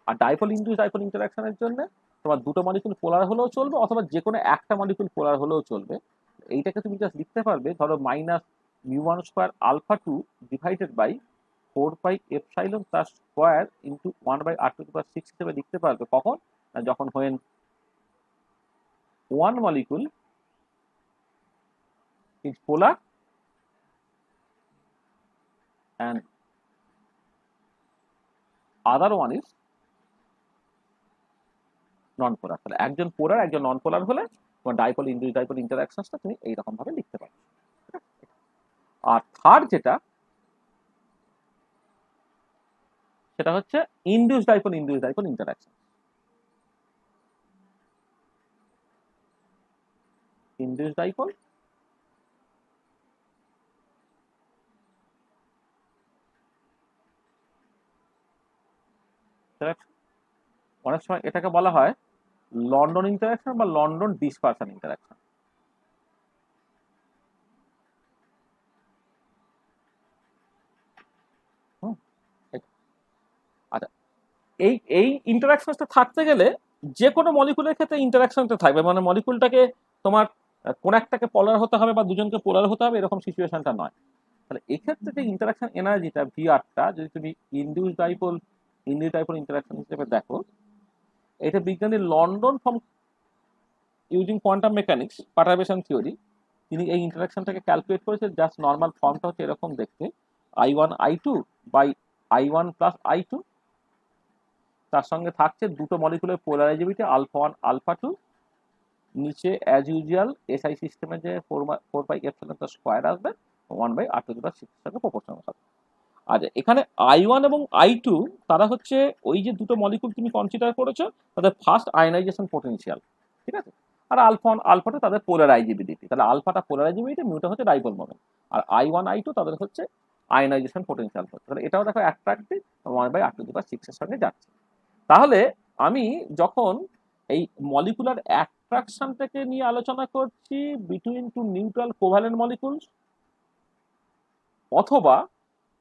আর ডাইপোল ইনডিউস ডাইপোল ইন্টারাকশনের জন্য তোমার দুটো মলিকুল পোলার হলেও চলবে, অথবা যে কোনো একটা মলিকুল পোলার হলেও চলবে। এইটাকে তুমি জাস্ট লিখতে পারবে, ধরো -μ1² α2 ডিভাইডেড বাই 4 পাই এপসাইলন তার স্কোয়ার ইন্টু 1/r⁶ হিসেবে লিখতে পারবে। কখন না, যখন when one molecule is polar and other one is নন পোলার। তাহলে একজন পোলার একজন নন পোলার হলে তোমার ডাইপোল ইনডিউস ডাইপোল ইন্টারাকশনটা তুমি এইরকম ভাবে লিখতে পারো। আর থার্ড যেটা, সেটা হচ্ছে induce dipole interaction. Induce dipole interaction, অনেক সময় এটাকে বলা হয় লন্ডন ইন্টারাকশন বা লন্ডন ডিসপারশন ইন্টারাকশন। আচ্ছা, এই ইন্টারাকশনটা থাকতে গেলে যে কোনো মলিকুলের ক্ষেত্রে ইন্টারাকশনটা থাকবে, মানে মলিকুলটাকে তোমার কোন একটাকে পোলার হতে হবে বা দুজনকে পোলার হতে হবে এরকম সিচুয়েশনটা নয়। তাহলে এক্ষেত্রে যে ইন্টারাকশন এনার্জিটা ভিআরটা যদি তুমি ইনডিউস ডাইপোল ইন্টারাকশন হিসেবে দেখো, এটা বিজ্ঞানী London from using quantum mechanics perturbation theory, তিনি এই ইন্টারাকশনটাকে ক্যালকুলেট করেছেন। জাস্ট নর্মাল ফর্মটা হচ্ছে এরকম দেখতে, I1I2 by I1 plus I2, তার সঙ্গে থাকছে দুটো মলিকুলের পোলারাইজিবিলিটি α1 α2, নিচে অ্যাজ ইউজুয়াল এসআই সিস্টেমে যে 4 পাই এপসাইলন তার স্কোয়ার আসবে 1/r⁶ সঙ্গে প্রপোর্শনাল হবে। আচ্ছা, এখানে I1 এবং I2 তারা হচ্ছে ওই যে দুটো মলিকুল তুমি কনসিডার করেছো তাদের ফার্স্ট আয়নাইজেশন পোটেনশিয়াল, ঠিক আছে। আর α1 α2 তাদের পোলারাইজিবিলিটি, তাহলে আলফাটা পোলারাইজিবিলিটি, মিউটা হচ্ছে ডাইপোল মোমেন্ট, আর I1 I2 তাদের হচ্ছে আয়নাইজেশন পোটেনশিয়াল হচ্ছে। তাহলে এটাও দেখো অ্যাট্রাক্টিভ 1/r⁶ এর সঙ্গে যাচ্ছে। তাহলে আমি যখন এই মলিকুলার অ্যাট্রাকশনটাকে নিয়ে আলোচনা করছি between two neutral covalent molecules, অথবা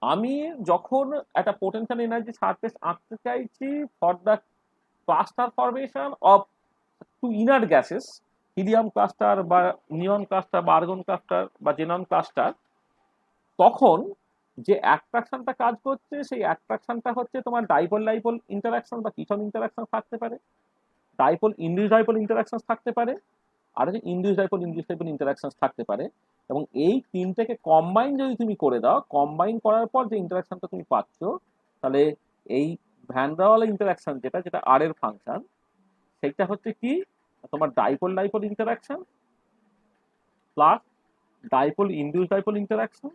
আমি যখন একটা পোটেনশিয়াল এনার্জি সারফেস আঁকতে চাইছি for the cluster formation of two inert gases, helium cluster বা নিয়ন ক্লাস্টার বা আর্গন ক্লাস্টার বা জেনন ক্লাস্টার, তখন যে অ্যাট্রাকশনটা কাজ করছে সেই অ্যাট্রাকশনটা হচ্ছে তোমার ডাইপোল ডাইপোল ইন্টারাকশন বা কিসন ইন্টারাকশন থাকতে পারে, ডাইপোল ইনডিউস ডাইপোল ইন্টারাকশন থাকতে পারে, আর হচ্ছে ইনডিউস ডাইপোল ইন্টারাকশন থাকতে পারে। এবং এই তিনটাকে কম্বাইন যদি তুমি করে দাও, কম্বাইন করার পর যে ইন্টারাকশনটা তুমি পাচ্ছ, তাহলে এই ভ্যান ডার ওয়াল ইন্টারাকশন যেটা আর এর ফাংশন, সেটা হচ্ছে কি তোমার dipole dipole interaction plus dipole induce dipole interaction,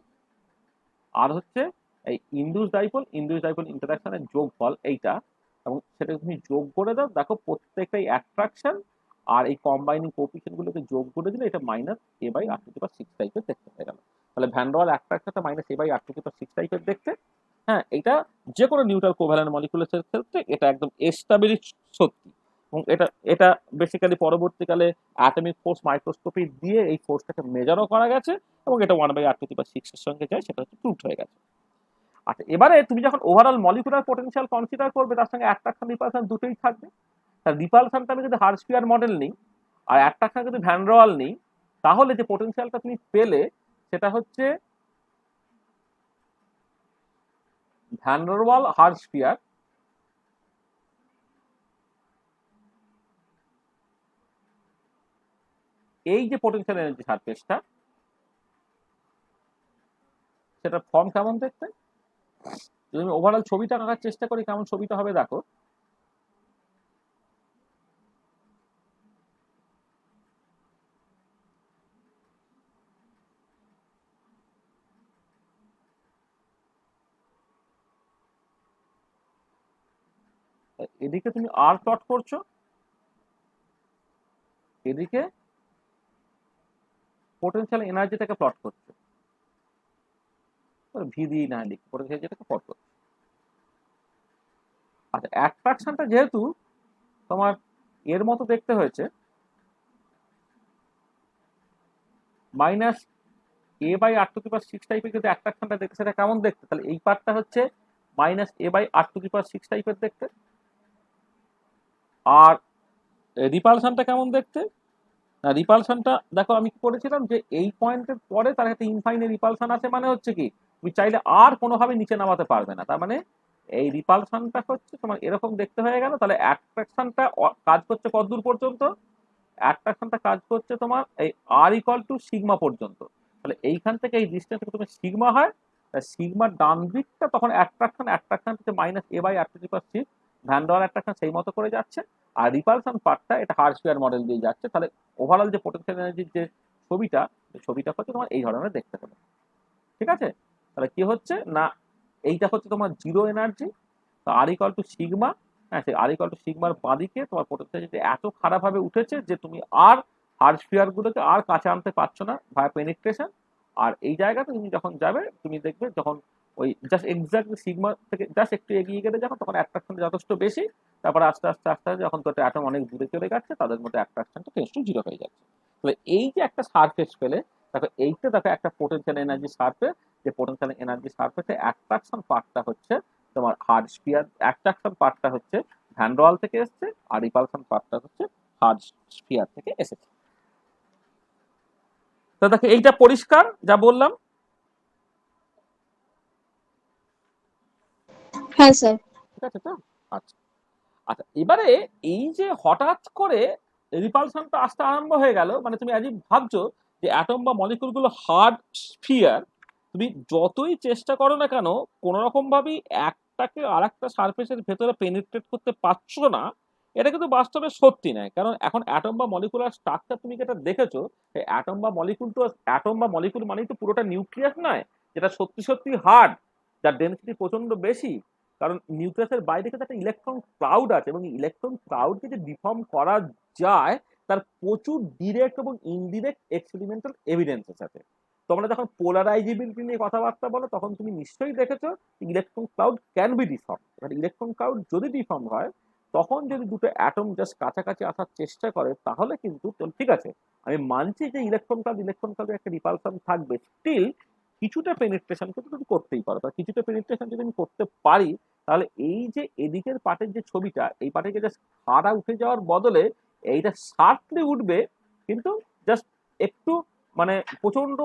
আর হচ্ছে এই ইনডিউস ডাইপোল ইন্টারাকশনের যোগফল এইটা। এবং সেটা তুমি যোগ করে দাও, দেখো প্রত্যেকটাই অ্যাট্রাকশন আর এই কম্বাইনিং কোএফিসিয়েন্ট গুলোকে যোগ করে দিলে এটা minus A by R to the power 6 টাইপের দেখতে হয়ে গেল। তাহলে ভ্যান ডর ওয়াল অ্যাট্রাকশনটা minus A by R to the power 6 টাইপের দেখতে। হ্যাঁ, এটা যে কোনো নিউট্রাল কোভ্যালেন্ট মলিকুলাসের ক্ষেত্রে এটা একদম এস্টাবলিশ সত্যি। এবং এটা এটা বেসিক্যালি পরবর্তীকালে অ্যাটমিক ফোর্স মাইক্রোস্কোপি দিয়ে এই ফোর্সটাকে মেজারও করা গেছে এবং এটা 1/r⁶ এর সঙ্গে যায়, সেটা হচ্ছে প্রুভড হয়ে গেছে। আচ্ছা, এবারে তুমি যখন ওভারঅল মলিকুলার পোটেনশিয়াল কনসিডার করবে তার সঙ্গে অ্যাট্রাকশন রিপালশন দুটোই থাকবে। তার রিপালশনটা আমি যদি হার্টস্ফিয়ার মডেল নিই আর অ্যাট্রাকশন যদি ভ্যান ডর ওয়াল নিই, তাহলে যে পোটেনশিয়ালটা তুমি পেলে সেটা হচ্ছে ভ্যান ডর ওয়াল হার্টস্ফিয়ার এই যে পোটেনশিয়াল এনার্জি সারফেসটা, সেটা ফর্ম কেমন দেখতে, যদি আমি ওভারঅল ছবিটা আঁকার চেষ্টা করি কেমন ছবিটা হবে দেখো। এদিকে তুমি আর প্লট করছো, এদিকে পোটেনশিয়াল এনার্জিটাকে প্লট করছো, ভি দিয়ে না লিখে পোটেনশিয়াল এনার্জিটাকে প্লট করছো। আচ্ছা, অ্যাট্রাকশনটা যেহেতু তোমার এর মতো দেখতে হয়েছে minus A by R to the power 6 টাইপের, যদি অ্যাট্রাকশনটা দেখতে সেটা কেমন দেখতে, তাহলে এই পার্টটা হচ্ছে minus A by R to the power 6 টাইপের দেখতে। আর রিপালশনটা কেমন দেখতে, রিপালশনটা দেখো আমি কি করেছিলাম যে এই পয়েন্টের পরে তার একটা ইনফাইনাইট রিপালশন আছে, মানে হচ্ছে কি তুমি চাইলে আর কোনোভাবে নিচে নামাতে পারবে না। তার মানে এই রিপালশনটা হচ্ছে তোমার এরকম দেখতে হয়ে গেল। তাহলে অ্যাট্রাকশনটা কাজ করছে কতদূর পর্যন্ত, অ্যাট্রাকশনটা কাজ করছে তোমার এই আর ইকুয়াল টু সিগমা পর্যন্ত। তাহলে এইখান থেকে এই ডিস্টেন্স থেকে তুমি সিগমা হয়, সিগমার ডান দিকটা তখন অ্যাট্রাকশন হচ্ছে minus A by R to the power 6, van der attraction সেই মতো করে যাচ্ছে। আর রিপালশন পার্টটা এটা হার্টস্ফিয়ার মডেল দিয়ে যাচ্ছে। তাহলে ওভারঅল যে পোটেনশিয়াল এনার্জির যে ছবিটা হচ্ছে তোমার এই ধরনের দেখতে হবে। ঠিক আছে, তাহলে কি হচ্ছে না এইটা হচ্ছে তোমার zero energy, R equal to sigma. হ্যাঁ, সেই আর ইকুয়াল টু সিগমার বাঁদিকে তোমার পোটেনশিয়াল এনার্জি এত খারাপভাবে উঠেছে যে তুমি আর হার্টস্ফিয়ার গুলোকে আর কাছে আনতে পারছো না ভায়া পেনিট্রেশন। আর এই জায়গাতে তুমি যখন যাবে তুমি দেখবে যখন ওই জাস্ট এক্স্যাক্টলি সিগমা থেকে জাস্ট একটু এগিয়ে গেলে যখন, তখন অ্যাট্রাকশন যথেষ্ট বেশি। তারপরে আস্তে আস্তে আস্তে আস্তে যখন দুটো অ্যাটম অনেক দূরে চলে যাচ্ছে তাদের মধ্যে অ্যাট্রাকশনটা টেন্ডস টু জিরো হয়ে যাচ্ছে। তাহলে এই যে একটা সারফেস পেলে, দেখো এইটা দেখো একটা পোটেনশিয়াল এনার্জি সারফেস, যে পোটেনশিয়াল এনার্জি সারফেসে অ্যাট্রাকশন পার্টটা হচ্ছে তোমার হার্টস্ফিয়ার, অ্যাট্রাকশন পার্টটা হচ্ছে ভ্যান ডর ওয়াল থেকে এসছে, আর রিপালশন পার্টটা হচ্ছে হার্টস্ফিয়ার থেকে এসেছে। তো দেখো এইটা পরিষ্কার যা বললাম। হ্যাঁ স্যার। ঠিক আছে তো? আচ্ছা আচ্ছা, এবারে এই যে হঠাৎ করে রিপালশনটা আসতে আরম্ভ হয়ে গেল, মানে তুমি আজই ভাবছো যে অ্যাটম বা মলিকুল গুলো হার্ড স্ফিয়ার, তুমি যতই চেষ্টা করো না কেন কোন রকম ভাবেই একটাকে আর একটা সারফেসের ভেতরে পেনিট্রেট করতে পারছো না। এটা কিন্তু বাস্তবে সত্যি নয়, কারণ এখন অ্যাটম বা মলিকুলার স্ট্রাকচার তুমি যেটা দেখেছো, অ্যাটম বা মলিকুল মানেই তো পুরোটা নিউক্লিয়াস নয়, যেটা সত্যি সত্যি হার্ড, যার ডেনসিটি প্রচন্ড বেশি। কারণ নিউক্লিয়াসের বাইরে কিন্তু একটা ইলেকট্রন ক্লাউড আছে, এবং ইলেকট্রন ক্লাউডকে যে ডিফর্ম করা যায় তার প্রচুর ডিরেক্ট এবং ইনডিরেক্ট এক্সপেরিমেন্টাল এভিডেন্সেস আছে। তোমরা যখন পোলারাইজেবিলিটি নিয়ে কথাবার্তা বলো তখন তুমি নিশ্চয়ই দেখেছো electron cloud can be deform. এবার ইলেকট্রন ক্লাউড যদি ডিফর্ম হয়, তখন যদি দুটো অ্যাটম জাস্ট কাছাকাছি আসার চেষ্টা করে তাহলে কিন্তু ঠিক আছে, আমি মানছি যে ইলেকট্রন ক্লাউডের একটা রিপালশন থাকবে, স্টিল কিছুটা পেনিট্রেশন কিন্তু তুমি করতেই পারো। কিছুটা পেনিট্রেশন যদি আমি করতে পারি, তাহলে এই যে এদিকের পার্টের যে ছবিটা, এই পার্টে জাস্ট খাড়া উঠে যাওয়ার বদলে এইটা শার্পলি উঠবে, কিন্তু জাস্ট একটু মানে প্রচন্ড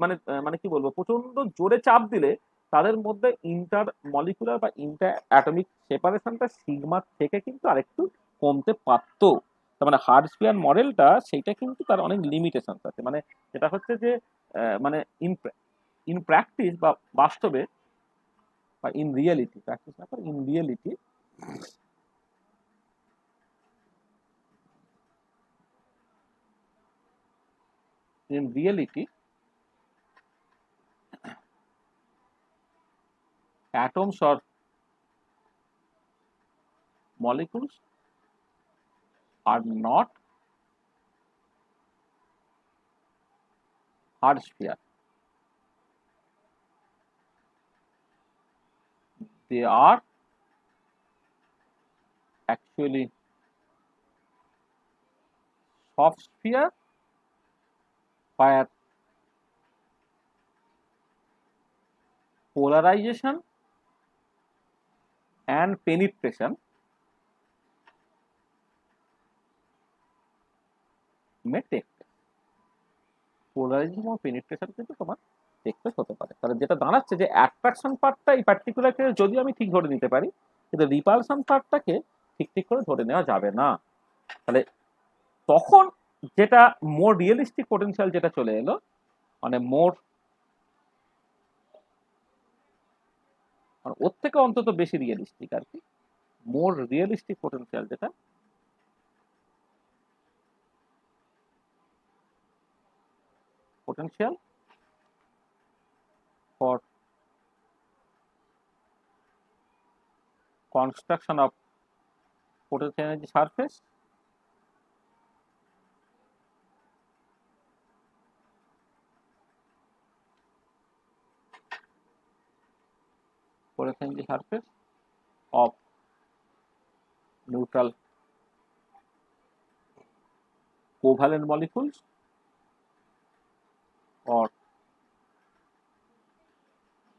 মানে মানে কি বলবো, প্রচন্ড জোরে চাপ দিলে তাদের মধ্যে ইন্টার মলিকুলার বা ইন্টার অ্যাটমিক সেপারেশনটা সিগমার থেকে কিন্তু আরেকটু কমতে পারতো। তার মানে হার্টস্ফিয়ার মডেলটা সেইটা কিন্তু তার অনেক লিমিটেশন আছে, মানে যেটা হচ্ছে যে মানে ইন প্র্যাকটিস বা বাস্তবে বা ইন রিয়েলিটি, প্র্যাকটিস না করে in reality, atoms or molecules are not hard sphere. They are actually soft sphere where polarization and penetration may take place. Polarization এবং penetration কিন্তু তোমার take place হতে পারে। তাহলে যেটা দাঁড়াচ্ছে যে অ্যাট্রাকশন পার্টটা এই পার্টিকুলার কেসে যদি আমি ঠিক ধরে নিতে পারি, কিন্তু রিপালশন পার্টটাকে ঠিক করে ধরে নেওয়া যাবে না। তাহলে তখন যেটা মোর রিয়েলিস্টিক পোটেনশিয়াল যেটা চলে এলো, মানে ওর থেকে অন্তত বেশি রিয়েলিস্টিক আর কি, মোর রিয়েলিস্টিক পোটেনশিয়াল যেটা potential for construction of potential energy surface of neutral covalent molecules or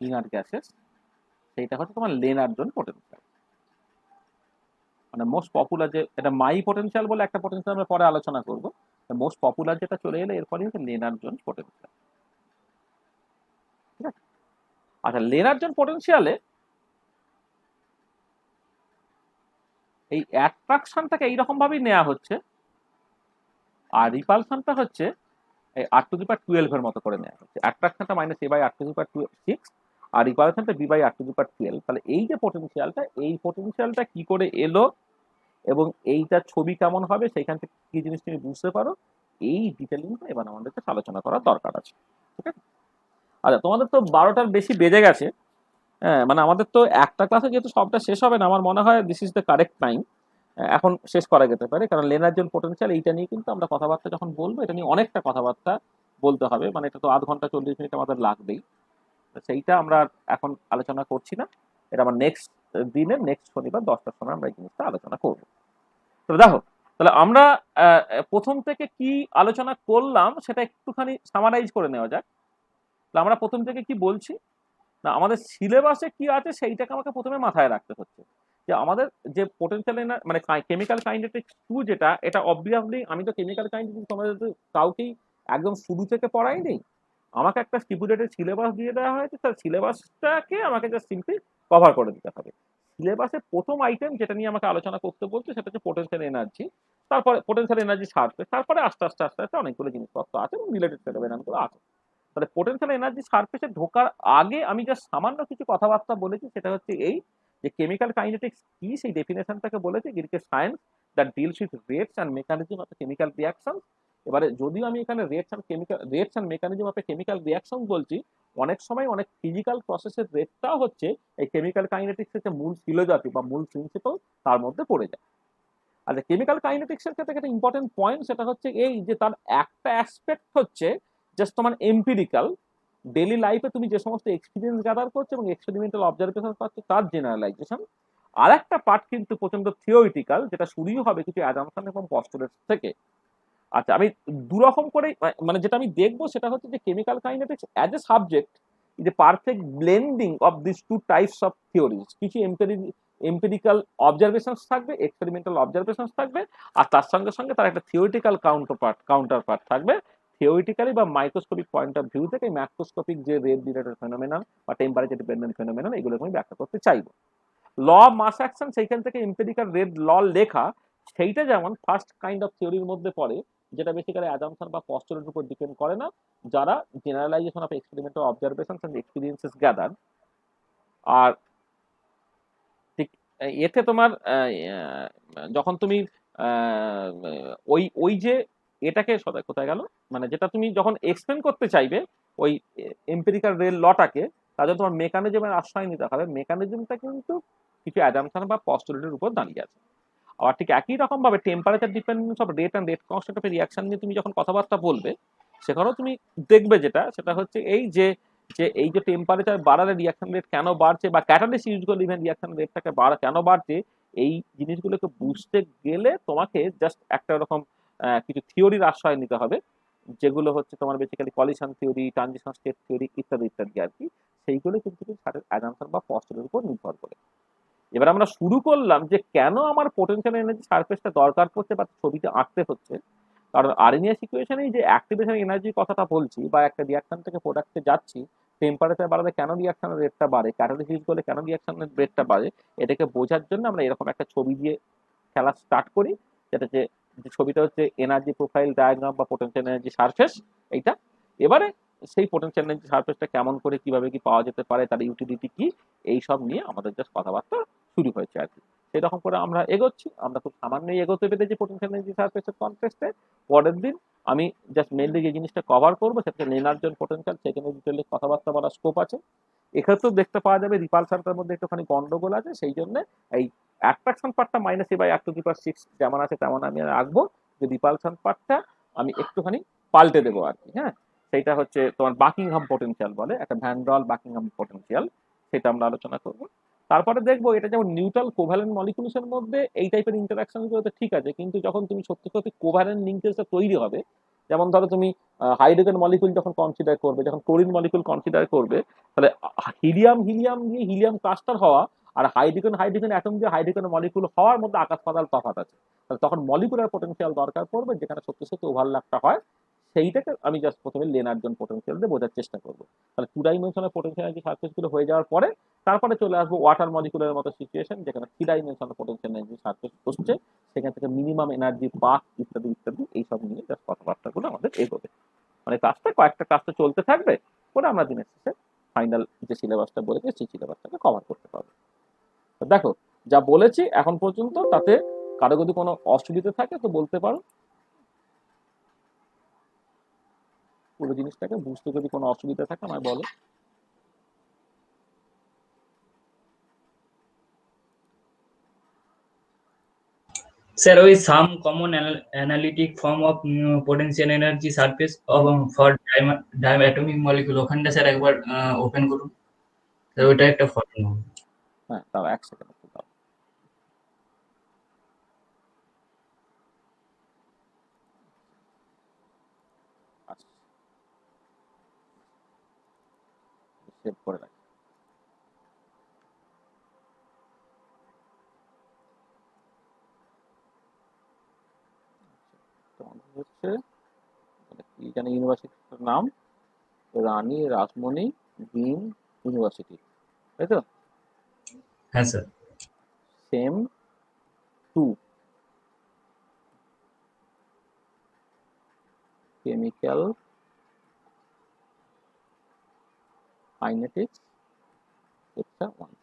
inert gases, সেইটা হচ্ছে তোমার লেনার্ড জোন পোটেনশিয়াল। মানে মোস্ট পপুলার যে এটা মাই পোটেনশিয়াল বলে একটা পোটেনশিয়াল আমরা পরে আলোচনা করব, মোস্ট পপুলার যেটা চলে এলো এরপরে হচ্ছে লেনার্ড জোন পোটেনশিয়াল। ঠিক আছে, আচ্ছা লেনার্ড জোন পোটেনশিয়ালে এই অ্যাট্রাকশনটাকে এইরকম ভাবেই নেওয়া হচ্ছে, আর রিপালশনটা হচ্ছে এই r⁻12 এর মতো করে নেওয়া হচ্ছে। অ্যাট্রাকশনটা -a/r⁻6 আর রিপালশনটা b/r⁻12। তাহলে এই যে পোটেনশিয়ালটা, এই পোটেনশিয়ালটা কি করে এলো এবং এইটা ছবি কেমন হবে সেইখান থেকে কি জিনিস তুমি বুঝতে পারো, এই ডিটেলিংটা এবার আমাদেরকে আলোচনা করার দরকার আছে। ঠিক আছে, আচ্ছা তোমাদের তো 12টার বেশি বেজে গেছে। হ্যাঁ, মানে আমাদের তো একটা ক্লাসে যেহেতু সবটা শেষ হবে না, আমার মনে হয় this is the correct time এখন শেষ করা যেতে পারে। কারণ লেনার্ড জোন পোটেনশিয়াল এইটা নিয়ে কিন্তু আমরা কথাবার্তা যখন বলবো, এটা নিয়ে অনেকটা কথাবার্তা বলতে হবে, মানে এটা তো আধ ঘন্টা 40 মিনিট আমাদের লাগবেই। সেইটা আমরা এখন আলোচনা করছি না, এটা আমার নেক্সট দিনে নেক্সট শনিবার 10টার সময় আমরা এই জিনিসটা আলোচনা করবো। তো দেখো, তাহলে আমরা প্রথম থেকে কি আলোচনা করলাম সেটা একটুখানি সামারাইজ করে নেওয়া যাক। তাহলে আমরা প্রথম থেকে কি বলছি না, আমাদের সিলেবাসে কি আছে সেইটাকে আমাকে প্রথমে মাথায় রাখতে হচ্ছে। যে আমাদের যে পোটেনশিয়াল মানে কেমিক্যাল কাইনেটিক্স 2 যেটা, এটা অবভিয়াসলি আমি তো কেমিক্যাল কাইনেটিক্স তোমাদের কাউকেই একদম শুরু থেকে পড়াইনি। আমাকে একটা স্টিপুলেটেড সিলেবাস দিয়ে দেওয়া হয়েছে, তার সিলেবাসটাকে আমাকে জাস্ট সিম্পলি কভার করে দিতে হবে। সিলেবাসে প্রথম আইটেম যেটা নিয়ে আমাকে আলোচনা করতে বলছে সেটা হচ্ছে পোটেনশিয়াল এনার্জি, তারপরে পোটেনশিয়াল এনার্জি সারফেস, তারপরে আস্তে আস্তে অনেকগুলো জিনিসপত্র আছে এবং রিলেটেড ফেনোমেননগুলো আছে। তাহলে পোটেনশিয়াল এনার্জি সারফেসে ঢোকার আগে আমি যা সামান্য কিছু কথাবার্তা বলেছি সেটা হচ্ছে এই যে কেমিক্যাল কাইনেটিক্স কি সেই ডেফিনেশনটাকে বলেছি, it is science that deals with rates and mechanism of chemical reaction. এবারে যদিও আমি এখানে rates and mechanism of chemical reaction বলছি, অনেক সময় অনেক ফিজিক্যাল প্রসেসের রেটটাও হচ্ছে এই কেমিক্যাল কাইনেটিক্সের যে মূল ফিলোসফি বা মূল প্রিন্সিপাল তার মধ্যে পড়ে যায়। আচ্ছা, কেমিক্যাল কাইনেটিক্সের ক্ষেত্রে একটা ইম্পর্টেন্ট পয়েন্ট সেটা হচ্ছে এই যে তার একটা অ্যাসপেক্ট হচ্ছে জাস্ট তোমার এম্পিরিক্যাল, ডেইলি লাইফে তুমি যে সমস্ত এক্সপিরিয়েন্স গ্যাদার করছো এবং এক্সপেরিমেন্টাল অবজারভেশন পাচ্ছ তার জেনারেলাইজেশন। আর একটা পার্ট কিন্তু প্রচন্ড থিওরিটিক্যাল, যেটা শুরুই হবে কিছু অ্যাজাম্পশন এবং পস্টুলেটস থেকে। আচ্ছা, আমি দুরকম করে মানে যেটা আমি দেখবো সেটা হচ্ছে যে chemical kinetics as a subject is a perfect blending of this two types of theories. কিছু এম্পিরিক্যাল অবজারভেশনস থাকবে, এক্সপেরিমেন্টাল অবজারভেশনস থাকবে, আর তার সঙ্গে সঙ্গে তার একটা থিওরিটিক্যাল কাউন্টার পার্ট থাকবে। থিওরিটিক্যালি বা মাইক্রোস্কোপিক পয়েন্ট অফ ভিউ থেকে ম্যাক্রোস্কোপিক যে রেট রিলেটেড ফেনোমেনন বা টেম্পারেচার ডিপেন্ডেন্ট ফেনোমেনন, এগুলোকে আমি ব্যাখ্যা করতে চাইবো। ল অফ মাস অ্যাকশন সেইখান থেকে এম্পিরিক্যাল রেট ল লেখা, সেইটা যেমন ফার্স্ট কাইন্ড অফ থিওরির মধ্যে পড়ে, যেটা বেসিক্যালি অ্যাজাম্পশন বা পস্টুলেটের উপর ডিপেন্ড করে না, যারা generalization of experimental observations and experiences gather. আর এতে তোমার যখন তুমি ওই যে এটাকে কোথায় গেল, মানে যেটা তুমি যখন এক্সপ্লেন করতে চাইবে ওই এম্পিরিক্যাল রেল লটাকে, তার জন্য তোমার মেকানিজমের আশ্রয় নিতে হবে। মেকানিজমটা কিন্তু কিছু অ্যাজাম্পশন বা পস্টুলেটের উপর দাঁড়িয়ে আছে। আবার ঠিক একই রকম ভাবে temperature dependence of rate and rate constant of reaction নিয়ে তুমি যখন কথাবার্তা বলবে, সেখানেও তুমি দেখবে সেটা হচ্ছে এই যে এই যে টেম্পারেচার বাড়ালে রিয়াকশন রেট কেন বাড়ছে, বা ক্যাটালিস্ট ইউজ করলে ইভেন রিয়াকশন রেটটাকে কেন বাড়ছে, এই জিনিসগুলোকে বুঝতে গেলে তোমাকে জাস্ট একটা রকম কিছু থিওরির আশ্রয় নিতে হবে, যেগুলো হচ্ছে তোমার basically collision theory, transition state theory ইত্যাদি ইত্যাদি আর কি। সেইগুলো কিন্তু অ্যাজাম্পশন বা পস্টুলেটের উপর নির্ভর করে। এবার আমরা শুরু করলাম যে কেন আমার পোটেনশিয়াল এনার্জি সারফেসটা দরকার পড়ছে বা ছবিতে আঁকতে হচ্ছে। কারণ আরএনএস ইকুয়েশনেই যে অ্যাক্টিভেশন এনার্জির কথাটা বলছি, বা একটা রিয়াকশন থেকে প্রোডাক্টে যাচ্ছি, টেম্পারেচার বাড়ালে কেন রিয়াকশনের রেটটা বাড়ে, ক্যাটালিস্ট ইউজ করলে কেন রিয়াকশনের রেটটা বাড়ে, এটাকে বোঝার জন্য আমরা এরকম একটা ছবি দিয়ে খেলা স্টার্ট করি, যেটা যে ছবিটা হচ্ছে এনার্জি প্রোফাইল ডায়াগ্রাম বা পোটেনশিয়াল এনার্জি সারফেস এইটা। এবারে সেই পোটেনশিয়াল এনার্জি সারফেসটা কেমন করে কিভাবে কি পাওয়া যেতে পারে, তার ইউটিলিটি কি, এই সব নিয়ে আমাদের জাস্ট কথাবার্তা শুরু হয়েছে আর কি। সেরকম করে আমরা এগোচ্ছি। আমরা খুব সামান্যই এগোতে পেরেছি পোটেনশিয়াল এনার্জি সারফেসের কনটেক্সটে। পরের দিন আমি জাস্ট মেনলি যে জিনিসটা কভার করবো সেটা লেনার্জ পোটেনশিয়াল, সেখানে ডিটেলে কথাবার্তা বলার স্কোপ আছে। এক্ষেত্রেও দেখতে পাওয়া যাবে রিপালশনটার মধ্যে একটুখানি গন্ডগোল আছে, সেই জন্য এই অ্যাট্রাকশন পার্টটা মাইনাস এ বাই r⁴ যেমন আছে তেমন আমি রাখবো, যে রিপালশন পার্টটা আমি একটুখানি পাল্টে দেবো আর কি। হ্যাঁ, সেইটা হচ্ছে তোমার বাকিংহাম পোটেনশিয়াল বলে, একটা ভ্যান ডল বাকিংহাম পোটেনশিয়াল, সেটা আমরা আলোচনা করবো। তারপরে দেখবো এটা যেমন নিউট্রাল কোভ্যালেন্ট মলিকুলসের মধ্যে এই টাইপের ইন্টারাকশন গুলোতে ঠিক আছে, কিন্তু যখন তুমি সত্যি সত্যি কোভ্যালেন্ট লিঙ্কেজটা তৈরি হবে, যেমন ধরো তুমি হাইড্রোজেন মলিকুল যখন কনসিডার করবে, যখন ক্লোরিন মলিকুল কনসিডার করবে, তাহলে হিলিয়াম দিয়ে হিলিয়াম ক্লাস্টার হওয়া আর হাইড্রোজেন অ্যাটম দিয়ে হাইড্রোজেন মলিকুল হওয়ার মধ্যে আকাশ পাতাল তফাৎ আছে। তাহলে তখন মলিকুলার পোটেনশিয়াল দরকার পড়বে, যেখানে সত্যি সত্যি ওভারল্যাপটা হয়। সেইটাকে আমি জাস্ট প্রথমে লেনার্জন পোটেনশিয়াল দিয়ে বোঝার চেষ্টা করবো। তাহলে 2 ডাইমেনশনাল পোটেনশিয়াল এনার্জি সারফেস গুলো হয়ে যাওয়ার পরে তারপরে চলে আসবো ওয়াটার মলিকুলের মতো সিচুয়েশন, যেখানে 3 ডাইমেনশনাল পোটেনশিয়াল এনার্জি সারফেস হচ্ছে, সেখান থেকে মিনিমাম এনার্জি পাস ইত্যাদি ইত্যাদি এইসব নিয়ে জাস্ট কথাবার্তাগুলো আমাদের এগোবে। মানে কয়েকটা ক্লাসটা চলতে থাকবে, করে আমরা দিনের শেষে ফাইনাল যে সিলেবাসটা বলেছি সেই সিলেবাসটাকে কভার করতে পারবো। তো দেখো, যা বলেছি এখন পর্যন্ত, তাতে কারো যদি কোনো অসুবিধা থাকে তো বলতে পারো। পুরো জিনিসটাকে বুঝতে যদি কোনো অসুবিধা থাকে আমায় বলো। Sir, ওই some common analytic form of potential energy surface of for diatomic molecule ওখানটা স্যার একবার ওপেন করুন স্যার, ওইটা একটা ফটো নেব। হ্যাঁ, তাও এক সেকেন্ড একটু দাও। সেভ করে রাখি। তোমাদের হচ্ছে কি জানি ইউনিভার্সিটির নাম, রানী রাসমণি ডিম ইউনিভার্সিটি, তাই তো? হ্যাঁ sir. Same 2 chemical kinetics chapter 1।